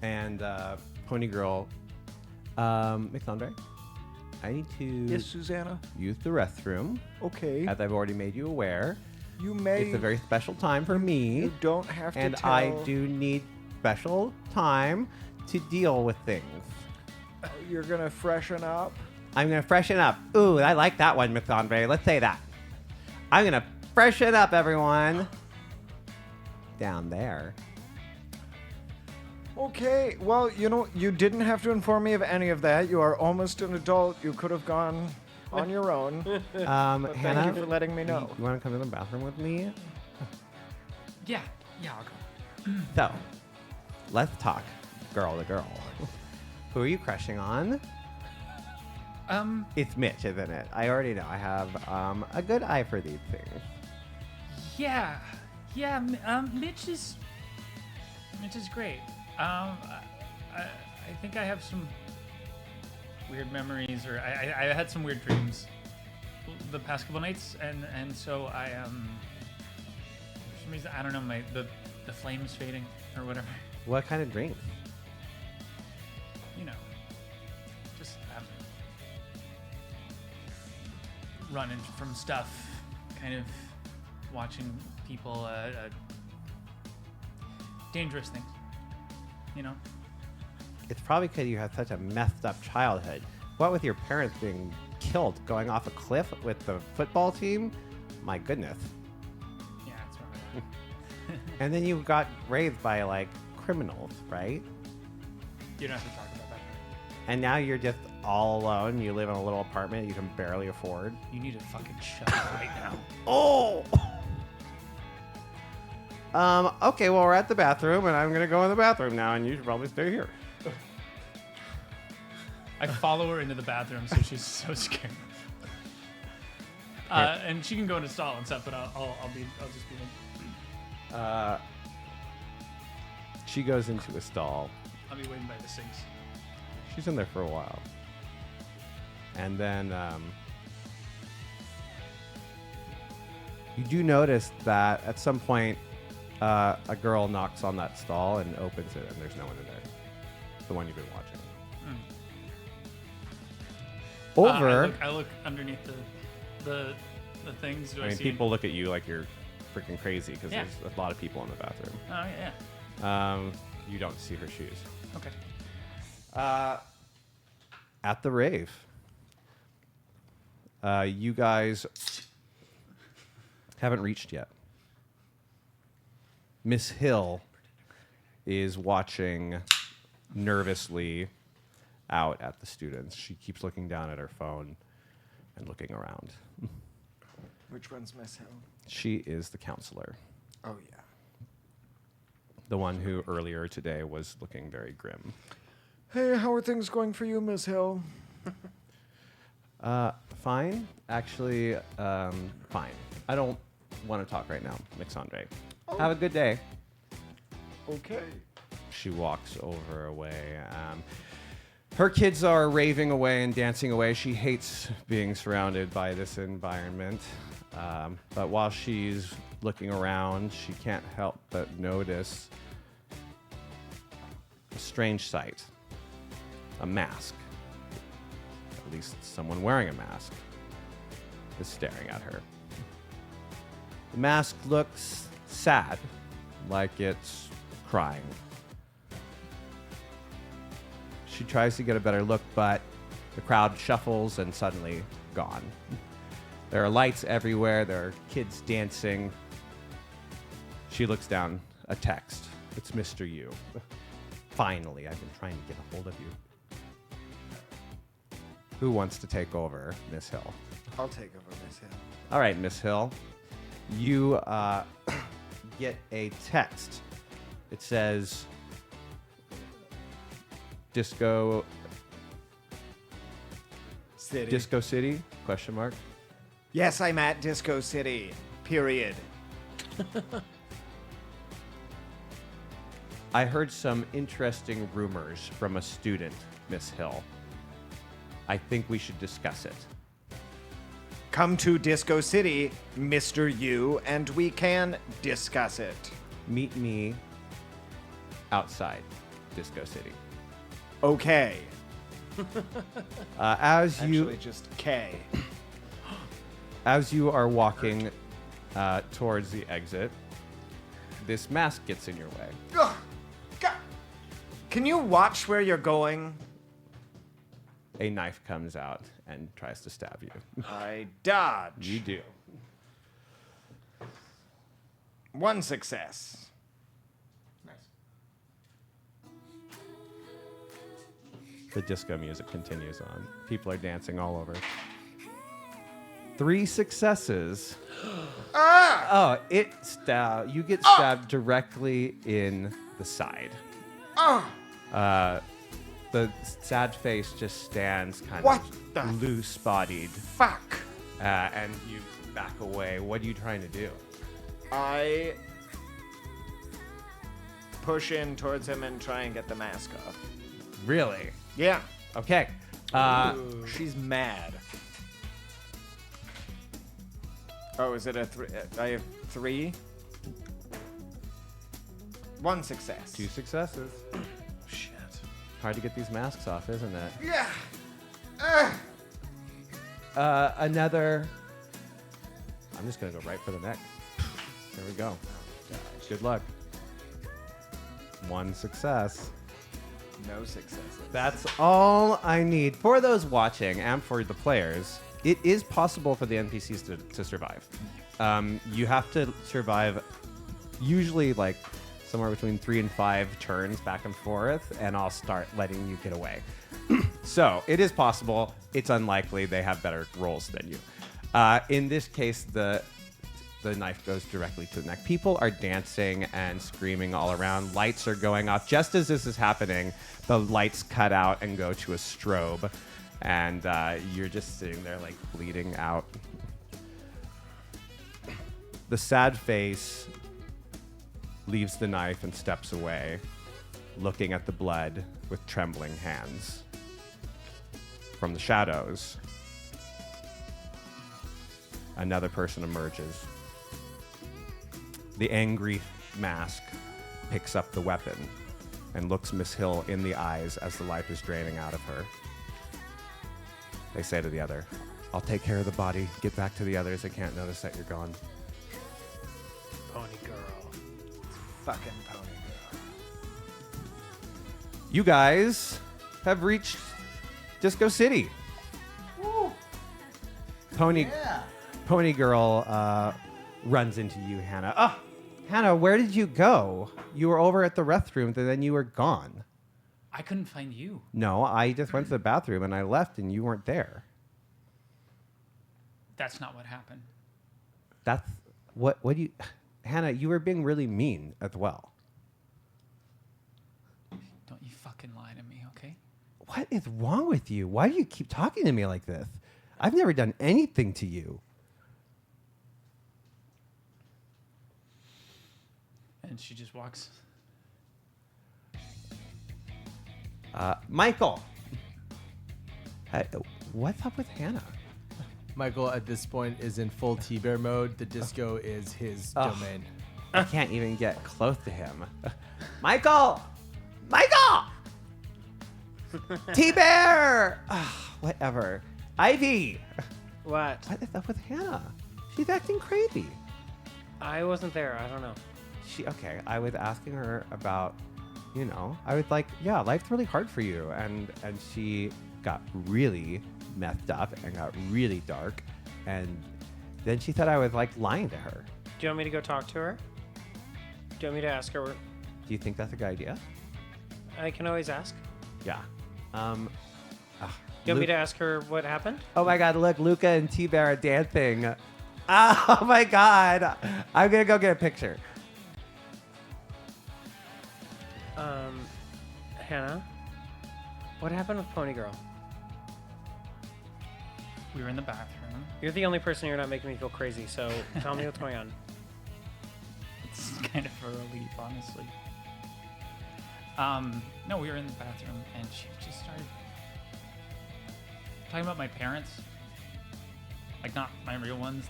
Speaker 1: and Pony Girl, McThundra, I need to
Speaker 2: Yes, Susanna?
Speaker 1: use the restroom.
Speaker 2: Okay.
Speaker 1: As I've already made you aware.
Speaker 2: You may.
Speaker 1: It's a very special time for me.
Speaker 2: You don't have to
Speaker 1: and
Speaker 2: tell.
Speaker 1: I do need special time to deal with things.
Speaker 2: You're gonna freshen up.
Speaker 1: I'm gonna freshen up. Ooh, I like that one, McThundra. Let's say that. I'm gonna freshen up, everyone. Down there.
Speaker 2: Okay, well, you didn't have to inform me of any of that. You are almost an adult. You could have gone on your own. But
Speaker 1: Hannah,
Speaker 2: thank you for letting me know.
Speaker 1: You want to come to the bathroom with me?
Speaker 4: Yeah, I'll go.
Speaker 1: So, let's talk girl to girl. Who are you crushing on? It's Mitch, isn't it? I already know. I have a good eye for these things.
Speaker 4: Yeah. Mitch is great. I think I have some weird memories, or I had some weird dreams the past couple nights, and so I for some reason I don't know, the flame's fading or whatever.
Speaker 1: What kind of dreams?
Speaker 4: You know, just running from stuff, kind of watching people dangerous things. You know.
Speaker 1: It's probably because you had such a messed up childhood. What with your parents being killed going off a cliff with the football team? My goodness.
Speaker 4: Yeah, that's right.
Speaker 1: And then you got raised by like criminals, right?
Speaker 4: You don't have to talk about that.
Speaker 1: And now you're just all alone. You live in a little apartment you can barely afford.
Speaker 4: You need to fucking shut up right now.
Speaker 1: Oh! Okay, well, we're at the bathroom, and I'm going to go in the bathroom now, and you should probably stay here.
Speaker 4: I follow her into the bathroom, so she's so scared. And she can go into stall and stuff, but I'll just be there.
Speaker 1: She goes into a stall,
Speaker 4: I'll be waiting by the sinks.
Speaker 1: She's in there for a while. And then you do notice that at some point a girl knocks on that stall and opens it, and there's no one in there. The one you've been watching. Over.
Speaker 4: I look underneath the things. Do I
Speaker 1: mean,
Speaker 4: see
Speaker 1: people look at you like you're freaking crazy because
Speaker 4: Yeah.
Speaker 1: there's a lot of people in the bathroom.
Speaker 4: Oh yeah.
Speaker 1: You don't see her shoes.
Speaker 4: Okay.
Speaker 1: At the rave, you guys haven't reached yet. Miss Hill is watching nervously out at the students. She keeps looking down at her phone and looking around.
Speaker 2: Which one's Miss Hill?
Speaker 1: She is the counselor.
Speaker 2: Oh, yeah.
Speaker 1: The one who earlier today was looking very grim.
Speaker 2: Hey, how are things going for you, Miss Hill?
Speaker 1: Fine. Actually, fine. I don't want to talk right now, Mixandre.
Speaker 2: Oh.
Speaker 1: Have a good day.
Speaker 2: Okay.
Speaker 1: She walks away. Her kids are raving away and dancing away. She hates being surrounded by this environment. But while she's looking around, she can't help but notice a strange sight. A mask. At least someone wearing a mask is staring at her. The mask looks sad, like it's crying. She tries to get a better look, but the crowd shuffles and suddenly gone. There are lights everywhere. There are kids dancing. She looks down, a text. It's Mr. U. Finally, I've been trying to get a hold of you. Who wants to take over, Miss Hill?
Speaker 2: I'll take over, Miss Hill.
Speaker 1: All right, Miss Hill. You get a text. It says, Disco
Speaker 2: City.
Speaker 1: Disco City? Question mark.
Speaker 2: Yes, I'm at Disco City. Period.
Speaker 1: I heard some interesting rumors from a student, Miss Hill. I think we should discuss it.
Speaker 2: Come to Disco City, Mr. U, and we can discuss it.
Speaker 1: Meet me outside Disco City.
Speaker 2: Okay.
Speaker 1: As you
Speaker 2: Actually, just K.
Speaker 1: As you are walking towards the exit, this mask gets in your way.
Speaker 2: Ugh. God. Can you watch where you're going?
Speaker 1: A knife comes out and tries to stab you.
Speaker 2: I dodge.
Speaker 1: You do.
Speaker 2: One success.
Speaker 1: The disco music continues on. People are dancing all over. 3 successes.
Speaker 2: Ah!
Speaker 1: Oh, you get stabbed directly in the side.
Speaker 2: Ah!
Speaker 1: The sad face just stands kind
Speaker 2: What the
Speaker 1: of loose-bodied.
Speaker 2: Fuck.
Speaker 1: And you back away. What are you trying to do?
Speaker 2: I push in towards him and try and get the mask off.
Speaker 1: Really?
Speaker 2: Yeah.
Speaker 1: Okay.
Speaker 2: She's mad. Oh, is it a 3? I have 3. 1 success.
Speaker 1: 2 successes.
Speaker 2: Shit.
Speaker 1: Hard to get these masks off, isn't it?
Speaker 2: Yeah.
Speaker 1: Another. I'm just gonna go right for the neck. There we go. Good luck. 1 success.
Speaker 2: No successes.
Speaker 1: That's all I need. For those watching and for the players, it is possible for the NPCs to survive. You have to survive usually like somewhere between 3 and 5 turns back and forth, and I'll start letting you get away. So it is possible. It's unlikely they have better rolls than you. In this case, the knife goes directly to the neck. People are dancing and screaming all around. Lights are going off. Just as this is happening, the lights cut out and go to a strobe. And you're just sitting there like bleeding out. The sad face leaves the knife and steps away. looking at the blood with trembling hands. From the shadows, another person emerges. The angry mask picks up the weapon and looks Miss Hill in the eyes as the life is draining out of her. They say to the other, I'll take care of the body. Get back to the others. They can't notice that you're gone.
Speaker 3: Pony girl.
Speaker 2: Fucking pony girl.
Speaker 1: You guys have reached Disco City.
Speaker 5: Woo.
Speaker 1: Pony Girl runs into you, Hannah. Oh, Hannah, where did you go? You were over at the restroom, and then you were gone.
Speaker 4: I couldn't find you.
Speaker 1: No, I just went to the bathroom and I left, and you weren't there.
Speaker 4: That's not what happened.
Speaker 1: That's what do you... Hannah, you were being really mean as well.
Speaker 4: Don't you fucking lie to me, okay?
Speaker 1: What is wrong with you? Why do you keep talking to me like this? I've never done anything to you.
Speaker 4: And she just walks.
Speaker 1: Michael. What's up with Hannah?
Speaker 5: Michael, at this point, is in full T-Bear mode. The disco is his domain.
Speaker 1: I can't even get close to him. Michael! Michael! T-Bear! Whatever. Ivy!
Speaker 3: What?
Speaker 1: What is up with Hannah? She's acting crazy.
Speaker 3: I wasn't there. I don't know.
Speaker 1: Okay, I was asking her about, I was like, yeah, life's really hard for you. And she got really messed up and got really dark. And then she said I was like lying to her.
Speaker 3: Do you want me to go talk to her? Do you want me to ask her?
Speaker 1: Do you think that's a good idea?
Speaker 3: I can always ask.
Speaker 1: Yeah.
Speaker 3: Do you want me to ask her what happened?
Speaker 1: Oh my God, look, Luca and T-Bear are dancing. Oh my God. I'm going to go get a picture.
Speaker 3: Hannah, what happened with Pony Girl?
Speaker 4: We were in the bathroom.
Speaker 3: You're the only person here not making me feel crazy, so tell me what's going on.
Speaker 4: It's kind of a relief, honestly. No, we were in the bathroom and she just started talking about my parents. Like, not my real ones,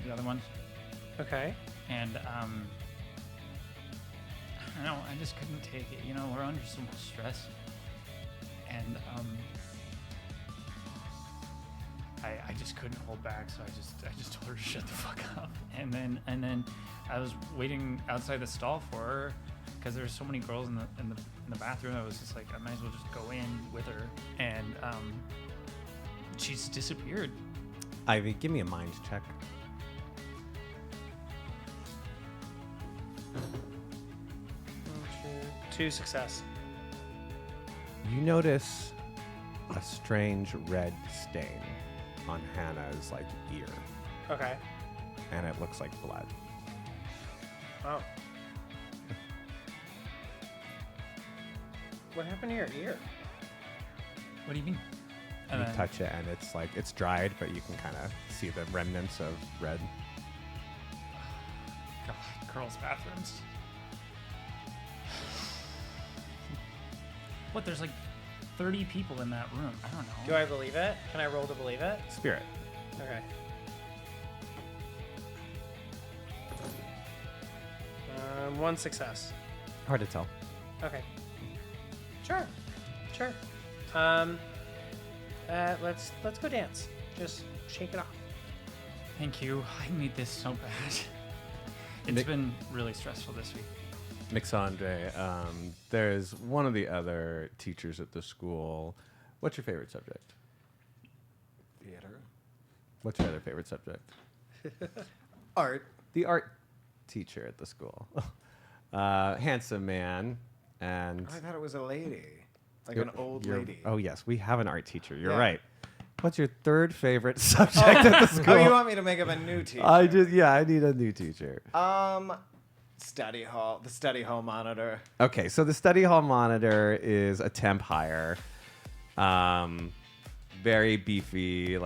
Speaker 4: the other ones.
Speaker 3: Okay.
Speaker 4: And, I don't know, I just couldn't take it. We're under so much stress. And, I just couldn't hold back, so I just told her to shut the fuck up. And then I was waiting outside the stall for her because there were so many girls in the bathroom. I was just like, I might as well just go in with her. And she's disappeared.
Speaker 1: Ivy, give me a mind check.
Speaker 3: Two success.
Speaker 1: You notice a strange red stain on Hannah's ear.
Speaker 3: Okay.
Speaker 1: And it looks like blood.
Speaker 3: Oh. What happened to your ear?
Speaker 4: What do you mean?
Speaker 1: You touch it and it's dried, but you can kind of see the remnants of red.
Speaker 4: God, girls' bathrooms. What? There's 30 people in that room. I don't know.
Speaker 3: Do I believe it? Can I roll to believe it?
Speaker 1: Spirit.
Speaker 3: Okay. One success.
Speaker 1: Hard to tell.
Speaker 3: Okay. Sure. Let's go dance. Just shake it off.
Speaker 4: Thank you. I need this so bad. It's been really stressful this week.
Speaker 1: Mixandre, there's one of the other teachers at the school. What's your favorite subject?
Speaker 2: Theater.
Speaker 1: What's your other favorite subject?
Speaker 2: Art.
Speaker 1: The art teacher at the school. Handsome man. And
Speaker 2: I thought it was a lady. An old lady.
Speaker 1: Oh, yes. We have an art teacher. You're
Speaker 2: Yeah.
Speaker 1: right. What's your third favorite subject at the school?
Speaker 2: Oh, you want me to make up a new teacher?
Speaker 1: I need a new teacher.
Speaker 2: Study hall. The study hall monitor.
Speaker 1: Okay, so the study hall monitor is a temp hire. Very beefy,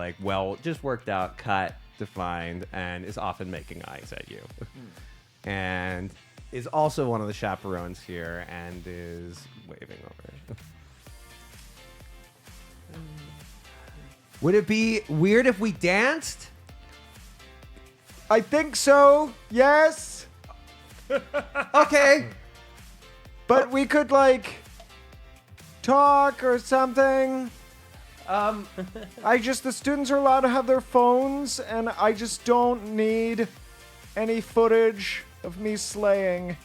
Speaker 1: just worked out, cut, defined, and is often making eyes at you. And is also one of the chaperones here and is waving over. Would it be weird if we danced?
Speaker 6: I think so. Yes.
Speaker 1: Okay.
Speaker 6: But we could like talk or something. The students are allowed to have their phones, and I just don't need any footage of me slaying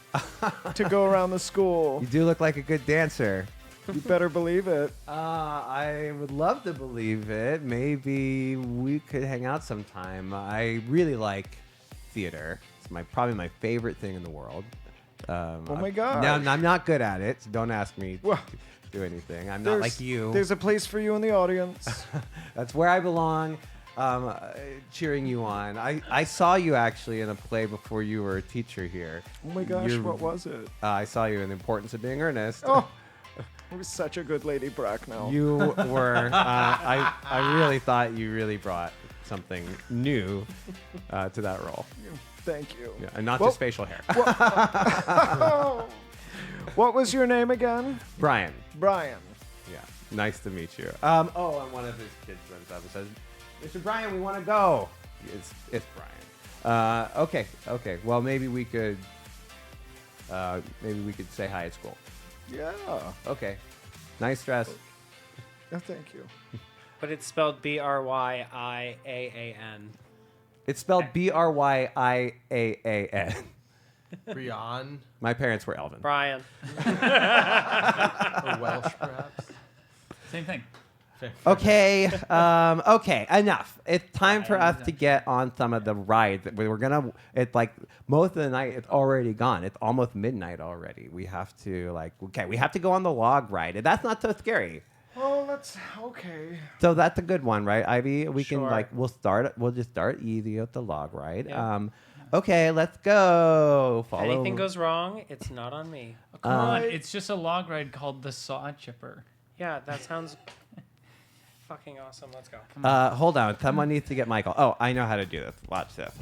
Speaker 6: to go around the school.
Speaker 1: You do look like a good dancer.
Speaker 6: You better believe it.
Speaker 1: I would love to believe it. Maybe we could hang out sometime. I really like theater. It's probably my favorite thing in the world.
Speaker 6: Oh my God.
Speaker 1: Now, I'm not good at it, so don't ask me to do anything. I'm not like you.
Speaker 6: There's a place for you in the audience.
Speaker 1: That's where I belong. Cheering you on. I saw you actually in a play before you were a teacher here.
Speaker 6: Oh my gosh, what was it?
Speaker 1: I saw you in The Importance of Being Earnest.
Speaker 6: Oh, it was such a good Lady Bracknell.
Speaker 1: You were. I really thought you really brought something new to that role.
Speaker 6: Thank you.
Speaker 1: Yeah, and not just facial hair.
Speaker 6: What was your name again?
Speaker 1: Brian.
Speaker 6: Brian.
Speaker 1: Yeah. Nice to meet you. And one of his kids runs up and says, "Mr. Brian, we want to go." It's Brian. Okay. Well, maybe we could say hi at school.
Speaker 6: Yeah.
Speaker 1: Okay. Nice dress.
Speaker 6: Oh, thank you.
Speaker 3: But it's spelled Bryiaan.
Speaker 1: It's spelled Bryiaan.
Speaker 5: Brian.
Speaker 1: My parents were Elven.
Speaker 3: Brian.
Speaker 5: Or Welsh, perhaps.
Speaker 4: Same thing.
Speaker 1: Okay. Okay. Enough. It's time for us to get on some of the rides. We're gonna. It's like most of the night. It's already gone. It's almost midnight already. We have to we have to go on the log ride, and that's not so scary.
Speaker 6: Oh, that's okay.
Speaker 1: So that's a good one, right, Ivy? We can
Speaker 3: Sure.
Speaker 1: We'll just start easy with the log ride.
Speaker 3: Yeah.
Speaker 1: Okay, let's go.
Speaker 3: If anything goes wrong, it's not on me.
Speaker 4: Come on, it's just a log ride called the Saw Chipper.
Speaker 3: Yeah, that sounds fucking awesome. Let's go.
Speaker 1: Hold on. Someone needs to get Michael. Oh, I know how to do this. Watch this.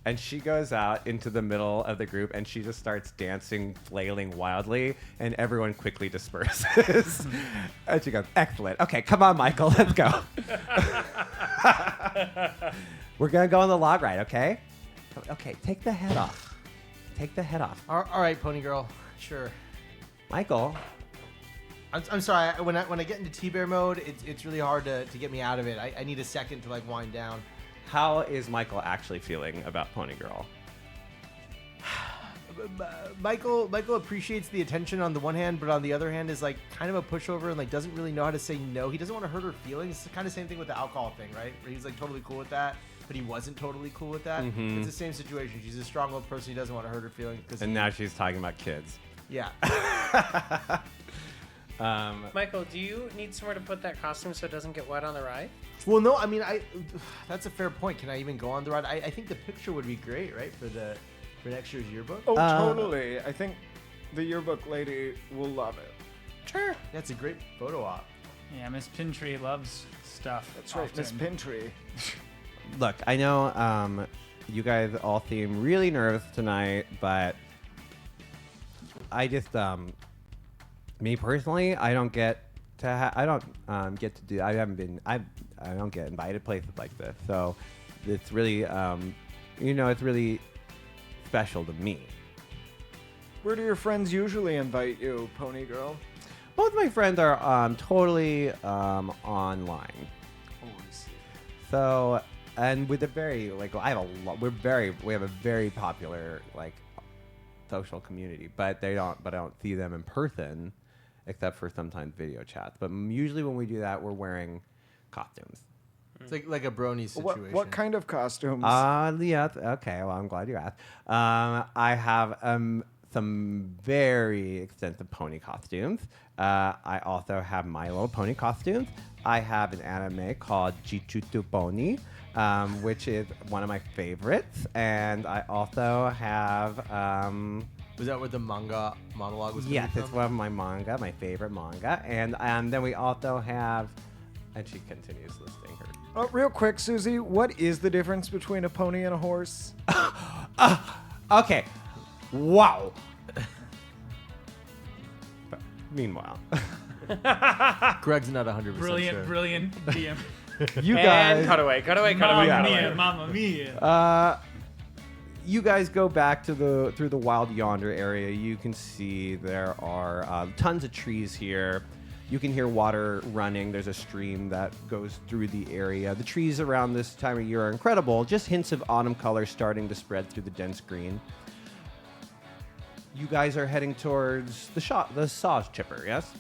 Speaker 1: And she goes out into the middle of the group and she just starts dancing, flailing wildly, and everyone quickly disperses. And she goes, "Excellent. Okay, come on, Michael. Let's go." We're going to go on the log ride, okay? Okay, take the head off. Take the head off.
Speaker 5: All right, Pony Girl. Sure.
Speaker 1: Michael.
Speaker 5: I'm sorry. When I get into T-Bear mode, it's really hard to get me out of it. I need a second to wind down.
Speaker 1: How is Michael actually feeling about Pony Girl?
Speaker 5: Michael appreciates the attention on the one hand, but on the other hand is kind of a pushover and doesn't really know how to say no. He doesn't want to hurt her feelings. It's kind of the same thing with the alcohol thing, right? Where he's totally cool with that, but he wasn't totally cool with that.
Speaker 1: Mhm.
Speaker 5: It's the same situation. She's a strong-willed person. He doesn't want to hurt her feelings.
Speaker 1: And now she's talking about kids.
Speaker 5: Yeah.
Speaker 3: Michael, do you need somewhere to put that costume so it doesn't get wet on the ride?
Speaker 5: Well, no. I mean, that's a fair point. Can I even go on the ride? I think the picture would be great, right, for next year's yearbook.
Speaker 6: Oh, totally. I think the yearbook lady will love it.
Speaker 3: Sure.
Speaker 5: That's a great photo op.
Speaker 4: Yeah, Miss Pintree loves stuff.
Speaker 6: That's right, Miss Pintree.
Speaker 1: Look, I know you guys all seem really nervous tonight, but I just, me personally, I don't get to I don't get to do. I don't get invited to places like this, so it's really, it's really special to me.
Speaker 6: Where do your friends usually invite you, Pony Girl?
Speaker 1: Both my friends are totally online.
Speaker 6: Oh, I see.
Speaker 1: So, and with a very I have a lot. We have a very popular social community, but I don't see them in person, except for sometimes video chats. But usually when we do that, we're wearing costumes.
Speaker 5: It's like a brony situation.
Speaker 6: What kind of costumes?
Speaker 1: Yeah. Okay. Well, I'm glad you asked. I have some very extensive pony costumes. I also have My Little Pony costumes. I have an anime called Jichutsu Pony, which is one of my favorites. And I also have...
Speaker 5: was that where the manga monologue was coming
Speaker 1: Yes,
Speaker 5: from?
Speaker 1: it's one of my favorite manga. And then we also have... And she continues listing her...
Speaker 6: Real quick, Susie, what is the difference between a pony and a horse?
Speaker 1: Okay. Wow. Meanwhile,
Speaker 5: Greg's not 100%
Speaker 4: Brilliant,
Speaker 5: sure.
Speaker 4: brilliant DM.
Speaker 1: you guys.
Speaker 3: Cut away.
Speaker 4: Mamma mia.
Speaker 1: You guys go back to through the wild yonder area. You can see there are tons of trees here. You can hear water running. There's a stream that goes through the area. The trees around this time of year are incredible. Just hints of autumn color starting to spread through the dense green. You guys are heading towards the saw chipper, yes?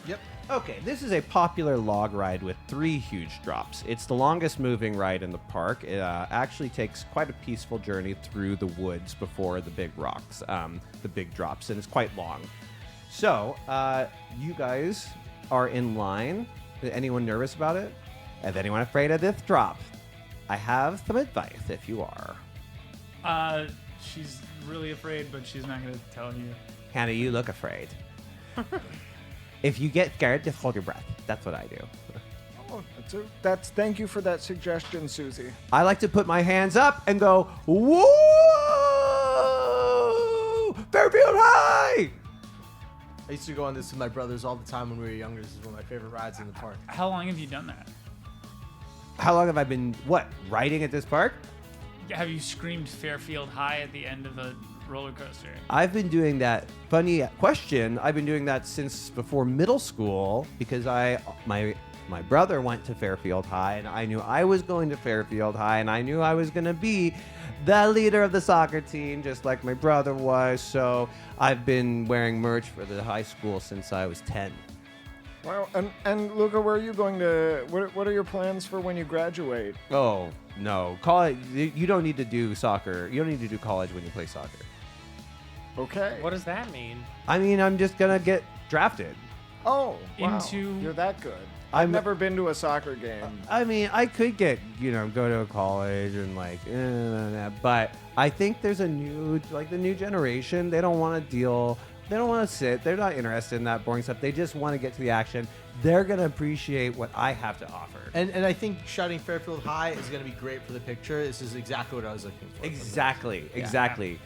Speaker 5: Yep.
Speaker 1: Okay, this is a popular log ride with 3 huge drops. It's the longest moving ride in the park. It actually takes quite a peaceful journey through the woods before the big rocks, the big drops, and it's quite long. So, you guys are in line. Is anyone nervous about it? Is anyone afraid of this drop? I have some advice if you are.
Speaker 4: She's really afraid, but she's not gonna tell you.
Speaker 1: Hannah, you look afraid. If you get scared, just hold your breath. That's what I do.
Speaker 6: Oh, thank you for that suggestion, Susie.
Speaker 1: I like to put my hands up and go, woo! Fairfield High!
Speaker 5: I used to go on this with my brothers all the time when we were younger. This is one of my favorite rides in the park.
Speaker 4: How long have you done that?
Speaker 1: How long have I been, riding at this park?
Speaker 4: Have you screamed Fairfield High at the end of a roller coaster?
Speaker 1: I've been doing that. Funny question. I've been doing that since before middle school because my brother went to Fairfield High and I knew I was going to Fairfield High and I knew I was going to be the leader of the soccer team just like my brother was. So I've been wearing merch for the high school since I was 10.
Speaker 6: Wow, and Luca, where are you going to? What are your plans for when you graduate?
Speaker 1: Oh no, college! You don't need to do soccer. You don't need to do college when you play soccer.
Speaker 6: Okay.
Speaker 3: What does that mean?
Speaker 1: I mean, I'm just gonna get drafted.
Speaker 6: Oh, wow.
Speaker 4: Into-
Speaker 6: You're that good. I've never been to a soccer game.
Speaker 1: I mean, I could go to a college and but I think there's the new generation. They don't want to deal. They don't want to sit. They're not interested in that boring stuff. They just want to get to the action. They're going to appreciate what I have to offer.
Speaker 5: And I think shouting Fairfield High is going to be great for the picture. This is exactly what I was looking for.
Speaker 1: Exactly.
Speaker 5: Yeah.
Speaker 1: Exactly.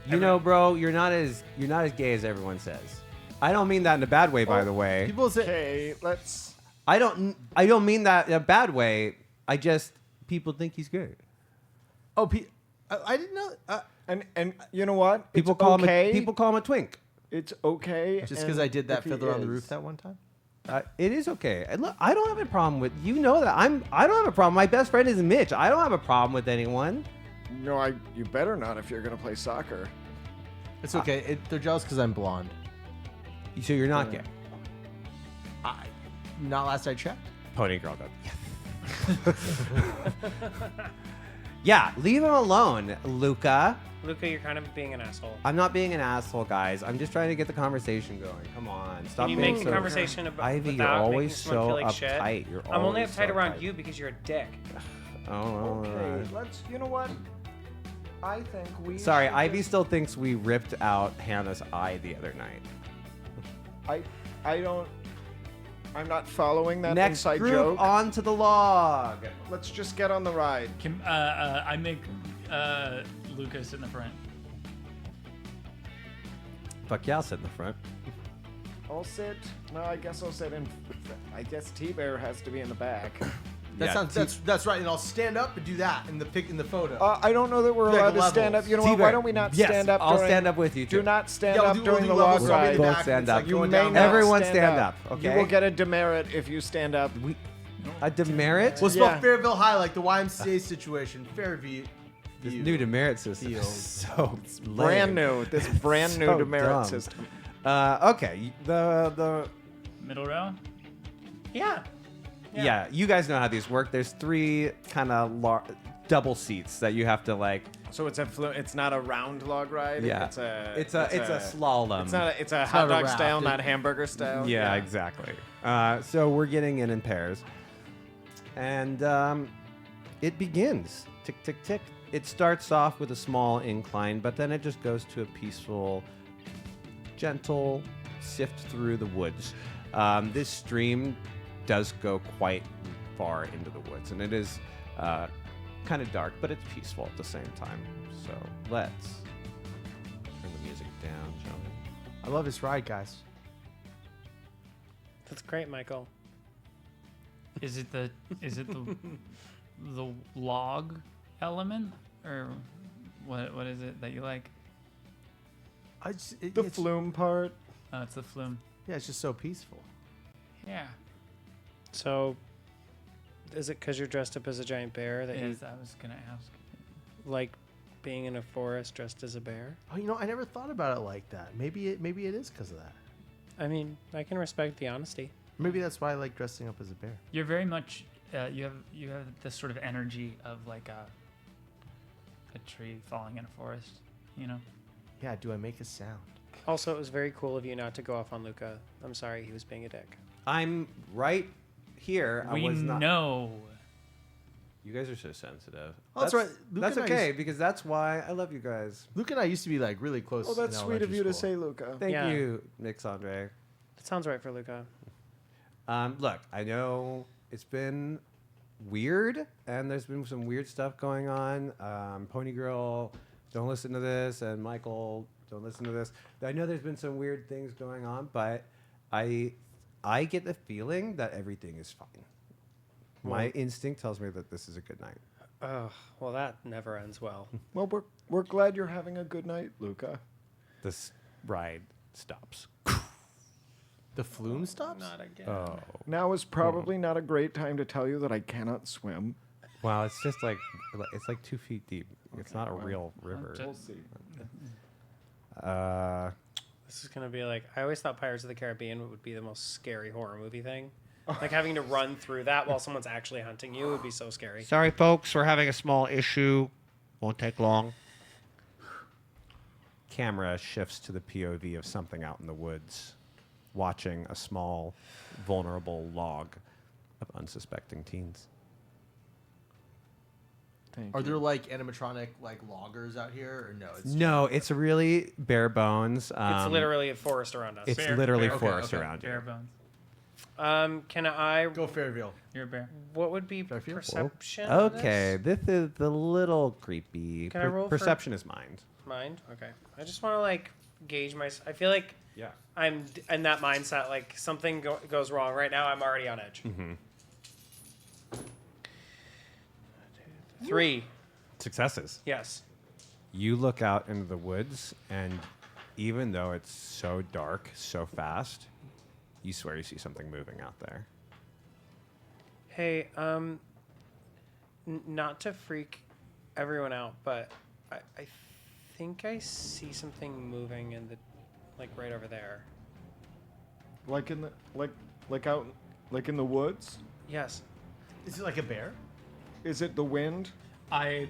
Speaker 1: You know, bro, you're not as gay as everyone says. I don't mean that in a bad way, by the way.
Speaker 5: People say,
Speaker 6: "Okay, let's."
Speaker 1: I don't mean that in a bad way. People think he's gay.
Speaker 5: Oh, I didn't know.
Speaker 6: And you know what?
Speaker 1: People
Speaker 6: It's
Speaker 1: call
Speaker 6: okay.
Speaker 1: him a twink.
Speaker 6: It's okay.
Speaker 5: Just because I did that Fiddler on the Roof that one time?
Speaker 1: It is okay. And look, I don't have a problem with that. I don't have a problem. My best friend is Mitch. I don't have a problem with anyone.
Speaker 6: No, you better not if you're gonna play soccer.
Speaker 5: It's okay. They're jealous because I'm blonde.
Speaker 1: So you're not gay.
Speaker 5: Not last I checked.
Speaker 1: Pony girl goes. Yes. Yeah, leave him alone, Luca.
Speaker 3: Luca, you're kind of being an asshole.
Speaker 1: I'm not being an asshole, guys. I'm just trying to get the conversation going. Come on, stop.
Speaker 3: Can you
Speaker 1: being
Speaker 3: make
Speaker 1: so
Speaker 3: the conversation about
Speaker 1: Ivy,
Speaker 3: without
Speaker 1: you're always
Speaker 3: making someone
Speaker 1: so
Speaker 3: feel like shit?
Speaker 1: uptight. You're
Speaker 3: I'm only
Speaker 1: always
Speaker 3: uptight
Speaker 1: so
Speaker 3: around
Speaker 1: uptight.
Speaker 3: you because you're a dick.
Speaker 1: Oh,
Speaker 6: Okay, let's. You know what? I think we.
Speaker 1: Sorry,
Speaker 6: should
Speaker 1: Ivy
Speaker 6: just-
Speaker 1: still thinks we ripped out Hannah's eye the other night.
Speaker 6: I don't. I'm not following that
Speaker 1: Next
Speaker 6: inside
Speaker 1: group
Speaker 6: joke.
Speaker 1: onto the log.
Speaker 6: Let's just get on the ride.
Speaker 4: I make Lucas in the front.
Speaker 1: Fuck yeah, I'll sit in the front.
Speaker 6: I'll sit. No, I guess I'll sit in. I guess T-Bear has to be in the back.
Speaker 5: That's right, and I'll stand up and do that in the photo.
Speaker 6: I don't know that we're allowed to stand up. You know what?
Speaker 1: T-Bear.
Speaker 6: Why don't we not
Speaker 1: Yes,
Speaker 6: stand up?
Speaker 1: I'll
Speaker 6: during-
Speaker 1: stand up with you, too.
Speaker 6: Do not stand
Speaker 5: Yeah,
Speaker 6: up
Speaker 5: we'll
Speaker 6: during
Speaker 5: do
Speaker 6: the
Speaker 5: levels
Speaker 6: log
Speaker 5: from in
Speaker 6: ride.
Speaker 5: the back,
Speaker 1: Both stand
Speaker 5: it's
Speaker 1: up.
Speaker 5: like
Speaker 6: You
Speaker 5: going
Speaker 6: may
Speaker 5: down
Speaker 6: not
Speaker 1: Everyone stand up,
Speaker 6: You
Speaker 1: okay?
Speaker 6: will get a demerit if you stand up.
Speaker 1: A demerit?
Speaker 5: We'll spell
Speaker 6: Yeah.
Speaker 5: Fairville High like the YMCA situation. Fairview.
Speaker 1: This new demerit system is so lame.
Speaker 6: Brand new. This brand new
Speaker 1: So
Speaker 6: demerit
Speaker 1: dumb.
Speaker 6: system.
Speaker 1: Okay, the
Speaker 4: Middle row?
Speaker 1: yeah, you guys know how these work. There's 3 kind of double seats that you have to like.
Speaker 6: So it's not a round log ride.
Speaker 1: Yeah,
Speaker 6: It's a
Speaker 1: slalom.
Speaker 6: It's a
Speaker 5: not
Speaker 6: hot
Speaker 5: a
Speaker 6: dog
Speaker 5: raft.
Speaker 6: style, not hamburger style.
Speaker 1: Yeah, exactly. So we're getting in pairs, and it begins. Tick, tick, tick. It starts off with a small incline, but then it just goes to a peaceful, gentle sift through the woods. This stream does go quite far into the woods, and it is kind of dark, but it's peaceful at the same time. So let's down, shall we?
Speaker 5: I love this ride, guys.
Speaker 3: That's great, Michael.
Speaker 4: Is it the log element, or what is it that you like?
Speaker 6: The flume part.
Speaker 4: Oh, it's the flume.
Speaker 5: Yeah, it's just so peaceful.
Speaker 4: Yeah.
Speaker 3: So, is it because you're dressed up as a giant bear that you
Speaker 4: Yes, I was gonna ask.
Speaker 3: like being in a forest dressed as a bear?
Speaker 5: Oh, you know, I never thought about it like that. Maybe it is because of that.
Speaker 3: I mean, I can respect the honesty.
Speaker 5: Maybe that's why I like dressing up as a bear.
Speaker 4: You're very much you have this sort of energy of like a tree falling in a forest, you know?
Speaker 5: Yeah, do I make a sound?
Speaker 3: Also, it was very cool of you not to go off on Luca. I'm sorry, he was being a dick.
Speaker 1: I'm right here.
Speaker 4: We
Speaker 1: I was not.
Speaker 4: know.
Speaker 1: You guys are so sensitive.
Speaker 5: Oh, that's right. Luke
Speaker 1: That's
Speaker 5: and I
Speaker 1: okay
Speaker 5: used-
Speaker 1: because that's why I love you guys.
Speaker 5: Luke and I used to be like really close.
Speaker 6: Oh, that's
Speaker 5: in
Speaker 6: sweet of
Speaker 5: elementary
Speaker 6: you to
Speaker 5: school.
Speaker 6: say, Luca.
Speaker 1: Thank
Speaker 3: Yeah.
Speaker 1: you, Nick Andre.
Speaker 3: That sounds right for Luca.
Speaker 1: Look, I know it's been weird, and there's been some weird stuff going on. Pony Girl, don't listen to this, and Michael, don't listen to this. I know there's been some weird things going on, but I get the feeling that everything is fine. My
Speaker 3: Well-
Speaker 1: instinct tells me that this is a good night.
Speaker 3: Oh, well, that never ends well.
Speaker 6: Well, we're glad you're having a good night, Luca.
Speaker 1: This ride stops.
Speaker 5: The flume stops?
Speaker 3: Not again.
Speaker 1: Oh.
Speaker 6: Now is probably not a great time to tell you that I cannot swim.
Speaker 1: Wow, it's just like it's like 2 feet deep. It's not a real river.
Speaker 6: We'll see.
Speaker 3: This is gonna be like, I always thought Pirates of the Caribbean would be the most scary horror movie thing. Like having to run through that while someone's actually hunting you would be so scary.
Speaker 1: Sorry, folks, we're having a small issue. Won't take long. Camera shifts to the POV of something out in the woods, watching a small, vulnerable log of unsuspecting teens.
Speaker 5: Are there like animatronic like loggers out here, or no? It's
Speaker 1: No, it's really bare bones.
Speaker 3: It's literally a forest around us.
Speaker 1: It's literally forest
Speaker 5: okay.
Speaker 1: around you.
Speaker 4: Bare bones.
Speaker 3: Can I
Speaker 5: go Fairville?
Speaker 4: You're a bear.
Speaker 3: What would be
Speaker 5: Fairfield?
Speaker 3: perception?
Speaker 1: Whoa.
Speaker 3: of this?
Speaker 1: Okay, this is a little creepy.
Speaker 3: Can I roll for-
Speaker 1: Perception is mind.
Speaker 3: Mind? Okay. I just want to like gauge my. I feel like
Speaker 1: Yeah.
Speaker 3: I'm in that mindset. Like something goes wrong right now. I'm already on edge.
Speaker 1: Mm-hmm.
Speaker 3: 3.
Speaker 1: Successes.
Speaker 3: Yes.
Speaker 1: You look out into the woods, and even though it's so dark, so fast, you swear you see something moving out there.
Speaker 3: Hey, not to freak everyone out, but I think I see something moving in the, like right over there.
Speaker 6: Like in the like out like in the woods?
Speaker 3: Yes.
Speaker 5: Is it like a bear?
Speaker 6: Is it the wind?
Speaker 4: I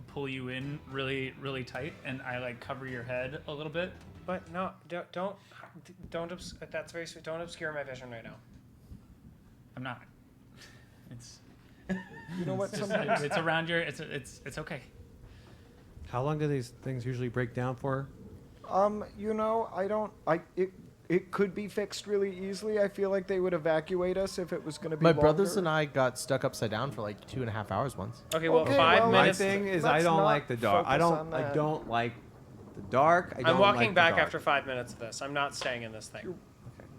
Speaker 4: pull you in really tight, and I like cover your head a little bit.
Speaker 3: But no, that's very sweet. Don't obscure my vision right now.
Speaker 4: I'm not. It's.
Speaker 6: You know what?
Speaker 4: It's, just,
Speaker 6: Sometimes
Speaker 4: it's around your. It's okay.
Speaker 1: How long do these things usually break down for?
Speaker 6: You know, it could be fixed really easily. I feel like they would evacuate us if it was going to be
Speaker 5: My brothers
Speaker 6: longer.
Speaker 5: and I got stuck upside down for like 2.5 hours once.
Speaker 3: Okay, well,
Speaker 6: Okay,
Speaker 3: 5
Speaker 6: well,
Speaker 1: My
Speaker 3: minutes.
Speaker 1: thing is, I
Speaker 6: let's
Speaker 1: don't
Speaker 6: not
Speaker 1: like the dark. I
Speaker 6: focus
Speaker 1: don't.
Speaker 6: on
Speaker 1: I
Speaker 6: that.
Speaker 1: don't like the dark. I don't
Speaker 3: I'm walking
Speaker 1: like the
Speaker 3: back
Speaker 1: dark.
Speaker 3: after 5 minutes of this. I'm not staying in this thing.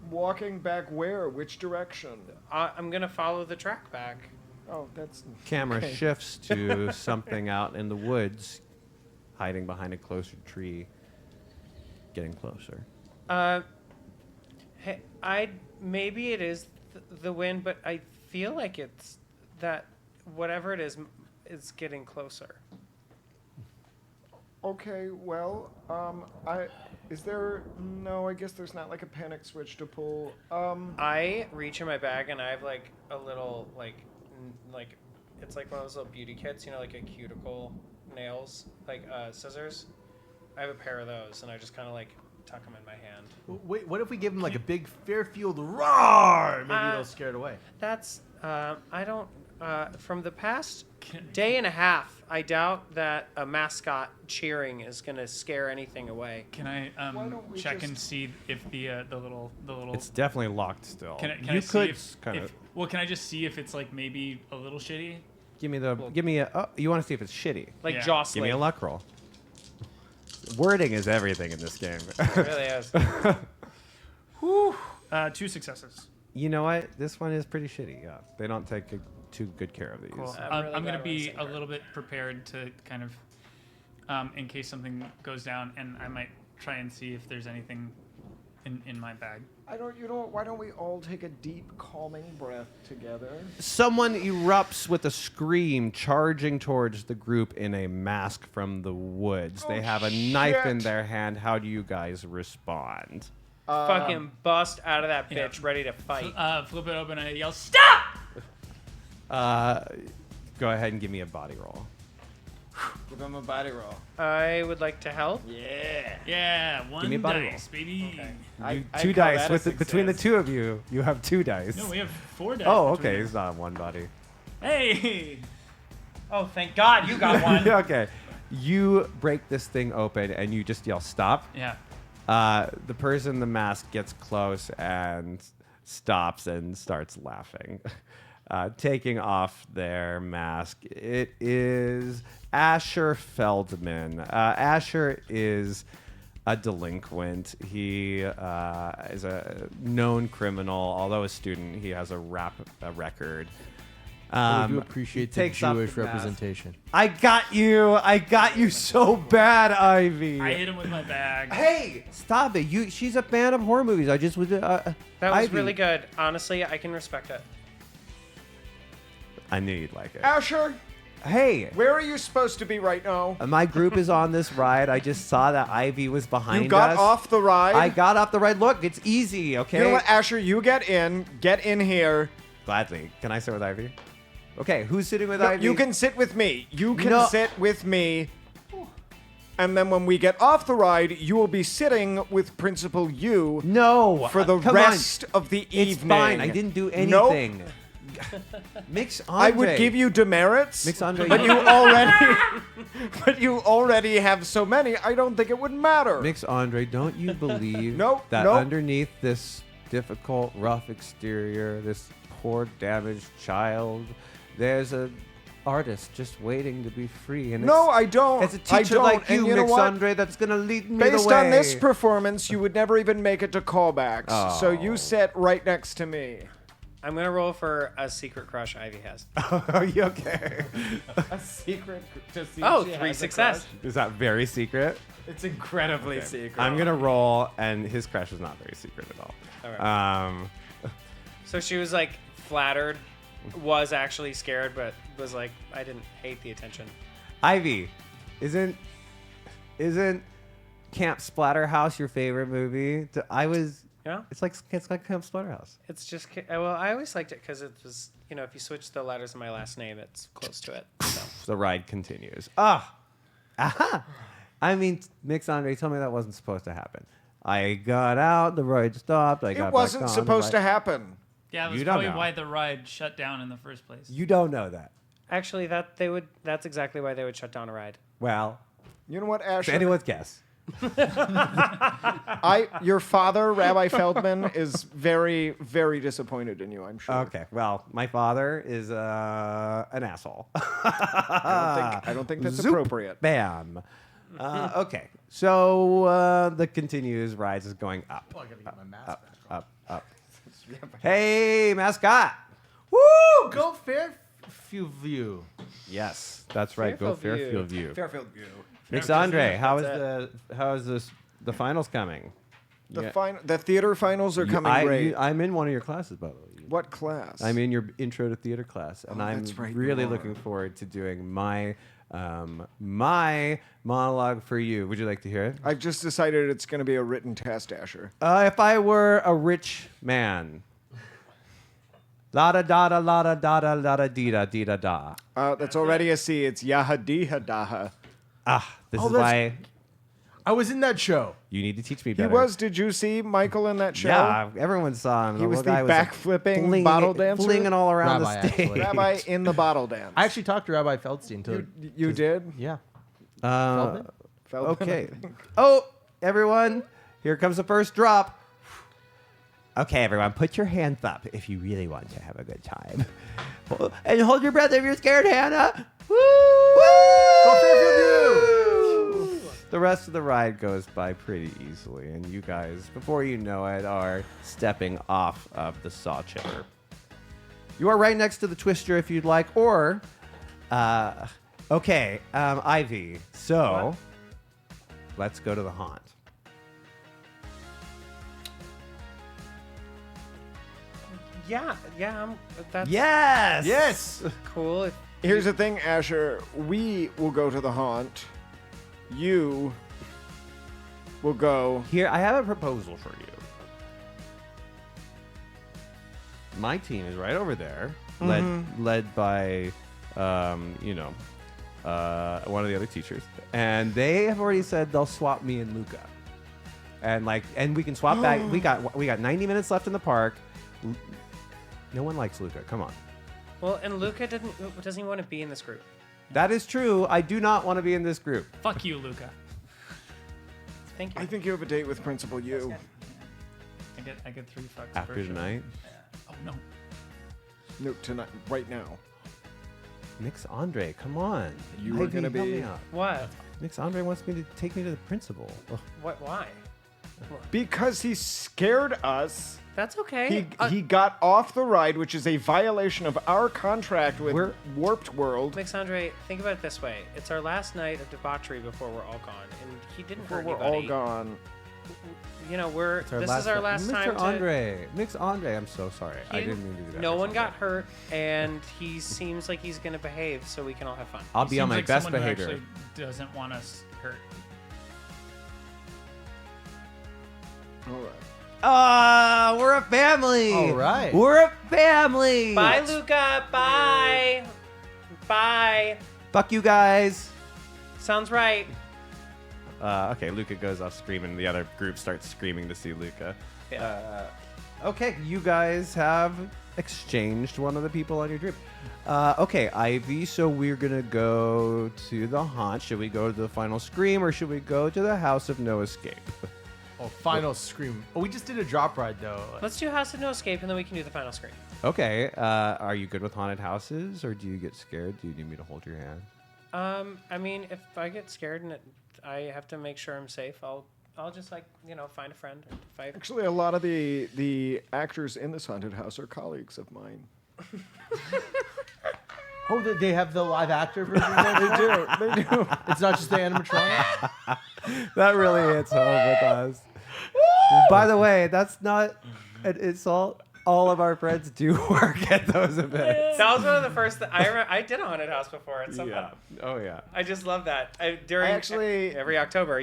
Speaker 6: Walking back where? Which direction?
Speaker 3: I'm gonna follow the track back.
Speaker 6: Oh, that's
Speaker 1: Camera
Speaker 6: okay.
Speaker 1: shifts to something out in the woods, hiding behind a closer tree, getting closer.
Speaker 3: Hey, maybe it is the wind, but I feel like it's that whatever it is getting closer.
Speaker 6: Okay, well, is there? No, I guess there's not like a panic switch to pull.
Speaker 3: I reach in my bag and I have like a little like it's like one of those little beauty kits, you know, like a cuticle nails, like scissors. I have a pair of those, and I just kind of like tuck them in my hand.
Speaker 5: Wait, what if we give him like a big Fairfield roar? Maybe it'll scare it away.
Speaker 3: That's I don't. From the past day and a half, I doubt that a mascot cheering is gonna scare anything away.
Speaker 4: Can I check and see if the little
Speaker 1: It's definitely locked still.
Speaker 4: Can I
Speaker 1: you
Speaker 4: see
Speaker 1: could
Speaker 4: if,
Speaker 1: kind of
Speaker 4: well, can I just see if it's like maybe a little shitty?
Speaker 1: give me a. Oh, you want to see if it's shitty?
Speaker 3: Like
Speaker 4: Yeah.
Speaker 3: jostling.
Speaker 1: Give me a luck roll. Wording is everything in this game.
Speaker 3: It really is.
Speaker 4: Whew. 2 successes.
Speaker 1: You know what? This one is pretty shitty. Yeah, they don't take too good care of these.
Speaker 4: Cool.
Speaker 3: really
Speaker 4: I'm going to
Speaker 3: glad
Speaker 4: be
Speaker 3: we're
Speaker 4: a little bit prepared to kind of, in case something goes down, and I might try and see if there's anything in my bag.
Speaker 6: Why don't we all take a deep, calming breath together?
Speaker 1: Someone erupts with a scream, charging towards the group in a mask from the woods. They have a knife in their hand. How do you guys respond?
Speaker 3: Fucking bust out of that bitch, ready to fight.
Speaker 4: Flip it open and I yell, "Stop!"
Speaker 1: Go ahead and give me a body roll.
Speaker 2: Give him a body roll.
Speaker 3: I would like to help.
Speaker 4: Yeah,
Speaker 1: Give me a
Speaker 4: 1
Speaker 1: body
Speaker 4: dice, baby.
Speaker 1: You, 2 dice. Between the 2 of you, you have 2 dice.
Speaker 4: No, we have 4 dice.
Speaker 1: Oh,
Speaker 4: between
Speaker 1: okay.
Speaker 4: us.
Speaker 1: It's not 1 body.
Speaker 4: Hey!
Speaker 3: Oh, thank God you got one.
Speaker 1: Okay. You break this thing open and you just yell, "Stop."
Speaker 4: Yeah.
Speaker 1: The person in the mask gets close and stops and starts laughing. Taking off their mask. It is Asher Feldman. Asher is a delinquent. He is a known criminal. Although a student, he has a record.
Speaker 5: I do appreciate the
Speaker 1: takes off
Speaker 5: Jewish
Speaker 1: the mask.
Speaker 5: representation.
Speaker 1: I got you so bad, Ivy.
Speaker 4: I hit him with my bag.
Speaker 1: Hey, stop it! She's a fan of horror movies. I just was.
Speaker 3: That was
Speaker 1: Ivy.
Speaker 3: really good. Honestly, I can respect it.
Speaker 1: I knew you'd like it.
Speaker 6: Asher,
Speaker 1: Hey,
Speaker 6: where are you supposed to be right now?
Speaker 1: my group is on this ride. I just saw that Ivy was behind us.
Speaker 6: You got off the ride?
Speaker 1: I got off the ride. Look, it's easy, okay?
Speaker 6: You know what, Asher? You get in here.
Speaker 1: Gladly. Can I sit with Ivy? Okay, who's sitting with
Speaker 6: No,
Speaker 1: Ivy?
Speaker 6: you can sit with me. You can
Speaker 1: No.
Speaker 6: sit with me. And then when we get off the ride, you will be sitting with Principal Yu.
Speaker 1: No,
Speaker 6: for the
Speaker 1: come
Speaker 6: rest of the evening.
Speaker 1: It's fine. I didn't do
Speaker 6: Nope.
Speaker 1: anything. Mix Andre.
Speaker 6: I would give you demerits,
Speaker 1: Mix Andre.
Speaker 6: but you already have so many. I don't think it would matter.
Speaker 1: Mix Andre, don't you believe
Speaker 6: Nope,
Speaker 1: that
Speaker 6: nope.
Speaker 1: underneath this difficult, rough exterior, this poor, damaged child, there's a artist just waiting to be free? And
Speaker 6: No, I don't.
Speaker 1: It's a
Speaker 6: I
Speaker 1: teacher
Speaker 6: don't.
Speaker 1: like
Speaker 6: And
Speaker 1: you,
Speaker 6: you know
Speaker 1: Mix
Speaker 6: what?
Speaker 1: Andre, that's gonna lead me the
Speaker 6: Based
Speaker 1: way.
Speaker 6: on this performance, you would never even make it to callbacks. So
Speaker 1: Oh.
Speaker 6: you sit right next to me.
Speaker 3: I'm gonna roll for a secret crush Ivy has.
Speaker 1: Are you okay?
Speaker 2: A secret to see
Speaker 3: Oh,
Speaker 2: if she
Speaker 3: 3
Speaker 2: has a
Speaker 3: success.
Speaker 2: crush?
Speaker 1: Is that very secret?
Speaker 2: It's incredibly
Speaker 1: Okay.
Speaker 2: secret.
Speaker 1: I'm gonna roll, and his crush is not very secret at all.
Speaker 3: Alright. So she was like flattered, was actually scared, but was like, I didn't hate the attention.
Speaker 1: Ivy, isn't Camp Splatterhouse your favorite movie?
Speaker 3: Yeah.
Speaker 1: It's like Camp Splatterhouse.
Speaker 3: It's just, well, I always liked it because it was, if you switch the letters of my last name, it's close to it. So.
Speaker 1: The ride continues. I mean, Mix Andre, tell me that wasn't supposed to happen. I got out, the ride stopped. I got
Speaker 6: It wasn't
Speaker 1: back on,
Speaker 6: supposed
Speaker 1: the
Speaker 6: to
Speaker 1: ride-
Speaker 6: happen.
Speaker 4: Yeah, it was
Speaker 1: You don't
Speaker 4: probably
Speaker 1: know.
Speaker 4: why the ride shut down in the first place.
Speaker 1: You don't know that.
Speaker 3: Actually, that's exactly why they would shut down a ride.
Speaker 1: Well,
Speaker 6: You know what,
Speaker 1: it's
Speaker 6: Asher?
Speaker 1: anyone's guess.
Speaker 6: Your father, Rabbi Feldman, is very, very disappointed in you, I'm sure.
Speaker 1: Okay, well, my father is an asshole.
Speaker 6: I don't think that's
Speaker 1: Zoop.
Speaker 6: appropriate.
Speaker 1: Bam. Okay, so the continues rise is going up.
Speaker 5: Oh, I gotta get my mask
Speaker 1: up,
Speaker 5: back
Speaker 1: up. Hey, mascot.
Speaker 5: Woo! Go Fairview.
Speaker 1: Yes, that's right. Go Fairfield View.
Speaker 2: Fairfield View.
Speaker 1: Mix Andre, how is the finals coming?
Speaker 6: The theater finals are coming great.
Speaker 1: I'm in one of your classes, by the way.
Speaker 6: What class?
Speaker 1: I'm in your intro to theater class, and I'm
Speaker 6: that's right, you
Speaker 1: really
Speaker 6: are.
Speaker 1: looking forward to doing my monologue for you. Would you like to hear it?
Speaker 6: I've just decided it's going to be a written test, Asher.
Speaker 1: If I were a rich man. La da da da la da da da la da dee da dee da da.
Speaker 6: That's already a C. It's Yahadiha Daha.
Speaker 1: This
Speaker 5: Oh,
Speaker 1: is
Speaker 5: that's-
Speaker 1: why
Speaker 5: I was in that show.
Speaker 1: you need to teach me
Speaker 6: He
Speaker 1: better.
Speaker 6: was. Did you see Michael in that show?
Speaker 1: Yeah, everyone saw him.
Speaker 6: He
Speaker 1: The
Speaker 6: was
Speaker 1: little
Speaker 6: the
Speaker 1: guy
Speaker 6: backflipping bottle dancer?
Speaker 1: flinging all around
Speaker 5: Rabbi,
Speaker 1: the stage.
Speaker 5: actually.
Speaker 6: Rabbi in the bottle dance.
Speaker 5: I actually talked to Rabbi Feldstein.
Speaker 6: You did?
Speaker 5: Yeah.
Speaker 6: Feldman,
Speaker 1: Okay. Oh, everyone, here comes the first drop. Okay, everyone, put your hands up if you really want to have a good time. And hold your breath if you're scared, Hannah. Woo!
Speaker 6: Go Fairfield View!
Speaker 1: The rest of the ride goes by pretty easily, and you guys, before you know it, are stepping off of the saw chipper. You are right next to the twister if you'd like, or, Ivy. So, let's go to the haunt.
Speaker 3: Yeah, that's
Speaker 1: Yes!
Speaker 3: cool.
Speaker 6: Here's the thing, Asher. We will go to the haunt. You will go.
Speaker 1: Here, I have a proposal for you. My team is right over there, led by, one of the other teachers, and they have already said they'll swap me and Luca, and we can swap back. We got 90 minutes left in the park. No one likes Luca. Come on.
Speaker 3: Well, and Luca doesn't even want to be in this group.
Speaker 1: That is true. I do not want to be in this group.
Speaker 4: Fuck you, Luca.
Speaker 3: Thank you.
Speaker 6: I think you have a date with Principal U.
Speaker 4: I get 3 fucks
Speaker 1: After
Speaker 4: per show.
Speaker 1: tonight,
Speaker 4: Oh no.
Speaker 6: No, tonight, right now.
Speaker 1: Mix Andre, come on.
Speaker 6: You were
Speaker 1: Ivy,
Speaker 6: gonna
Speaker 1: help
Speaker 6: be-
Speaker 1: me out.
Speaker 3: What?
Speaker 1: Mix Andre wants me to take me to the principal. Ugh.
Speaker 3: What? Why?
Speaker 6: Because he scared us.
Speaker 3: That's okay.
Speaker 6: He got off the ride, which is a violation of our contract with Warped World.
Speaker 3: Alexandre, think about it this way: it's our last night of debauchery before we're all gone, and he didn't
Speaker 6: Before
Speaker 3: hurt
Speaker 6: we're
Speaker 3: anybody.
Speaker 6: all gone.
Speaker 3: You know, this is our last
Speaker 1: Mr.
Speaker 3: time.
Speaker 1: Andre. Mix Andre, I'm so sorry. I didn't mean to do that.
Speaker 3: No
Speaker 1: Mix
Speaker 3: one
Speaker 1: Andre.
Speaker 3: got hurt, and he seems like he's gonna behave, so we can all have fun.
Speaker 1: I'll
Speaker 4: He
Speaker 1: be on
Speaker 4: seems
Speaker 1: my
Speaker 4: like
Speaker 1: best
Speaker 4: someone who
Speaker 1: behavior.
Speaker 4: actually doesn't want us hurt.
Speaker 6: All right.
Speaker 1: We're a family.
Speaker 5: All right.
Speaker 1: We're a family.
Speaker 3: Bye, Luca. Bye. Bye.
Speaker 1: Fuck you guys.
Speaker 3: Sounds right.
Speaker 1: Okay, Luca goes off screaming. The other group starts screaming to see Luca. Okay, you guys have exchanged one of the people on your group. Okay, Ivy, so we're going to go to the haunt. Should we go to the final scream or should we go to the House of No Escape?
Speaker 5: Oh, final scream. Oh, we just did a drop ride though.
Speaker 3: Let's do House of No Escape, and then we can do the final screen.
Speaker 1: Okay, are you good with haunted houses or do you get scared? Do you need me to hold your hand?
Speaker 3: I mean, if I get scared and I have to make sure I'm safe, I'll just find a friend. Or if I
Speaker 6: Actually, a lot of the actors in this haunted house are colleagues of mine.
Speaker 5: Oh, they have the live actor version.
Speaker 6: They do.
Speaker 5: It's not just the animatronic.
Speaker 1: That really hits home with us. By the way, that's not an insult. All of our friends do work at those events.
Speaker 3: That was one of the first. I did a haunted house before. It's so
Speaker 1: Yeah.
Speaker 3: fun.
Speaker 1: Oh yeah.
Speaker 3: I just love that. Every October,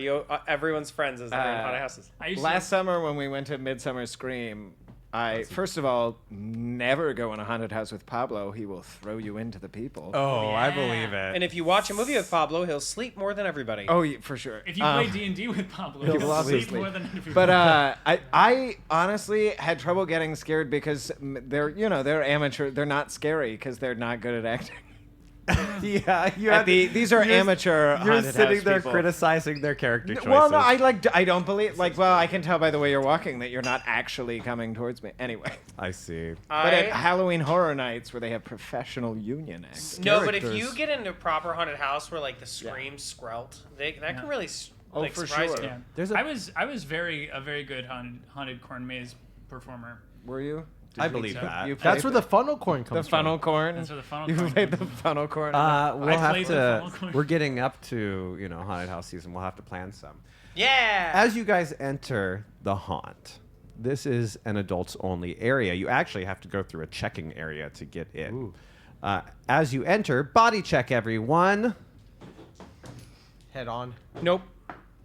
Speaker 3: everyone's friends is in haunted houses.
Speaker 6: Last summer when we went to Midsummer Scream, I first of all never go in a haunted house with Pablo. He will throw you into the people.
Speaker 1: Oh, I believe it.
Speaker 3: And if you watch a movie with Pablo, he'll sleep more than everybody.
Speaker 6: Oh, yeah, for sure.
Speaker 4: If you play D&D with Pablo,
Speaker 6: He will
Speaker 4: you'll
Speaker 6: also
Speaker 4: sleep
Speaker 6: sleep.
Speaker 4: more than everybody.
Speaker 6: But I honestly had trouble getting scared because they're amateur. They're not scary because they're not good at acting.
Speaker 1: Yeah, you have
Speaker 6: these are amateur.
Speaker 1: You're
Speaker 6: haunted
Speaker 1: sitting
Speaker 6: house
Speaker 1: there
Speaker 6: people.
Speaker 1: criticizing their character choices.
Speaker 6: Well, no, I don't believe. Well, I can tell by the way you're walking that you're not actually coming towards me. Anyway.
Speaker 1: I see.
Speaker 6: But at Halloween Horror Nights, where they have professional union actors.
Speaker 3: No, but if you get into a proper haunted house where like the screams sprout, that can really
Speaker 6: for
Speaker 3: surprise
Speaker 6: sure.
Speaker 3: you.
Speaker 4: Yeah. I was a very good haunted corn maze performer.
Speaker 6: Were you?
Speaker 1: I believe that.
Speaker 6: You
Speaker 5: That's
Speaker 6: played
Speaker 5: where the funnel corn comes
Speaker 6: the funnel corn.
Speaker 4: That's where the funnel
Speaker 6: You
Speaker 4: corn
Speaker 6: played
Speaker 4: comes
Speaker 6: the
Speaker 4: from.
Speaker 6: funnel corn.
Speaker 1: We'll
Speaker 4: I
Speaker 1: have
Speaker 4: played the
Speaker 1: to.
Speaker 4: funnel corn.
Speaker 1: We're getting up to haunted house season. We'll have to plan some.
Speaker 3: Yeah.
Speaker 1: As you guys enter the haunt, this is an adults only area. You actually have to go through a checking area to get in. As you enter, body check everyone.
Speaker 5: Head on.
Speaker 3: Nope.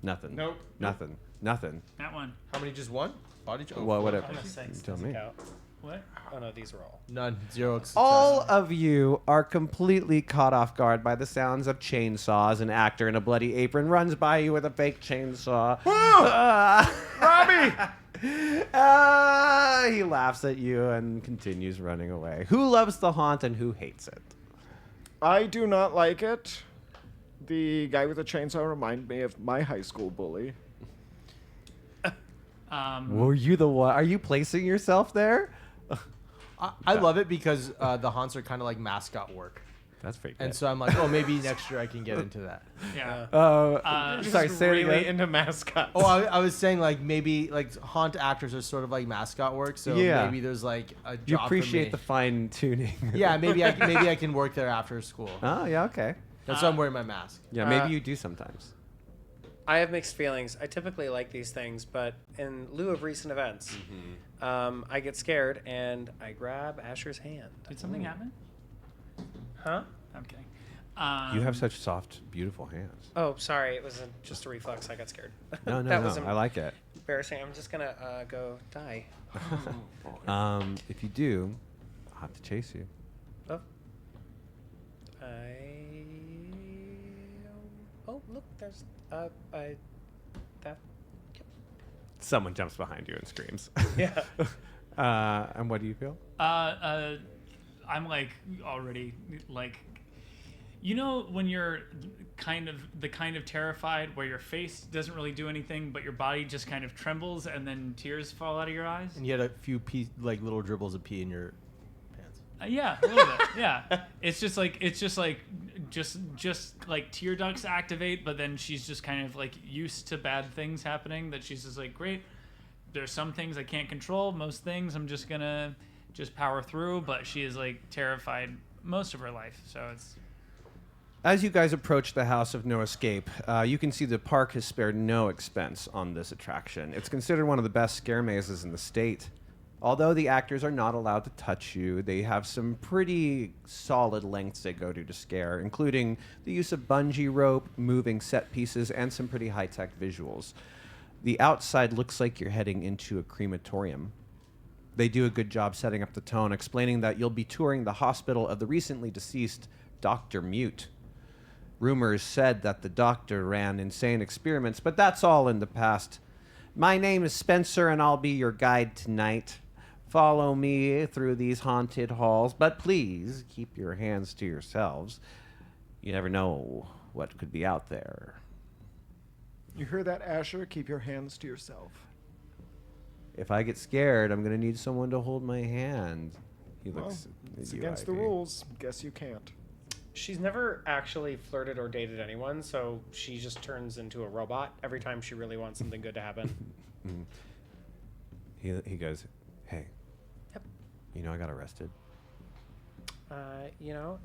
Speaker 1: Nothing.
Speaker 6: Nope.
Speaker 1: Nothing. Nothing.
Speaker 4: That one.
Speaker 5: How many? Just one? Body check.
Speaker 1: Well, whatever.
Speaker 3: I'm a six.
Speaker 1: You tell
Speaker 3: Does it
Speaker 1: me.
Speaker 3: count?
Speaker 4: What?
Speaker 3: Oh no, these are all.
Speaker 5: None. Zero.
Speaker 1: All of you are completely caught off guard by the sounds of chainsaws. An actor in a bloody apron runs by you with a fake chainsaw.
Speaker 6: Robbie!
Speaker 1: He laughs at you and continues running away. Who loves the haunt and who hates it?
Speaker 6: I do not like it. The guy with the chainsaw reminded me of my high school bully.
Speaker 1: Were you the one? Are you placing yourself there?
Speaker 5: I love it because the haunts are kind of like mascot work.
Speaker 1: That's pretty good.
Speaker 5: And so I'm like, oh, maybe next year I can get into that.
Speaker 4: Yeah.
Speaker 1: Sorry, say it
Speaker 3: really
Speaker 1: again.
Speaker 3: into mascots.
Speaker 5: Oh, I was saying like maybe like haunt actors are sort of like mascot work, so
Speaker 1: Yeah.
Speaker 5: maybe there's like a job
Speaker 1: You
Speaker 5: for
Speaker 1: appreciate
Speaker 5: me.
Speaker 1: the fine tuning.
Speaker 5: Yeah, maybe I can work there after school.
Speaker 1: Oh, yeah, okay.
Speaker 5: That's why I'm wearing my mask.
Speaker 1: Yeah, maybe you do sometimes.
Speaker 3: I have mixed feelings. I typically like these things, but in lieu of recent events, I get scared and I grab Asher's hand.
Speaker 4: Did something happen?
Speaker 3: Huh?
Speaker 4: I'm kidding.
Speaker 1: You have such soft, beautiful hands.
Speaker 3: Oh, sorry. It was just a reflex. I got scared.
Speaker 1: No,
Speaker 3: That
Speaker 1: no,
Speaker 3: was
Speaker 1: I like it.
Speaker 3: embarrassing. I'm just going to go die.
Speaker 1: If you do, I'll have to chase you.
Speaker 3: Oh. Oh, look, there's that.
Speaker 1: Someone jumps behind you and screams.
Speaker 3: Yeah.
Speaker 1: And what do you feel?
Speaker 4: I'm like already like, you know, when you're kind of terrified where your face doesn't really do anything, but your body just kind of trembles and then tears fall out of your eyes.
Speaker 5: And you had a few like little dribbles of pee in your pants.
Speaker 4: Yeah, a little bit. Yeah, it's just like tear ducts activate, but then she's just kind of like used to bad things happening. That she's just like, great. There's some things I can't control. Most things I'm just gonna power through. But she is like terrified most of her life. So it's.
Speaker 1: As you guys approach the House of No Escape, you can see the park has spared no expense on this attraction. It's considered one of the best scare mazes in the state. Although the actors are not allowed to touch you, they have some pretty solid lengths they go to scare, including the use of bungee rope, moving set pieces, and some pretty high-tech visuals. The outside looks like you're heading into a crematorium. They do a good job setting up the tone, explaining that you'll be touring the hospital of the recently deceased Dr. Mute. Rumors said that the doctor ran insane experiments, but that's all in the past. My name is Spencer, and I'll be your guide tonight. Follow me through these haunted halls, but please keep your hands to yourselves. You never know what could be out there.
Speaker 6: You hear that, Asher? Keep your hands to yourself.
Speaker 1: If I get scared, I'm going to need someone to hold my hand. He looks
Speaker 6: It's
Speaker 1: at you,
Speaker 6: against the
Speaker 1: Ivy.
Speaker 6: rules. Guess you can't.
Speaker 3: She's never actually flirted or dated anyone, so she just turns into a robot every time she really wants something good to happen.
Speaker 1: He goes, hey.
Speaker 3: Yep.
Speaker 1: You know I got arrested.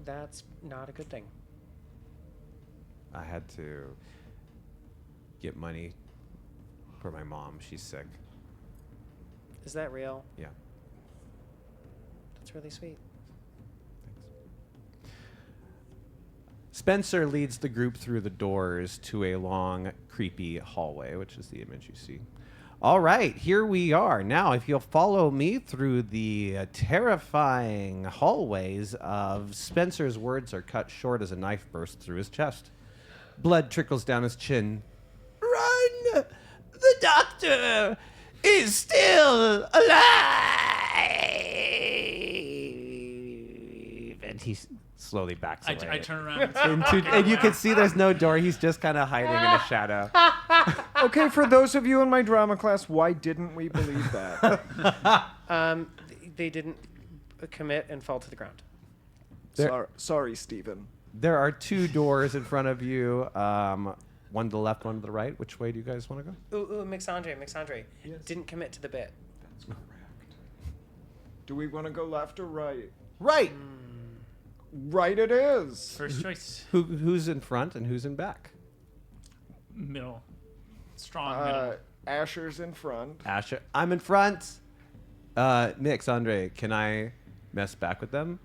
Speaker 3: That's not a good thing.
Speaker 1: I had to get money for my mom. She's sick.
Speaker 3: Is that real?
Speaker 1: Yeah.
Speaker 3: That's really sweet.
Speaker 1: Spencer leads the group through the doors to a long, creepy hallway, which is the image you see. All right, here we are. Now, if you'll follow me through the terrifying hallways of Spencer's words are cut short as a knife bursts through his chest. Blood trickles down his chin. Run! The doctor is still alive! And he's slowly backs away.
Speaker 4: I turn around.
Speaker 6: And
Speaker 1: you can see there's no door. He's just kind of hiding in the shadow.
Speaker 6: Okay, for those of you in my drama class, why didn't we believe that?
Speaker 3: They didn't commit and fall to the ground.
Speaker 6: Sorry, Stephen.
Speaker 1: There are two doors in front of you. One to the left, one to the right. Which way do you guys want to go?
Speaker 3: Ooh, Mixandre. Yes. Didn't commit to the bit.
Speaker 6: That's correct. Do we want to go left or right?
Speaker 1: Right.
Speaker 6: Right it is.
Speaker 4: First choice.
Speaker 1: Who's in front and who's in back?
Speaker 4: Middle. Strong middle.
Speaker 6: Asher's in front.
Speaker 1: Asher, I'm in front. Mix, Andre, can I mess back with them?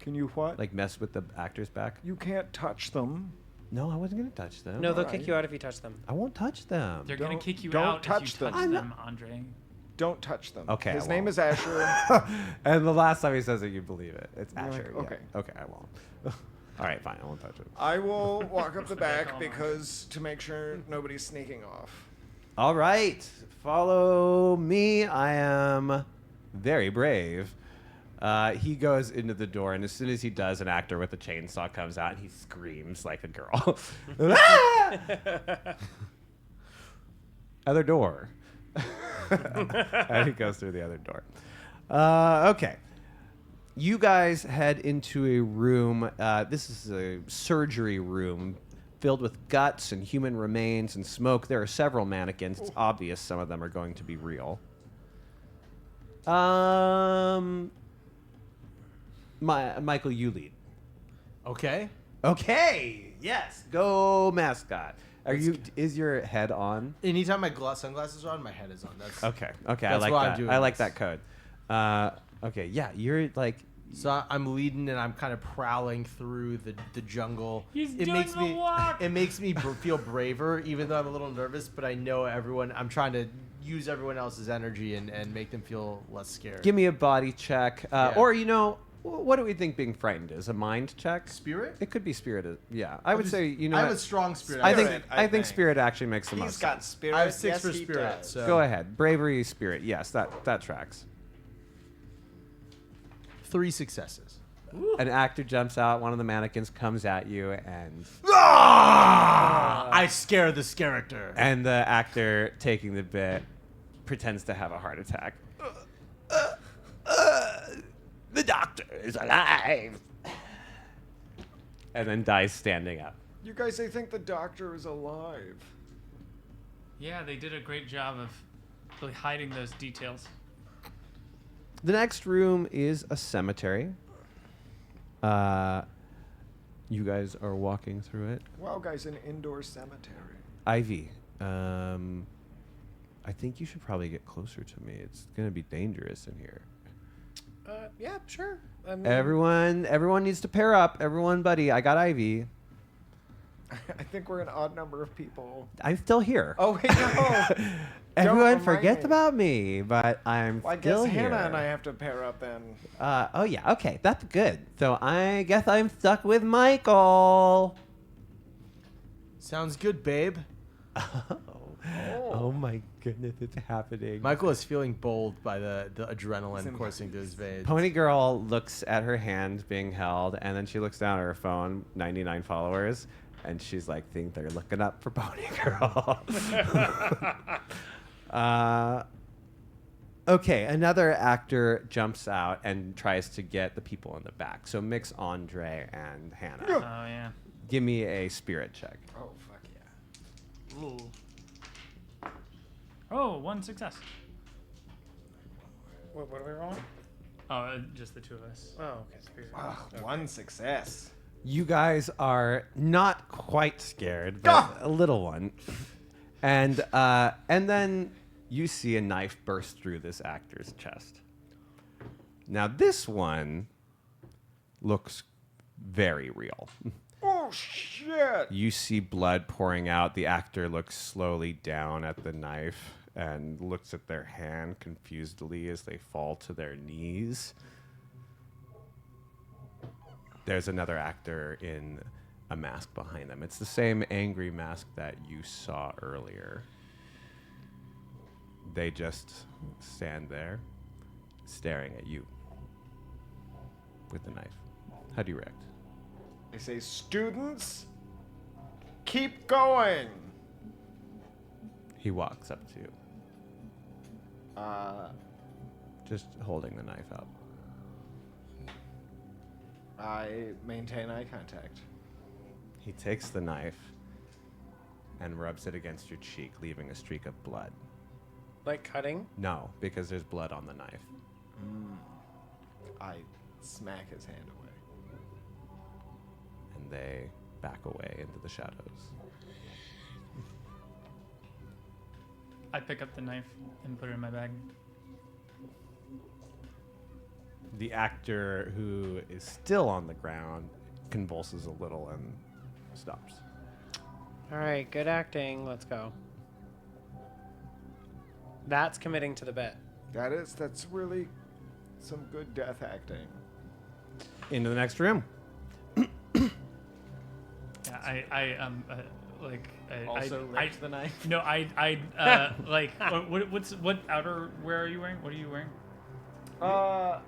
Speaker 6: Can you what?
Speaker 1: Like mess with the actors back?
Speaker 6: You can't touch them.
Speaker 1: No, I wasn't gonna touch them.
Speaker 3: No, they'll kick you out if you touch them.
Speaker 1: I won't touch them.
Speaker 4: They're gonna kick you
Speaker 6: don't
Speaker 4: out
Speaker 6: touch
Speaker 4: if you touch
Speaker 6: them.
Speaker 4: them, Andre.
Speaker 6: Don't touch them.
Speaker 1: Okay.
Speaker 6: His
Speaker 1: I
Speaker 6: name
Speaker 1: won't.
Speaker 6: is Asher.
Speaker 1: And the last time he says it, you believe it. It's
Speaker 6: You're like,
Speaker 1: Asher.
Speaker 6: okay.
Speaker 1: Yeah. Okay, I won't. All right, fine. I won't touch it.
Speaker 6: I will walk up the back because to make sure nobody's sneaking off.
Speaker 1: All right, follow me. I am very brave. He goes into the door, and as soon as he does, an actor with a chainsaw comes out, and he screams like a girl. Ah! Other door. And he goes through the other door. Okay. You guys head into a room. This is a surgery room filled with guts and human remains and smoke. There are several mannequins. It's obvious some of them are going to be real. Michael, you lead.
Speaker 5: Okay.
Speaker 1: Okay. Yes. Go, mascot. Is your head on?
Speaker 5: Anytime my sunglasses are on, my head is on. That's
Speaker 1: Okay. I
Speaker 5: that's
Speaker 1: like
Speaker 5: why
Speaker 1: that.
Speaker 5: I'm doing
Speaker 1: I like
Speaker 5: this.
Speaker 1: that code. Okay. Yeah. You're like.
Speaker 5: So I'm leading and I'm kind of prowling through the jungle.
Speaker 4: He's
Speaker 5: it
Speaker 4: doing
Speaker 5: makes
Speaker 4: the
Speaker 5: me
Speaker 4: walk.
Speaker 5: It makes me feel braver, even though I'm a little nervous. But I know everyone. I'm trying to use everyone else's energy and make them feel less scared.
Speaker 1: Give me a body check, or what do we think being frightened is? A mind check?
Speaker 5: Spirit?
Speaker 1: It could be spirit. Yeah, I would say
Speaker 5: I have a strong spirit.
Speaker 1: I think spirit actually makes the most
Speaker 2: He's got
Speaker 1: sense.
Speaker 2: spirit.
Speaker 5: I have 6
Speaker 2: yes,
Speaker 5: for
Speaker 2: he
Speaker 5: spirit.
Speaker 2: does.
Speaker 5: So.
Speaker 1: Go ahead, bravery, spirit. Yes, that tracks.
Speaker 5: 3 successes.
Speaker 1: An actor jumps out. One of the mannequins comes at you, and
Speaker 5: I scare this character.
Speaker 1: And the actor taking the bit pretends to have a heart attack. The doctor is alive, and then dies standing up.
Speaker 6: You guys, they think the doctor is alive.
Speaker 4: Yeah, they did a great job of really hiding those details.
Speaker 1: The next room is a cemetery. You guys are walking through it.
Speaker 6: Wow, guys, an indoor cemetery.
Speaker 1: Ivy, I think you should probably get closer to me. It's gonna be dangerous in here.
Speaker 3: Yeah, sure. I mean,
Speaker 1: Everyone needs to pair up. Everyone, buddy, I got Ivy.
Speaker 6: I think we're an odd number of people.
Speaker 1: I'm still here.
Speaker 6: Oh, wait, no.
Speaker 1: Everyone
Speaker 6: remind
Speaker 1: forgets
Speaker 6: me.
Speaker 1: about me, but I'm
Speaker 6: Well, I
Speaker 1: still
Speaker 6: guess
Speaker 1: here.
Speaker 6: Hannah and I have to pair up then.
Speaker 1: Oh yeah, okay, that's good. So I guess I'm stuck with Michael.
Speaker 5: Sounds good, babe.
Speaker 1: Oh my goodness, it's happening.
Speaker 5: Michael is feeling bold by the adrenaline coursing through his veins.
Speaker 1: Pony Girl looks at her hand being held, and then she looks down at her phone, 99 followers, and she's like, think they're looking up for Pony Girl. Okay, another actor jumps out and tries to get the people in the back. So mix Andre and Hannah.
Speaker 4: Oh, yeah.
Speaker 1: Give me a spirit check.
Speaker 6: Oh, fuck yeah.
Speaker 4: Ooh. Oh, 1 success.
Speaker 3: What are we rolling?
Speaker 4: Oh, just the 2 of us.
Speaker 3: Oh, okay. Spirit.
Speaker 6: Okay. 1 success.
Speaker 1: You guys are not quite scared, but a little one. And then you see a knife burst through this actor's chest. Now this one looks very real.
Speaker 6: Oh, shit.
Speaker 1: You see blood pouring out. The actor looks slowly down at the knife and looks at their hand confusedly as they fall to their knees. There's another actor in a mask behind them. It's the same angry mask that you saw earlier. They just stand there, staring at you with the knife. How do you react?
Speaker 6: They say, students, keep going.
Speaker 1: He walks up to you, just holding the knife out.
Speaker 6: I maintain eye contact.
Speaker 1: He takes the knife and rubs it against your cheek, leaving a streak of blood.
Speaker 3: Like cutting?
Speaker 1: No, because there's blood on the knife.
Speaker 6: I smack his hand away.
Speaker 1: And they back away into the shadows.
Speaker 4: I pick up the knife and put it in my bag.
Speaker 1: The actor who is still on the ground convulses a little and stops.
Speaker 3: All right, good acting. Let's go. That's committing to the bit.
Speaker 6: That's really some good death acting.
Speaker 1: Into the next room.
Speaker 4: Yeah, I
Speaker 6: Also licked the knife?
Speaker 4: No, like what outerwear are you wearing? What are you wearing? I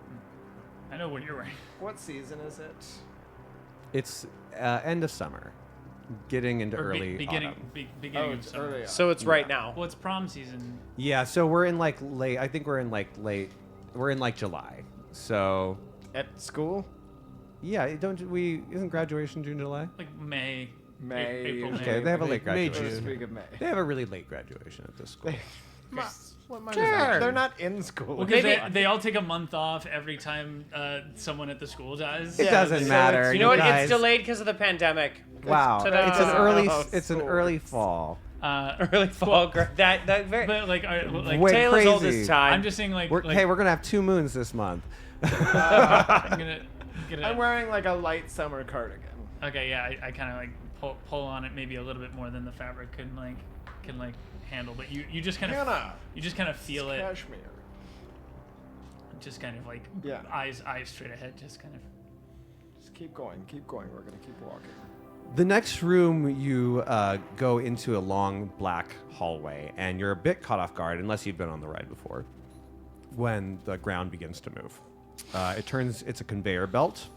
Speaker 4: know what you're wearing.
Speaker 6: What season is it?
Speaker 1: It's end of summer, getting into early
Speaker 4: beginning
Speaker 1: autumn.
Speaker 4: beginning
Speaker 6: Oh,
Speaker 4: of
Speaker 6: it's
Speaker 4: summer.
Speaker 6: early
Speaker 3: So it's right now.
Speaker 4: Well, it's prom season.
Speaker 1: Yeah, so we're in like late. I think we're in like late. We're in like July. So
Speaker 6: At school?
Speaker 1: Yeah, isn't graduation June, July?
Speaker 4: Like May.
Speaker 6: May.
Speaker 4: April, May.
Speaker 1: Okay, they have a late
Speaker 6: May,
Speaker 1: graduation.
Speaker 6: First week of May.
Speaker 1: They have a really late graduation at this school.
Speaker 6: They're not in school.
Speaker 4: Well, because they all take a month off every time someone at the school dies.
Speaker 1: It doesn't matter.
Speaker 3: You know what?
Speaker 1: guys.
Speaker 3: It's delayed because of the pandemic.
Speaker 1: Wow,
Speaker 3: Ta-da.
Speaker 1: it's an early fall.
Speaker 3: Early fall. That very.
Speaker 4: But like
Speaker 1: Way
Speaker 3: Taylor's
Speaker 1: crazy.
Speaker 3: oldest time.
Speaker 4: I'm just saying
Speaker 1: Hey, we're gonna have 2 moons this month.
Speaker 4: I'm gonna
Speaker 6: I'm wearing like a light summer cardigan.
Speaker 4: Okay, yeah, I kind of like pull on it maybe a little bit more than the fabric can handle, but you just kind of feel it.
Speaker 6: Cashmere.
Speaker 4: Just kind of like
Speaker 6: Yeah.
Speaker 4: eyes straight ahead, just kind of.
Speaker 6: Just keep going. We're gonna keep walking.
Speaker 1: The next room, you go into a long black hallway, and you're a bit caught off guard, unless you've been on the ride before, when the ground begins to move. It's a conveyor belt,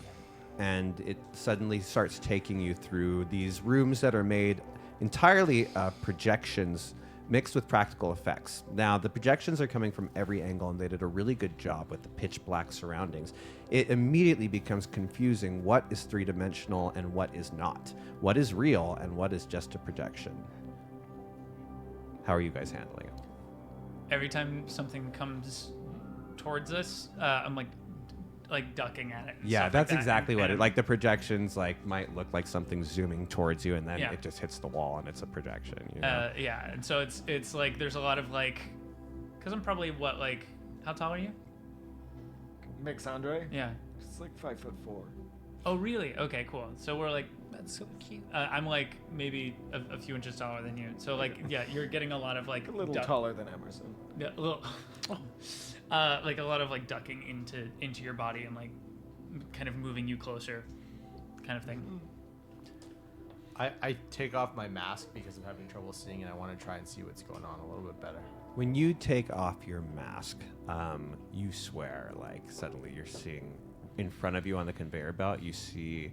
Speaker 1: and it suddenly starts taking you through these rooms that are made entirely projections mixed with practical effects. Now, the projections are coming from every angle, and they did a really good job with the pitch black surroundings. It immediately becomes confusing what is three-dimensional and what is not. What is real and what is just a projection. How are you guys handling it?
Speaker 4: Every time something comes towards us, I'm like ducking at it. and
Speaker 1: Yeah,
Speaker 4: stuff
Speaker 1: that's
Speaker 4: like that,
Speaker 1: exactly
Speaker 4: and-
Speaker 1: what it
Speaker 4: and
Speaker 1: like. The projections might look like something zooming towards you, and then
Speaker 4: Yeah.
Speaker 1: it just hits the wall, and it's a projection. You know?
Speaker 4: Yeah, and so it's like there's a lot of because I'm probably how tall are you?
Speaker 6: Mixandre?
Speaker 4: Yeah.
Speaker 6: It's like 5'4".
Speaker 4: Oh, really? Okay, cool. So we're like,
Speaker 3: that's so cute.
Speaker 4: I'm like maybe a few inches taller than you. So yeah, you're getting a lot of
Speaker 6: A little taller than Emerson.
Speaker 4: Yeah, a little. Like a lot of ducking into your body and kind of moving you closer, kind of thing.
Speaker 5: I take off my mask because I'm having trouble seeing, and I want to try and see what's going on a little bit better.
Speaker 1: When you take off your mask, you swear suddenly you're seeing in front of you on the conveyor belt. You see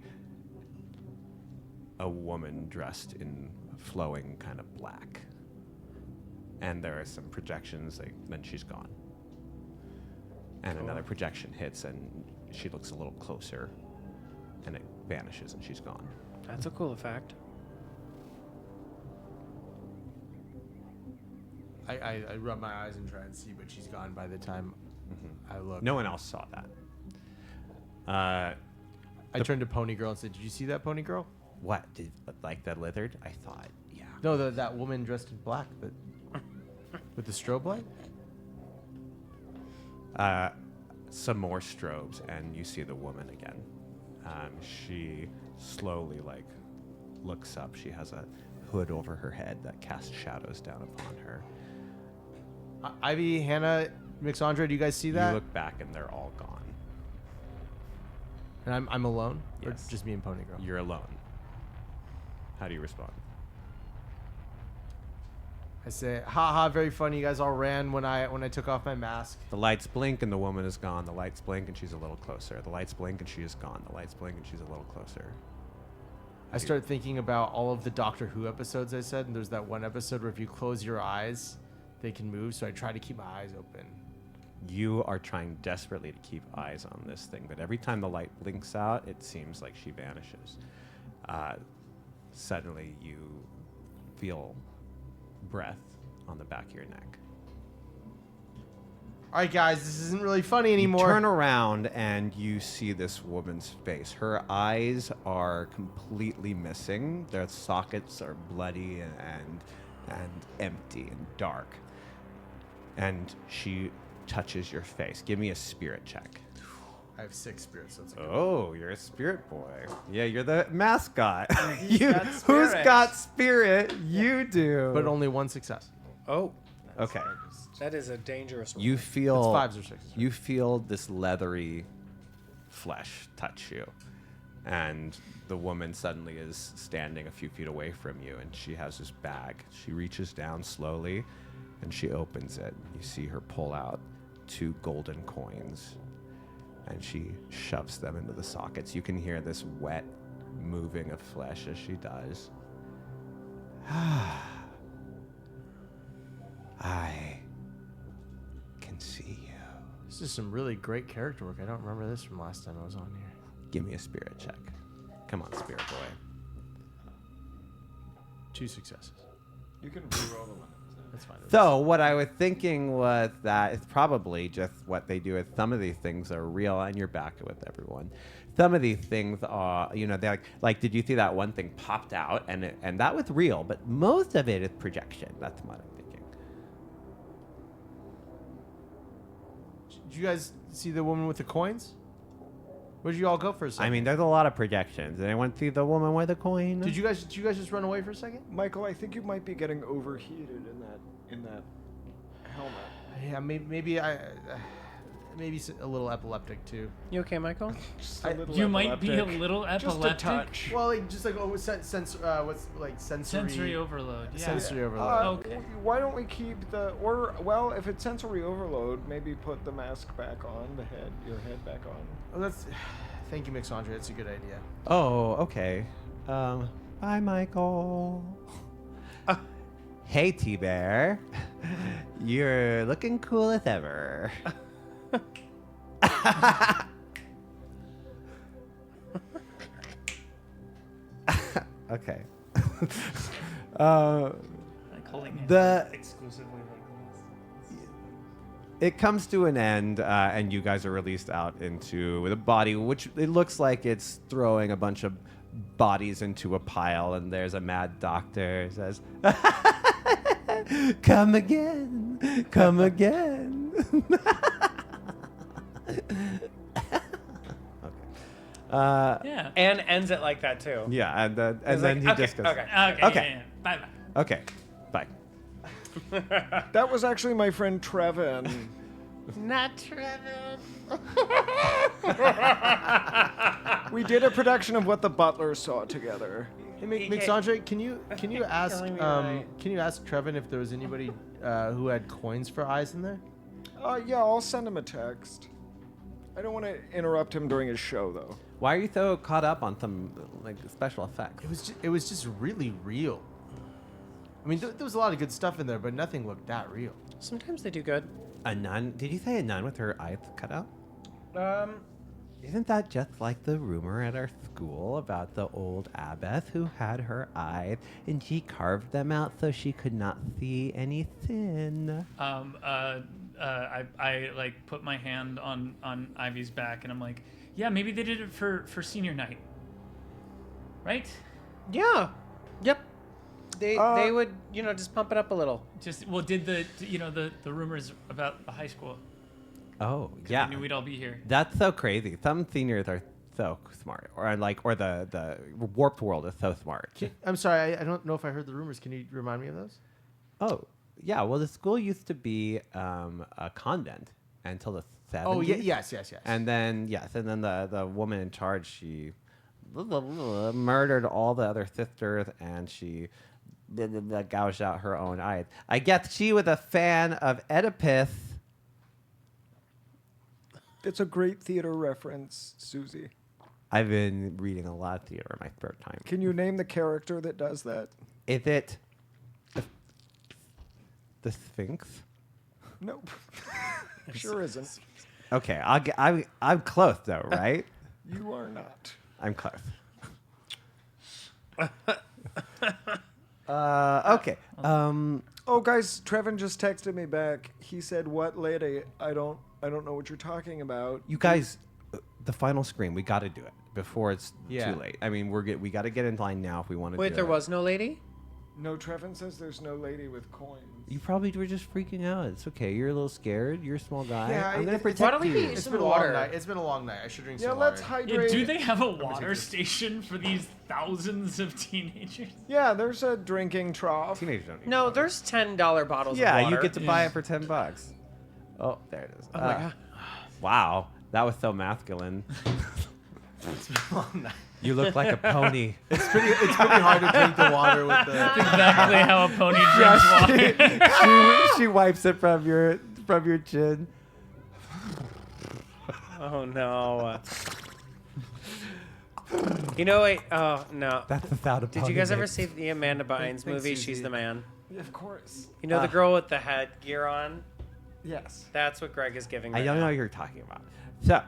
Speaker 1: a woman dressed in flowing kind of black, and there are some projections. Then she's gone. And another projection hits, and she looks a little closer, and it vanishes, and she's gone.
Speaker 3: That's a cool effect.
Speaker 5: I rub my eyes and try and see, but she's gone by the time I look.
Speaker 1: No one else saw that.
Speaker 5: I turned to Pony Girl and said, "Did you see that, Pony Girl?"
Speaker 1: What? That Lithered? I thought, yeah.
Speaker 5: No, that woman dressed in black with the strobe light.
Speaker 1: Some more strobes, and you see the woman again. She slowly looks up. She has a hood over her head that casts shadows down upon her.
Speaker 5: Ivy, Hannah, Mixandre, do you guys see that?
Speaker 1: You look back, and they're all gone.
Speaker 5: And I'm alone?
Speaker 1: Yes.
Speaker 5: Or just me and Pony Girl?
Speaker 1: You're alone. How do you respond?
Speaker 5: I say, haha, very funny. You guys all ran when I took off my mask.
Speaker 1: The lights blink, and the woman is gone. The lights blink, and she's a little closer. The lights blink, and she is gone. The lights blink, and she's a little closer.
Speaker 5: I start thinking about all of the Doctor Who episodes I said, and there's that one episode where if you close your eyes, they can move, so I try to keep my eyes open.
Speaker 1: You are trying desperately to keep eyes on this thing, but every time the light blinks out, it seems like she vanishes. Suddenly, you feel breath on the back of your neck.
Speaker 5: All right, guys, this isn't really funny anymore.
Speaker 1: You turn around and you see this woman's face. Her eyes are completely missing. Their sockets are bloody and empty and dark. And she touches your face. Give me a spirit check.
Speaker 5: I have 6 spirits, so it's a good
Speaker 1: Oh, you're a spirit boy. Yeah, you're the mascot.
Speaker 5: Who's got
Speaker 1: Who's
Speaker 5: spirit?
Speaker 1: got spirit? You do.
Speaker 5: But only 1 success.
Speaker 3: Oh.
Speaker 1: Okay.
Speaker 3: That is a dangerous one.
Speaker 1: You feel
Speaker 5: It's 5s or 6s.
Speaker 1: You feel this leathery flesh touch you, and the woman suddenly is standing a few feet away from you, and she has this bag. She reaches down slowly, and she opens it. You see her pull out 2 golden coins, and she shoves them into the sockets. You can hear this wet moving of flesh as she does. I can see you.
Speaker 5: This is some really great character work. I don't remember this from last time I was on here.
Speaker 1: Give me a spirit check. Come on, spirit boy.
Speaker 5: 2 successes.
Speaker 6: You can re-roll the one.
Speaker 5: That's fine.
Speaker 1: So what I was thinking was that it's probably just what they do is some of these things are real, and you're back with everyone. Some of these things are, they're like did you see that one thing popped out and that was real, but most of it is projection. That's what I'm thinking.
Speaker 5: Did you guys see the woman with the coins? Where did you all go for a second?
Speaker 1: I mean, there's a lot of projections. Did anyone see the woman with the coin?
Speaker 5: Did you guys just run away for a second?
Speaker 6: Michael, I think you might be getting overheated in that helmet.
Speaker 5: Yeah, maybe a little epileptic too.
Speaker 3: You okay, Michael?
Speaker 4: You might be a little epileptic.
Speaker 6: Just a touch.
Speaker 5: Well, just like what's like
Speaker 4: sensory overload. Yeah.
Speaker 5: Sensory overload.
Speaker 4: Okay.
Speaker 6: Why don't we keep if it's sensory overload, maybe put the mask back on, your head back on.
Speaker 5: Oh, thank you, Mix Andre. That's a good idea.
Speaker 1: Oh, okay. Bye, Michael. Hey, T-Bear. You're looking cool as ever. Okay.
Speaker 4: Exclusively
Speaker 1: It comes to an end, and you guys are released out into the body, which it looks like it's throwing a bunch of bodies into a pile, and there's a mad doctor who says, "Come again, come again."
Speaker 3: Yeah. And ends it like that too.
Speaker 1: Yeah, and then
Speaker 3: like,
Speaker 1: he just goes,
Speaker 3: okay.
Speaker 1: Okay.
Speaker 4: Bye.
Speaker 1: Okay, bye.
Speaker 6: That was actually my friend Trevin.
Speaker 3: Not Trevin.
Speaker 6: We did a production of What the Butlers Saw together.
Speaker 5: Hey, Mix Andre, can you ask Trevin if there was anybody who had coins for eyes in there?
Speaker 6: Yeah, I'll send him a text. I don't want to interrupt him during his show, though.
Speaker 1: Why are you so caught up on some special effects?
Speaker 5: It was just really real. I mean, there was a lot of good stuff in there, but nothing looked that real.
Speaker 3: Sometimes they do good.
Speaker 1: A nun? Did you say a nun with her eyes cut out? Isn't that just like the rumor at our school about the old abbess who had her eyes and she carved them out so she could not see anything?
Speaker 4: I like put my hand on Ivy's back and I'm like, yeah, maybe they did it for senior night, right?
Speaker 3: Yeah. Yep. They would just pump it up a little.
Speaker 4: Did the rumors about the high school?
Speaker 1: Oh,
Speaker 4: 'Cause
Speaker 1: yeah.
Speaker 4: I knew we'd all be here.
Speaker 1: That's so crazy. Some seniors are so smart, or the warped world is so smart.
Speaker 5: I'm sorry, I don't know if I heard the rumors. Can you remind me of those?
Speaker 1: Oh, yeah. Well, the school used to be a convent until the 70s.
Speaker 5: Oh, yes.
Speaker 1: And then the woman in charge, she murdered all the other sisters, and she gouged out her own eyes. I guess she was a fan of Oedipus.
Speaker 6: It's a great theater reference, Susie.
Speaker 1: I've been reading a lot of theater in my spare time.
Speaker 6: Can you name the character that does that?
Speaker 1: Is it the Sphinx?
Speaker 6: Nope. Sure isn't.
Speaker 1: Okay, I'm close though, right?
Speaker 6: You are not.
Speaker 1: I'm close. Okay.
Speaker 6: Oh, guys, Trevin just texted me back. He said, "What lady? I don't know what you're talking about."
Speaker 1: You guys, the final screen, we got to do it before it's
Speaker 5: Yeah.
Speaker 1: too late. I mean, we got to get in line now if we want to.
Speaker 3: Wait,
Speaker 1: do
Speaker 3: there
Speaker 1: it.
Speaker 3: was no lady?
Speaker 6: No, Trevin says there's no lady with coins.
Speaker 1: You probably were just freaking out. It's okay. You're a little scared. You're a small guy.
Speaker 5: Yeah,
Speaker 1: I'm gonna protect
Speaker 3: why don't we
Speaker 1: you.
Speaker 3: get
Speaker 5: It's
Speaker 3: some
Speaker 5: been a
Speaker 3: water?
Speaker 5: long night. It's been a long night. I should drink
Speaker 6: Yeah,
Speaker 5: some
Speaker 6: let's
Speaker 5: water.
Speaker 6: hydrate.
Speaker 4: Do they have a water station for these thousands of teenagers?
Speaker 6: Yeah, there's a drinking trough.
Speaker 1: Teenagers don't need
Speaker 3: No,
Speaker 1: water.
Speaker 3: there's $10 bottles of
Speaker 1: Yeah,
Speaker 3: water.
Speaker 1: you get to buy it for $10. Oh, there it is.
Speaker 3: Oh my God.
Speaker 1: Wow, that was so masculine.
Speaker 5: It's been a long night.
Speaker 1: You look like a pony.
Speaker 5: It's pretty hard to drink the water with the.
Speaker 4: That's exactly how a pony drinks water.
Speaker 1: she wipes it from your chin.
Speaker 3: Oh no. Wait. Oh no.
Speaker 1: That's the sound of
Speaker 3: Did you guys ever see the Amanda Bynes movie? She's the Man.
Speaker 6: Of course.
Speaker 3: The girl with the headgear on.
Speaker 2: Yes.
Speaker 3: That's what Greg is giving.
Speaker 1: I
Speaker 3: right
Speaker 1: don't know
Speaker 3: now.
Speaker 1: what you're talking about. So,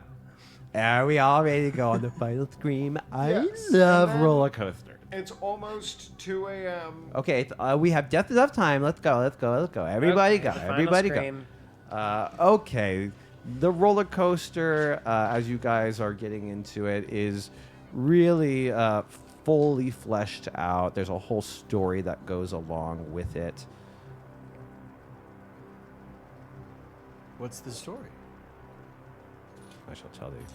Speaker 1: are we all ready to go on the final scream? I
Speaker 6: Yes,
Speaker 1: love
Speaker 6: and then-
Speaker 1: roller coasters.
Speaker 6: It's almost 2 a.m.
Speaker 1: Okay, we have just enough time. Let's go. Everybody
Speaker 3: Okay,
Speaker 1: go.
Speaker 3: the final
Speaker 1: Everybody
Speaker 3: scream.
Speaker 1: go. Okay, the roller coaster, as you guys are getting into it, is really fully fleshed out. There's a whole story that goes along with it.
Speaker 5: What's the story?
Speaker 1: I shall tell you.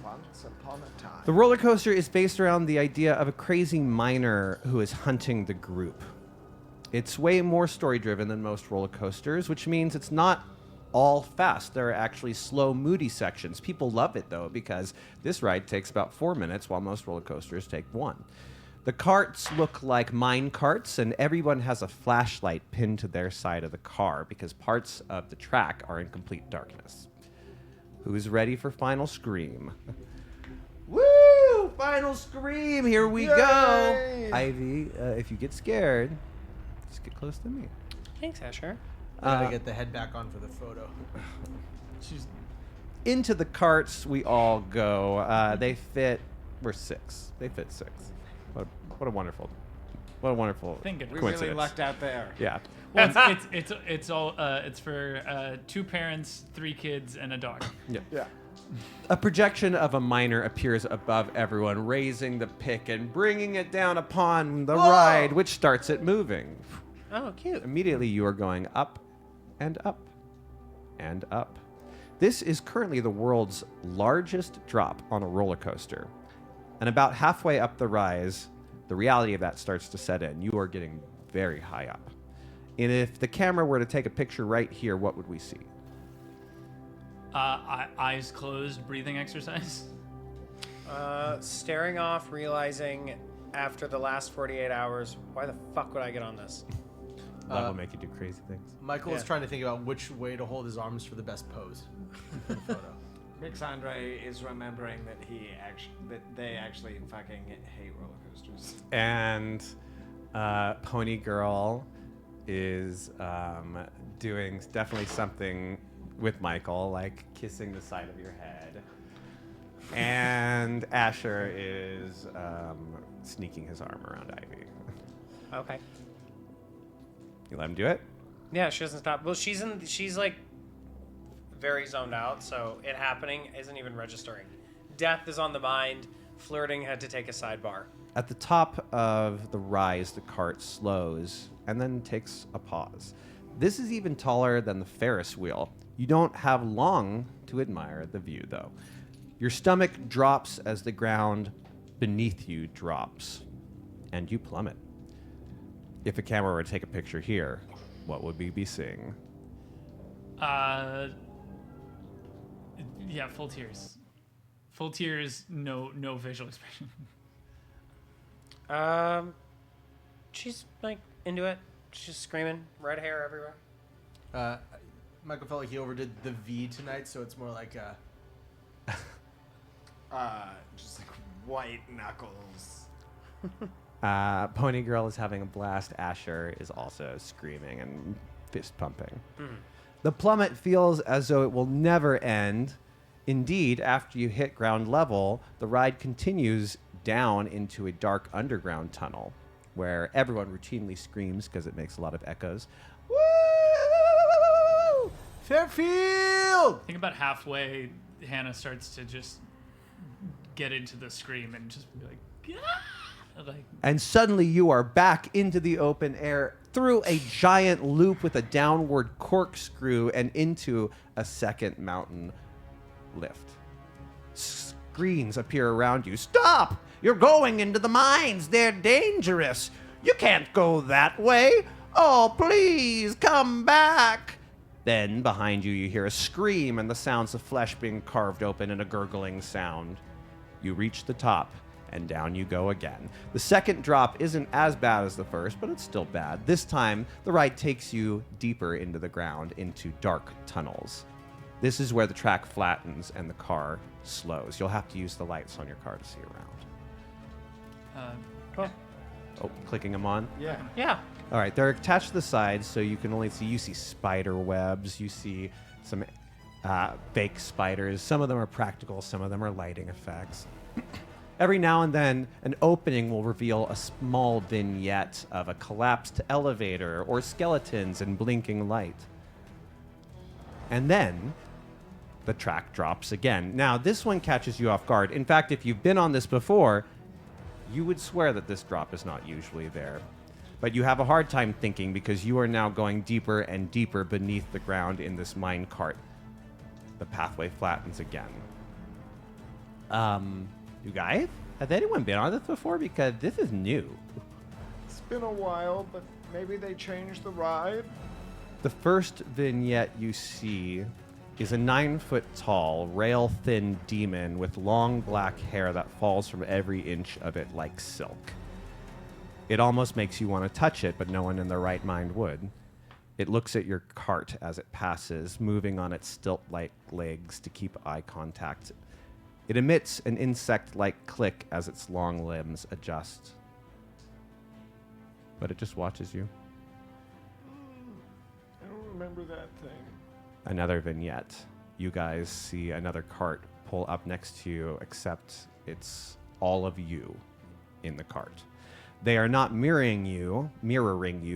Speaker 6: Once upon a time.
Speaker 1: The roller coaster is based around the idea of a crazy miner who is hunting the group. It's way more story-driven than most roller coasters, which means it's not all fast. There are actually slow, moody sections. People love it, though, because this ride takes about 4 minutes, while most roller coasters take 1. The carts look like mine carts, and everyone has a flashlight pinned to their side of the car because parts of the track are in complete darkness. Who's ready for Final Scream? Woo! Final Scream! Here we
Speaker 6: Yay!
Speaker 1: go! Ivy, if you get scared, just get close to me.
Speaker 3: Thanks, Asher.
Speaker 5: I gotta get the head back on for the photo.
Speaker 1: Into the carts we all go. They fit. We're 6. They fit 6. What a wonderful
Speaker 4: Thank goodness.
Speaker 2: We
Speaker 1: coincidence.
Speaker 2: really lucked out there.
Speaker 1: Yeah.
Speaker 4: Well, it's all it's for 2 parents, 3 kids, and a dog.
Speaker 1: Yeah. A projection of a miner appears above everyone, raising the pick and bringing it down upon the ride, which starts it moving.
Speaker 3: Oh, cute.
Speaker 1: Immediately, you are going up and up and up. This is currently the world's largest drop on a roller coaster. And about halfway up the rise, the reality of that starts to set in. You are getting very high up. And if the camera were to take a picture right here, what would we see?
Speaker 4: Eyes closed, breathing exercise.
Speaker 3: Staring off, realizing after the last 48 hours, why the fuck would I get on this?
Speaker 1: That will make you do crazy things.
Speaker 5: Michael is
Speaker 3: Yeah.
Speaker 5: trying to think about which way to hold his arms for the best pose for the photo.
Speaker 2: Mixandre is remembering that they actually fucking hate roller coasters.
Speaker 1: And Pony Girl is doing definitely something with Michael, like kissing the side of your head. And Asher is sneaking his arm around Ivy.
Speaker 3: Okay.
Speaker 1: You let him do it?
Speaker 3: Yeah, she doesn't stop. Well, she's like very zoned out, so it happening isn't even registering. Death is on the mind. Flirting had to take a sidebar.
Speaker 1: At the top of the rise, the cart slows and then takes a pause. This is even taller than the Ferris wheel. You don't have long to admire the view, though. Your stomach drops as the ground beneath you drops, and you plummet. If a camera were to take a picture here, what would we be seeing?
Speaker 4: Yeah, full tears. Full tears, no visual expression.
Speaker 3: She's like into it. She's screaming, red hair everywhere.
Speaker 5: Michael felt like he overdid the V tonight, so it's more like
Speaker 2: Just like white knuckles.
Speaker 1: Pony Girl is having a blast. Asher is also screaming and fist pumping. The plummet feels as though it will never end. Indeed, after you hit ground level, the ride continues down into a dark underground tunnel where everyone routinely screams because it makes a lot of echoes.
Speaker 5: Woo! Fairfield!
Speaker 4: I think about halfway, Hannah starts to just get into the scream and just be like, "Ah!" Like,
Speaker 1: And suddenly you are back into the open air through a giant loop with a downward corkscrew and into a second mountain lift. Screens appear around you. Stop! You're going into the mines. They're dangerous. You can't go that way. Oh, please come back. Then behind you, you hear a scream and the sounds of flesh being carved open in a gurgling sound. You reach the top, and down you go again. The second drop isn't as bad as the first, but it's still bad. This time, the ride takes you deeper into the ground, into dark tunnels. This is where the track flattens and the car slows. You'll have to use the lights on your car to see around.
Speaker 3: Cool.
Speaker 1: clicking them on?
Speaker 6: Yeah.
Speaker 3: Yeah.
Speaker 1: All right, they're attached to the sides, so you can only see. You see spider webs. You see some fake spiders. Some of them are practical. Some of them are lighting effects. Every now and then, an opening will reveal a small vignette of a collapsed elevator or skeletons and blinking light. And then the track drops again. Now, this one catches you off guard. In fact, if you've been on this before, you would swear that this drop is not usually there. But you have a hard time thinking because you are now going deeper and deeper beneath the ground in this mine cart. The pathway flattens again. You guys? Has anyone been on this before? Because this is new.
Speaker 6: It's been a while, but maybe they changed the ride.
Speaker 1: The first vignette you see is a 9-foot-tall, rail-thin demon with long black hair that falls from every inch of it like silk. It almost makes you want to touch it, but no one in their right mind would. It looks at your cart as it passes, moving on its stilt-like legs to keep eye contact. It emits an insect-like click as its long limbs adjust. But it just watches you.
Speaker 6: I don't remember that thing.
Speaker 1: Another vignette. You guys see another cart pull up next to you, except it's all of you in the cart. They are not mirroring you.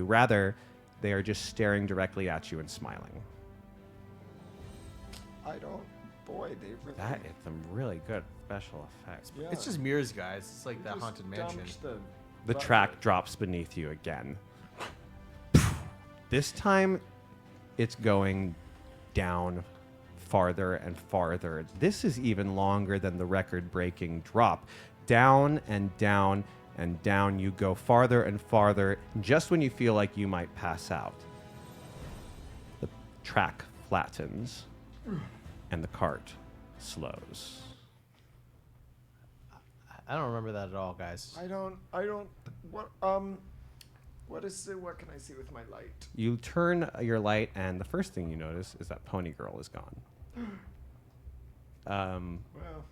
Speaker 1: Rather, they are just staring directly at you and smiling.
Speaker 6: Boy, they really...
Speaker 1: That is some really good special effects.
Speaker 6: Yeah.
Speaker 5: It's just mirrors, guys. It's like that
Speaker 6: Just
Speaker 5: haunted mansion.
Speaker 6: dumped
Speaker 1: The track drops beneath you again. This time, it's going down farther and farther. This is even longer than the record-breaking drop. Down and down and down you go, farther and farther, just when you feel like you might pass out. The track flattens, and the cart slows.
Speaker 5: I don't remember that at all, guys.
Speaker 6: I don't, what can I see with my light?
Speaker 1: You turn your light, and the first thing you notice is that Pony Girl is gone.
Speaker 6: Well.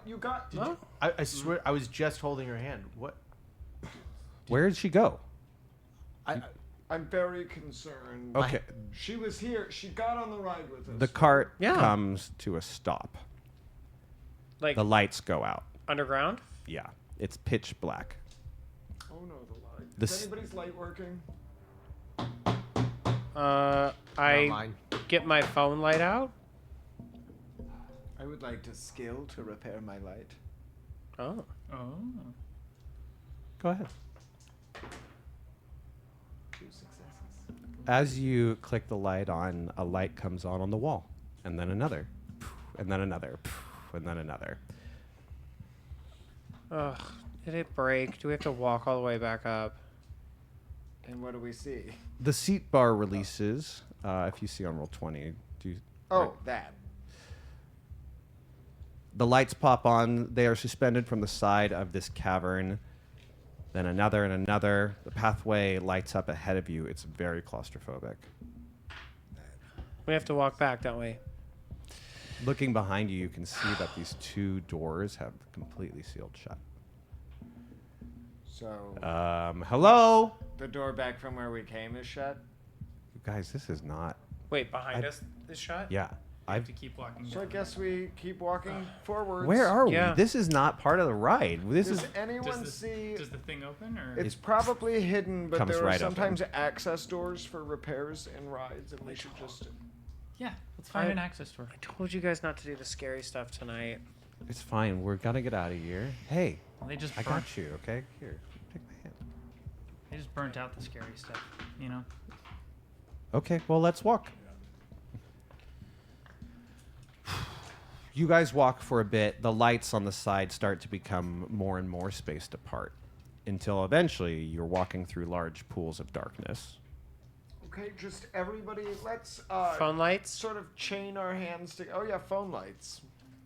Speaker 6: You got...
Speaker 5: Did you, I swear, I was just holding her hand. What?
Speaker 1: Where did she go?
Speaker 6: I'm very concerned.
Speaker 1: Okay.
Speaker 6: She was here. She got on the ride with us.
Speaker 1: The cart comes to a stop.
Speaker 3: Like
Speaker 1: the lights go out.
Speaker 3: Underground?
Speaker 1: Yeah. It's pitch black.
Speaker 6: Oh no, the light.
Speaker 1: The
Speaker 6: Is anybody's light working?
Speaker 3: I get my phone light out.
Speaker 2: I would like to skill to repair my light.
Speaker 3: Oh.
Speaker 1: Go ahead.
Speaker 2: 2 successes.
Speaker 1: As you click the light on, a light comes on the wall, and then another, and then another, and then another.
Speaker 3: Ugh. Did it break? Do we have to walk all the way back up?
Speaker 2: And what do we see?
Speaker 1: The seat bar releases. If you see on roll 20,
Speaker 2: That.
Speaker 1: The lights pop on. They are suspended from the side of this cavern. Then another and another. The pathway lights up ahead of you. It's very claustrophobic.
Speaker 3: We have to walk back, don't we?
Speaker 1: Looking behind you, you can see that these two doors have completely sealed shut.
Speaker 2: So.
Speaker 1: Hello?
Speaker 2: The door back from where we came is shut?
Speaker 1: You guys, this is not...
Speaker 3: Wait, behind us is shut?
Speaker 1: Yeah.
Speaker 4: I have to keep walking.
Speaker 6: So I guess we keep walking forwards.
Speaker 1: Where are we? This is not part of the ride. This
Speaker 6: Does
Speaker 1: is...
Speaker 6: anyone
Speaker 4: Does
Speaker 6: see...
Speaker 4: the thing open, or...?
Speaker 6: It's probably hidden, but
Speaker 1: comes
Speaker 6: there are
Speaker 1: right
Speaker 6: sometimes
Speaker 1: open.
Speaker 6: access doors for repairs and rides, and we should just...
Speaker 4: Yeah, let's find an access door.
Speaker 3: I told you guys not to do the scary stuff tonight.
Speaker 1: It's fine. We're gonna get out of here. Hey,
Speaker 4: Well, they just
Speaker 1: I
Speaker 4: burnt-
Speaker 1: got you, okay? Here, take my hand.
Speaker 4: They just burnt out the scary stuff, you know?
Speaker 1: Okay, well, let's walk. You guys walk for a bit. The lights on the side start to become more and more spaced apart until eventually you're walking through large pools of darkness.
Speaker 6: Okay, just everybody, let's...
Speaker 3: Phone lights?
Speaker 6: Sort of chain our hands to... Oh yeah, phone lights.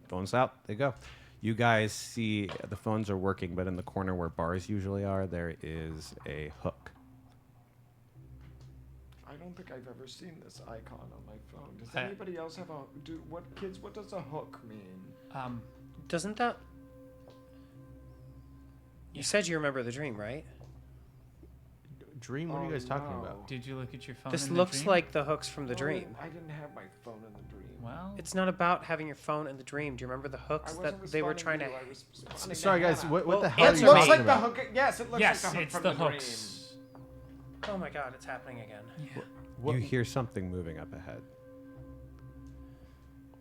Speaker 1: Phones out. They go. You guys see the phones are working, but in the corner where bars usually are, there is a hook.
Speaker 6: I don't think I've ever seen this icon on my phone. Does
Speaker 4: I-
Speaker 6: anybody else have a... What does a hook mean?
Speaker 3: Doesn't that... You said you remember the dream, right?
Speaker 5: Dream? What are you guys talking about?
Speaker 4: Did you look at your phone?
Speaker 3: This
Speaker 4: in the
Speaker 3: looks
Speaker 4: dream?
Speaker 3: like the hooks from the dream.
Speaker 6: I didn't have my phone in the dream.
Speaker 4: Well,
Speaker 3: It's not about having your phone in the dream. Do you remember the hooks that they were trying to...
Speaker 5: Sorry, guys. What
Speaker 3: Well,
Speaker 5: the hell are
Speaker 3: answer
Speaker 5: you
Speaker 3: me.
Speaker 5: talking
Speaker 6: Like the
Speaker 5: about?
Speaker 6: hook. Yes, it looks
Speaker 4: yes,
Speaker 6: like the hook
Speaker 4: it's
Speaker 6: from
Speaker 4: the
Speaker 6: the
Speaker 4: hooks.
Speaker 3: Oh my god, it's happening again.
Speaker 1: You hear something moving up ahead.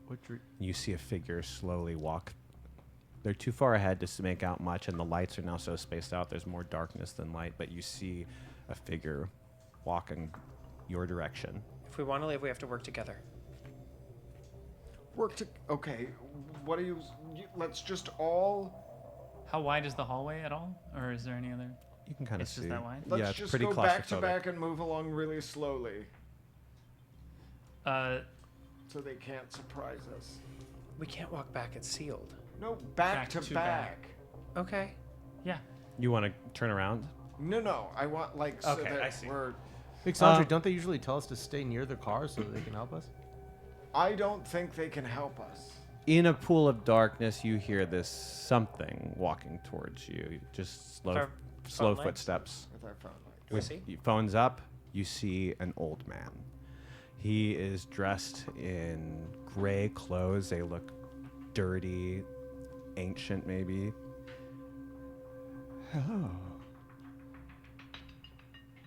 Speaker 5: What dream?
Speaker 1: You see a figure slowly walk. They're too far ahead to make out much, and the lights are now so spaced out. There's more darkness than light, but you see a figure walking your direction.
Speaker 3: If we want to live, we have to work together.
Speaker 6: Okay, what do you... Let's just all...
Speaker 4: How wide is the hallway at all? Or is there any other...
Speaker 1: You can kind of
Speaker 4: It's
Speaker 1: see.
Speaker 4: just that wide?
Speaker 6: Let's
Speaker 1: Yeah, it's
Speaker 6: just
Speaker 1: pretty
Speaker 6: go back to
Speaker 1: claustrophobic.
Speaker 6: back and move along really slowly
Speaker 4: Uh,
Speaker 6: so they can't surprise us.
Speaker 3: We can't walk back, it's sealed.
Speaker 6: No, back to back.
Speaker 3: Okay.
Speaker 4: Yeah.
Speaker 1: You want to turn around?
Speaker 6: No, I want like so
Speaker 1: Okay,
Speaker 6: that
Speaker 1: I see.
Speaker 6: we're...
Speaker 5: Alexandre, don't they usually tell us to stay near the car so that they can help us?
Speaker 6: I don't think they can help us.
Speaker 1: In a pool of darkness, you hear this something walking towards you. Just slow
Speaker 3: Our
Speaker 1: slow
Speaker 3: phone lights?
Speaker 1: footsteps.
Speaker 6: With our phone lights.
Speaker 3: We see?
Speaker 1: Your phone's up. You see an old man. He is dressed in gray clothes. They look dirty, ancient maybe. Hello.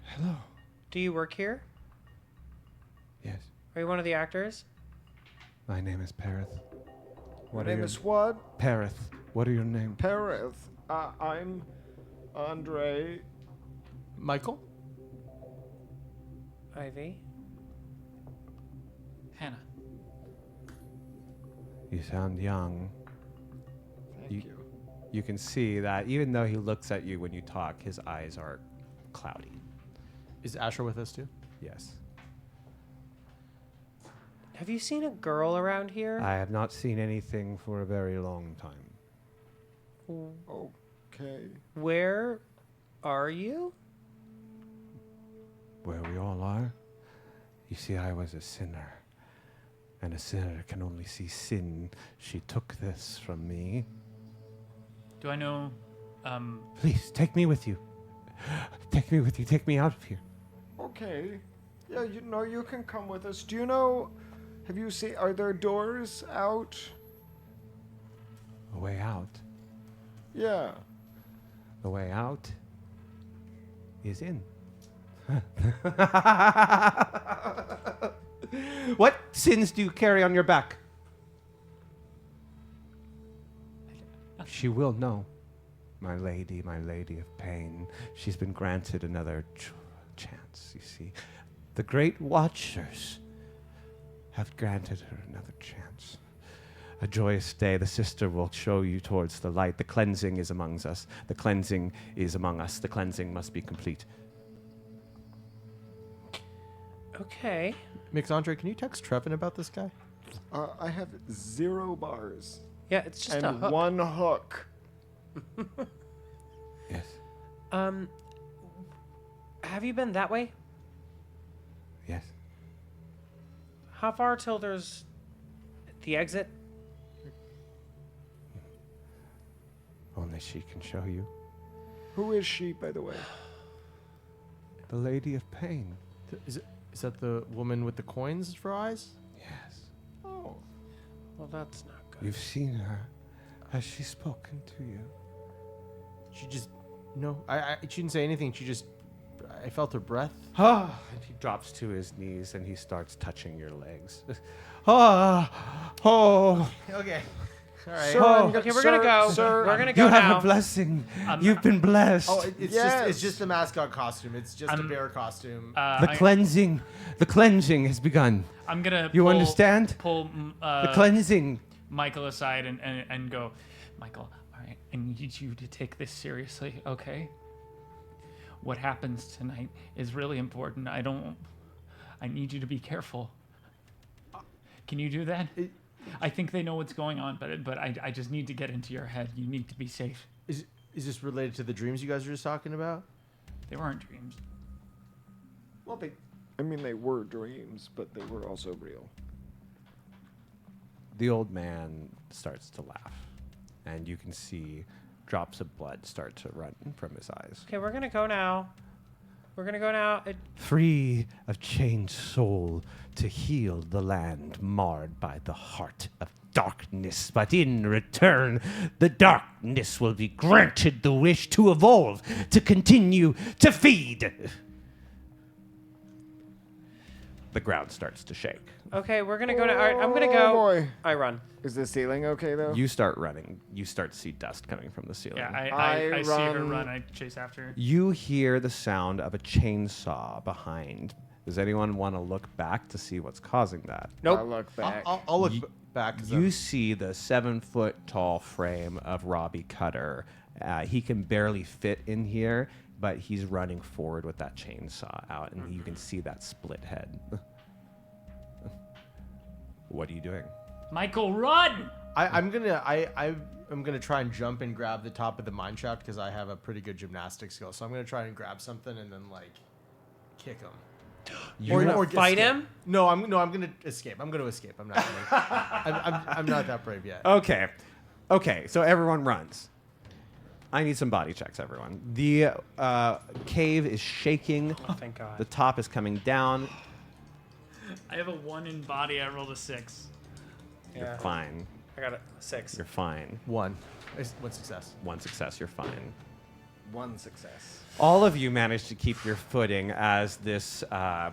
Speaker 1: Hello.
Speaker 3: Do you work here?
Speaker 1: Yes.
Speaker 3: Are you one of the actors?
Speaker 1: My name is Perith.
Speaker 6: Your name is what?
Speaker 1: Perith. What are your names?
Speaker 6: Perith. I'm Andre.
Speaker 5: Michael?
Speaker 3: Ivy?
Speaker 4: Hannah.
Speaker 1: You sound young.
Speaker 6: Thank you.
Speaker 1: You can see that even though he looks at you when you talk, his eyes are cloudy.
Speaker 5: Is Asher with us too?
Speaker 1: Yes.
Speaker 3: Have you seen a girl around here?
Speaker 1: I have not seen anything for a very long time.
Speaker 6: Okay.
Speaker 3: Where are you?
Speaker 1: Where we all are? You see, I was a sinner. And a sinner can only see sin. She took this from me.
Speaker 4: Do I know...
Speaker 1: Please, take me with you. Take me with you. Take me out of here.
Speaker 6: Okay. Yeah, you can come with us. Do you know... Have you seen... Are there doors out?
Speaker 1: A way out.
Speaker 6: Yeah.
Speaker 1: The way out is in. What sins do you carry on your back? She will know. My lady of pain. She's been granted another chance, you see. The great watchers have granted her another chance. A joyous day, the sister will show you towards the light. The cleansing is amongst us. The cleansing is among us. The cleansing must be complete.
Speaker 3: Okay.
Speaker 5: Alexandre, can you text Trevin about this guy?
Speaker 6: I have 0 bars.
Speaker 3: Yeah, it's just
Speaker 6: and
Speaker 3: a hook.
Speaker 6: 1 hook.
Speaker 1: Yes.
Speaker 3: Have you been that way?
Speaker 1: Yes.
Speaker 3: How far till there's the exit?
Speaker 1: Only she can show you.
Speaker 6: Who is she, by the way?
Speaker 1: The Lady of Pain.
Speaker 5: Is that the woman with the coins for eyes?
Speaker 1: Yes.
Speaker 6: Oh.
Speaker 3: Well, that's not good.
Speaker 1: You've seen her. Has she spoken to you?
Speaker 5: She just... No, she didn't say anything. She just... I felt her breath.
Speaker 1: Ah, and he drops to his knees and he starts touching your legs. Oh.
Speaker 5: Okay. All right.
Speaker 6: Sir,
Speaker 3: Okay, we're gonna go.
Speaker 6: Sir,
Speaker 3: We're gonna go
Speaker 1: You have
Speaker 3: now.
Speaker 1: a blessing. You've been blessed.
Speaker 5: Oh, it's
Speaker 6: Yes.
Speaker 5: just the mascot costume. It's just a bear costume.
Speaker 1: The cleansing has begun.
Speaker 4: I'm gonna.
Speaker 1: You
Speaker 4: pull,
Speaker 1: understand?
Speaker 4: Pull
Speaker 1: The cleansing.
Speaker 4: Michael aside and go, Michael. All right, I need you to take this seriously, okay? What happens tonight is really important. I need you to be careful. Can you do that? I think they know what's going on, but I just need to get into your head. You need to be safe.
Speaker 5: Is this related to the dreams you guys were just talking about?
Speaker 4: They weren't dreams.
Speaker 6: Well, they were dreams, but they were also real.
Speaker 1: The old man starts to laugh. and you can see drops of blood start to run from his eyes.
Speaker 3: Okay, we're gonna go now. We're gonna go now.
Speaker 1: Free of chained soul to heal the land marred by the heart of darkness, but in return, the darkness will be granted the wish to evolve, to continue to feed. The ground starts to shake.
Speaker 3: Okay, we're gonna go now. All right, I'm gonna go.
Speaker 6: Boy.
Speaker 3: I run.
Speaker 6: Is the ceiling okay though?
Speaker 1: You start running. You start to see dust coming from the ceiling.
Speaker 4: Yeah, I see her run. I chase after her.
Speaker 1: You hear the sound of a chainsaw behind. Does anyone want to look back to see what's causing that?
Speaker 3: Nope.
Speaker 6: I'll look back.
Speaker 5: I'll look back.
Speaker 1: You see the 7-foot tall frame of Robbie Cutter. He can barely fit in here, but he's running forward with that chainsaw out, and you can see that split head. What are you doing?
Speaker 4: Michael, run!
Speaker 5: I'm gonna try and jump and grab the top of the mine shaft because I have a pretty good gymnastic skill. So I'm gonna try and grab something and then like kick him.
Speaker 3: You're gonna fight him?
Speaker 5: No, I'm gonna escape. I'm gonna escape. I'm not. I'm not that brave yet.
Speaker 1: Okay. So everyone runs. I need some body checks, everyone. The cave is shaking.
Speaker 3: Oh, thank God.
Speaker 1: The top is coming down.
Speaker 4: I have a 1 in body. I rolled a 6.
Speaker 1: You're fine.
Speaker 3: I got a 6.
Speaker 1: You're fine.
Speaker 5: One success.
Speaker 1: One success. You're fine.
Speaker 2: One success.
Speaker 1: All of you managed to keep your footing as this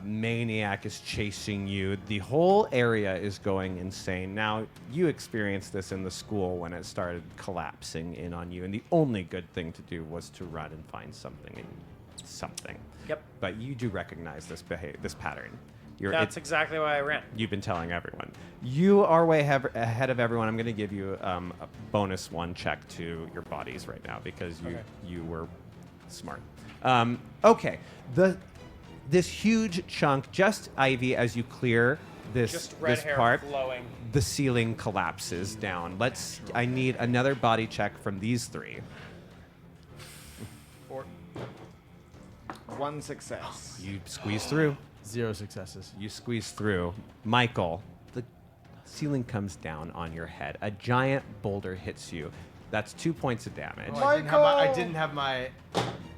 Speaker 1: maniac is chasing you. The whole area is going insane. Now, you experienced this in the school when it started collapsing in on you, and the only good thing to do was to run and find something.
Speaker 3: Yep.
Speaker 1: But you do recognize this pattern.
Speaker 3: That's exactly why I ran.
Speaker 1: You've been telling everyone. You are way ahead of everyone. I'm going to give you a bonus 1 check to your bodies right now because you were smart. Okay. This huge chunk, just Ivy, as you clear this
Speaker 3: hair
Speaker 1: part,
Speaker 3: flowing.
Speaker 1: the ceiling collapses down. I need another body check from these 3.
Speaker 6: 1 success.
Speaker 1: You squeeze through.
Speaker 5: 0 successes.
Speaker 1: You squeeze through. Michael, the ceiling comes down on your head. A giant boulder hits you. That's 2 points of damage.
Speaker 5: Oh, I didn't have my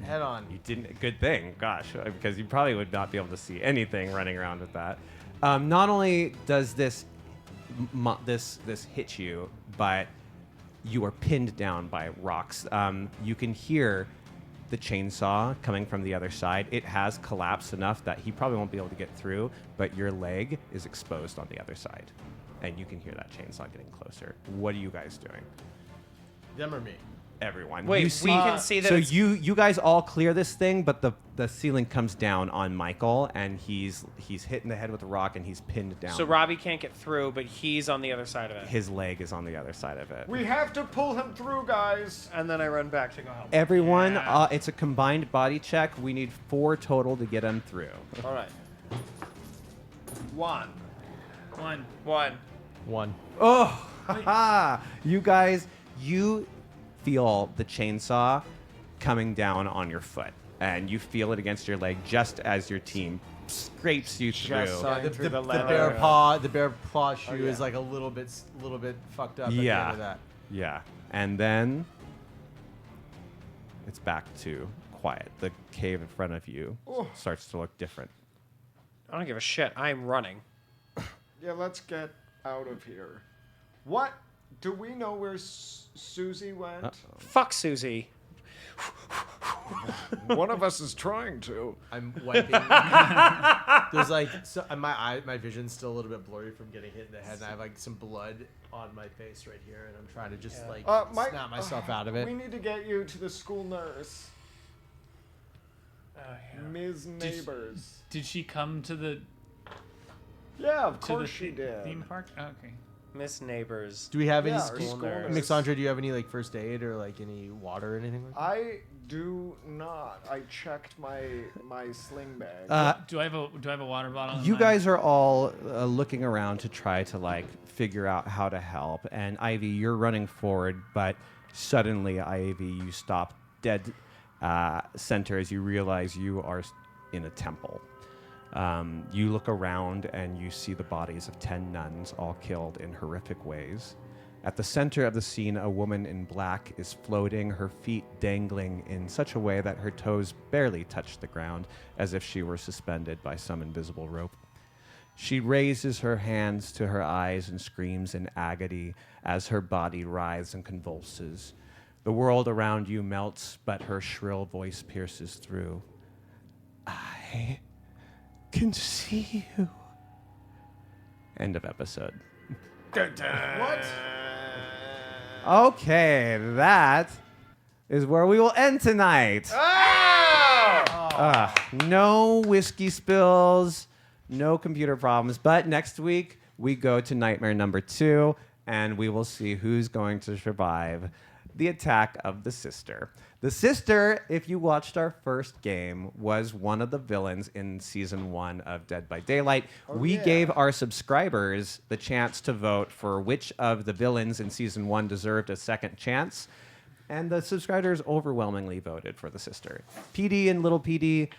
Speaker 5: head on.
Speaker 1: You didn't. Good thing. Gosh, because you probably would not be able to see anything running around with that. Not only does this hit you, but you are pinned down by rocks. You can hear the chainsaw coming from the other side. It has collapsed enough that he probably won't be able to get through, but your leg is exposed on the other side. And you can hear that chainsaw getting closer. What are you guys doing?
Speaker 5: Them or me?
Speaker 1: Everyone.
Speaker 3: Wait,
Speaker 1: we
Speaker 3: can see that.
Speaker 1: So you guys all clear this thing, but the ceiling comes down on Michael, and he's hitting the head with a rock, and he's pinned down.
Speaker 3: So Robbie can't get through, but he's on the other side of it.
Speaker 1: His leg is on the other side of it.
Speaker 6: We have to pull him through, guys.
Speaker 3: And then I run back to go help.
Speaker 1: Everyone, it's a combined body check. We need 4 total to get him through.
Speaker 6: All right. 1.
Speaker 5: 1.
Speaker 1: Oh, haha! You guys, you feel the chainsaw coming down on your foot, and you feel it against your leg just as your team scrapes you through.
Speaker 5: The bear paw shoe is like a little bit fucked up at the end of that.
Speaker 1: Yeah. And then it's back to quiet. The cave in front of you starts to look different.
Speaker 3: I don't give a shit. I'm running.
Speaker 6: Yeah, let's get out of here. What? Do we know where Susie went?
Speaker 3: Fuck Susie.
Speaker 6: One of us is trying to.
Speaker 5: I'm wiping. There's like my vision's still a little bit blurry from getting hit in the head, and I have like some blood on my face right here, and I'm trying to just snap myself out of it.
Speaker 6: We need to get you to the school nurse. Ms. Neighbors.
Speaker 4: Did she come to the?
Speaker 6: Yeah, of course she did.
Speaker 4: Theme park. Oh, okay.
Speaker 3: Miss Neighbors.
Speaker 5: Do we have any
Speaker 6: school nurse?
Speaker 5: Mixandra, do you have any like first aid or like any water or anything like that?
Speaker 6: I do not. I checked my sling bag.
Speaker 4: Do I have a water bottle?
Speaker 1: You guys are all looking around to try to like figure out how to help. And Ivy, you're running forward, but suddenly, Ivy, you stop dead center as you realize you are in a temple. You look around and you see the bodies of 10 nuns, all killed in horrific ways. At the center of the scene, a woman in black is floating, her feet dangling in such a way that her toes barely touch the ground, as if she were suspended by some invisible rope. She raises her hands to her eyes and screams in agony as her body writhes and convulses. The world around you melts, but her shrill voice pierces through. I can see you. End of episode.
Speaker 5: What?
Speaker 1: Okay, that is where we will end tonight. No whiskey spills, no computer problems. But next week, we go to nightmare number 2, and we will see who's going to survive the attack of the sister. The sister, if you watched our first game, was one of the villains in season 1 of Dead by Daylight. We gave our subscribers the chance to vote for which of the villains in season 1 deserved a second chance. And the subscribers overwhelmingly voted for the sister. PD and Little PD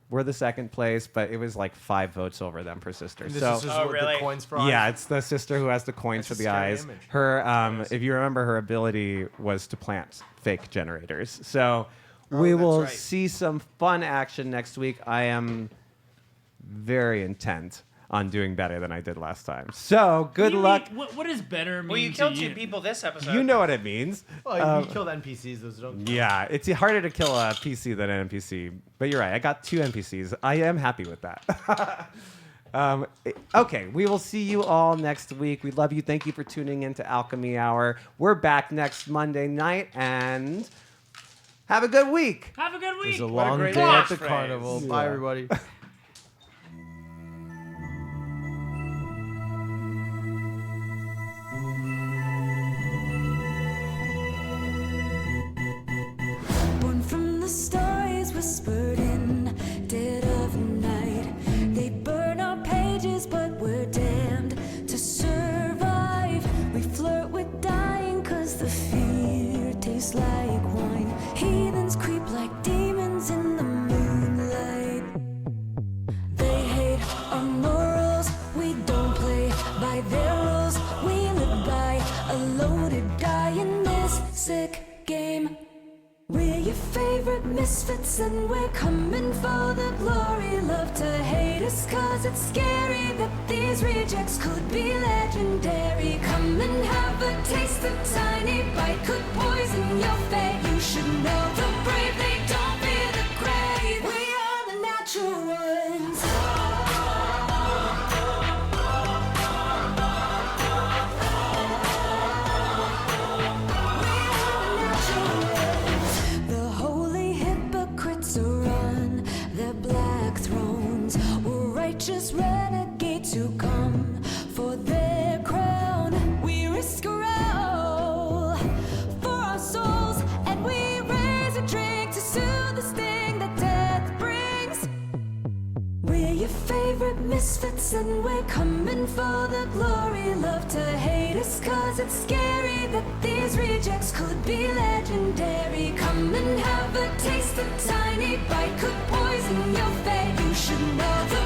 Speaker 1: were the second place, but it was like 5 votes over them for sister.
Speaker 5: And this is just what the coins for eyes?
Speaker 1: Yeah, it's the sister who has the coins
Speaker 5: That's
Speaker 1: for
Speaker 5: a
Speaker 1: the
Speaker 5: scary
Speaker 1: eyes.
Speaker 5: image.
Speaker 1: Her, if you remember, her ability was to plant fake generators. So we will
Speaker 2: right.
Speaker 1: see some fun action next week. I am very intent on doing better than I did last time. So good luck.
Speaker 4: What does better mean?
Speaker 3: Well, you
Speaker 4: to
Speaker 3: killed
Speaker 4: you?
Speaker 3: 2 people this episode.
Speaker 1: You know what it means.
Speaker 5: Well, you killed NPCs. Those don't.
Speaker 1: Yeah, it's harder to kill a PC than an NPC. But you're right. I got 2 NPCs. I am happy with that. Okay, we will see you all next week. We love you. Thank you for tuning in to Alchemy Hour. We're back next Monday night, and have a good week.
Speaker 4: Have a good week.
Speaker 5: It's a long day at the carnival. Bye, everybody.
Speaker 9: Born from the stories whispered in dead of night. They burn our pages, but we're damned to survive. We flirt with dying, cause the fear tastes like wine. Heathens creep like demons in the moonlight. They hate our morals, we don't play by their rules. We live by a loaded die in this sick game. We're your favorite misfits and we're coming for the glory. Love to hate us cause it's scary that these rejects could be legendary. Come and have a taste, a tiny bite could poison your fate. You should know the brave, they don't fear the grave. We are the natural ones. The holy hypocrites are on their black thrones. We're righteous renegades who come for their crown. We risk a all for our souls, and we raise a drink to soothe the sting that death brings. We're your favorite misfits and we're coming for the glory. Love to hate us cause it's scary that these rejects could be legendary. Come and have a taste, a tiny bite could poison your fate. You should know the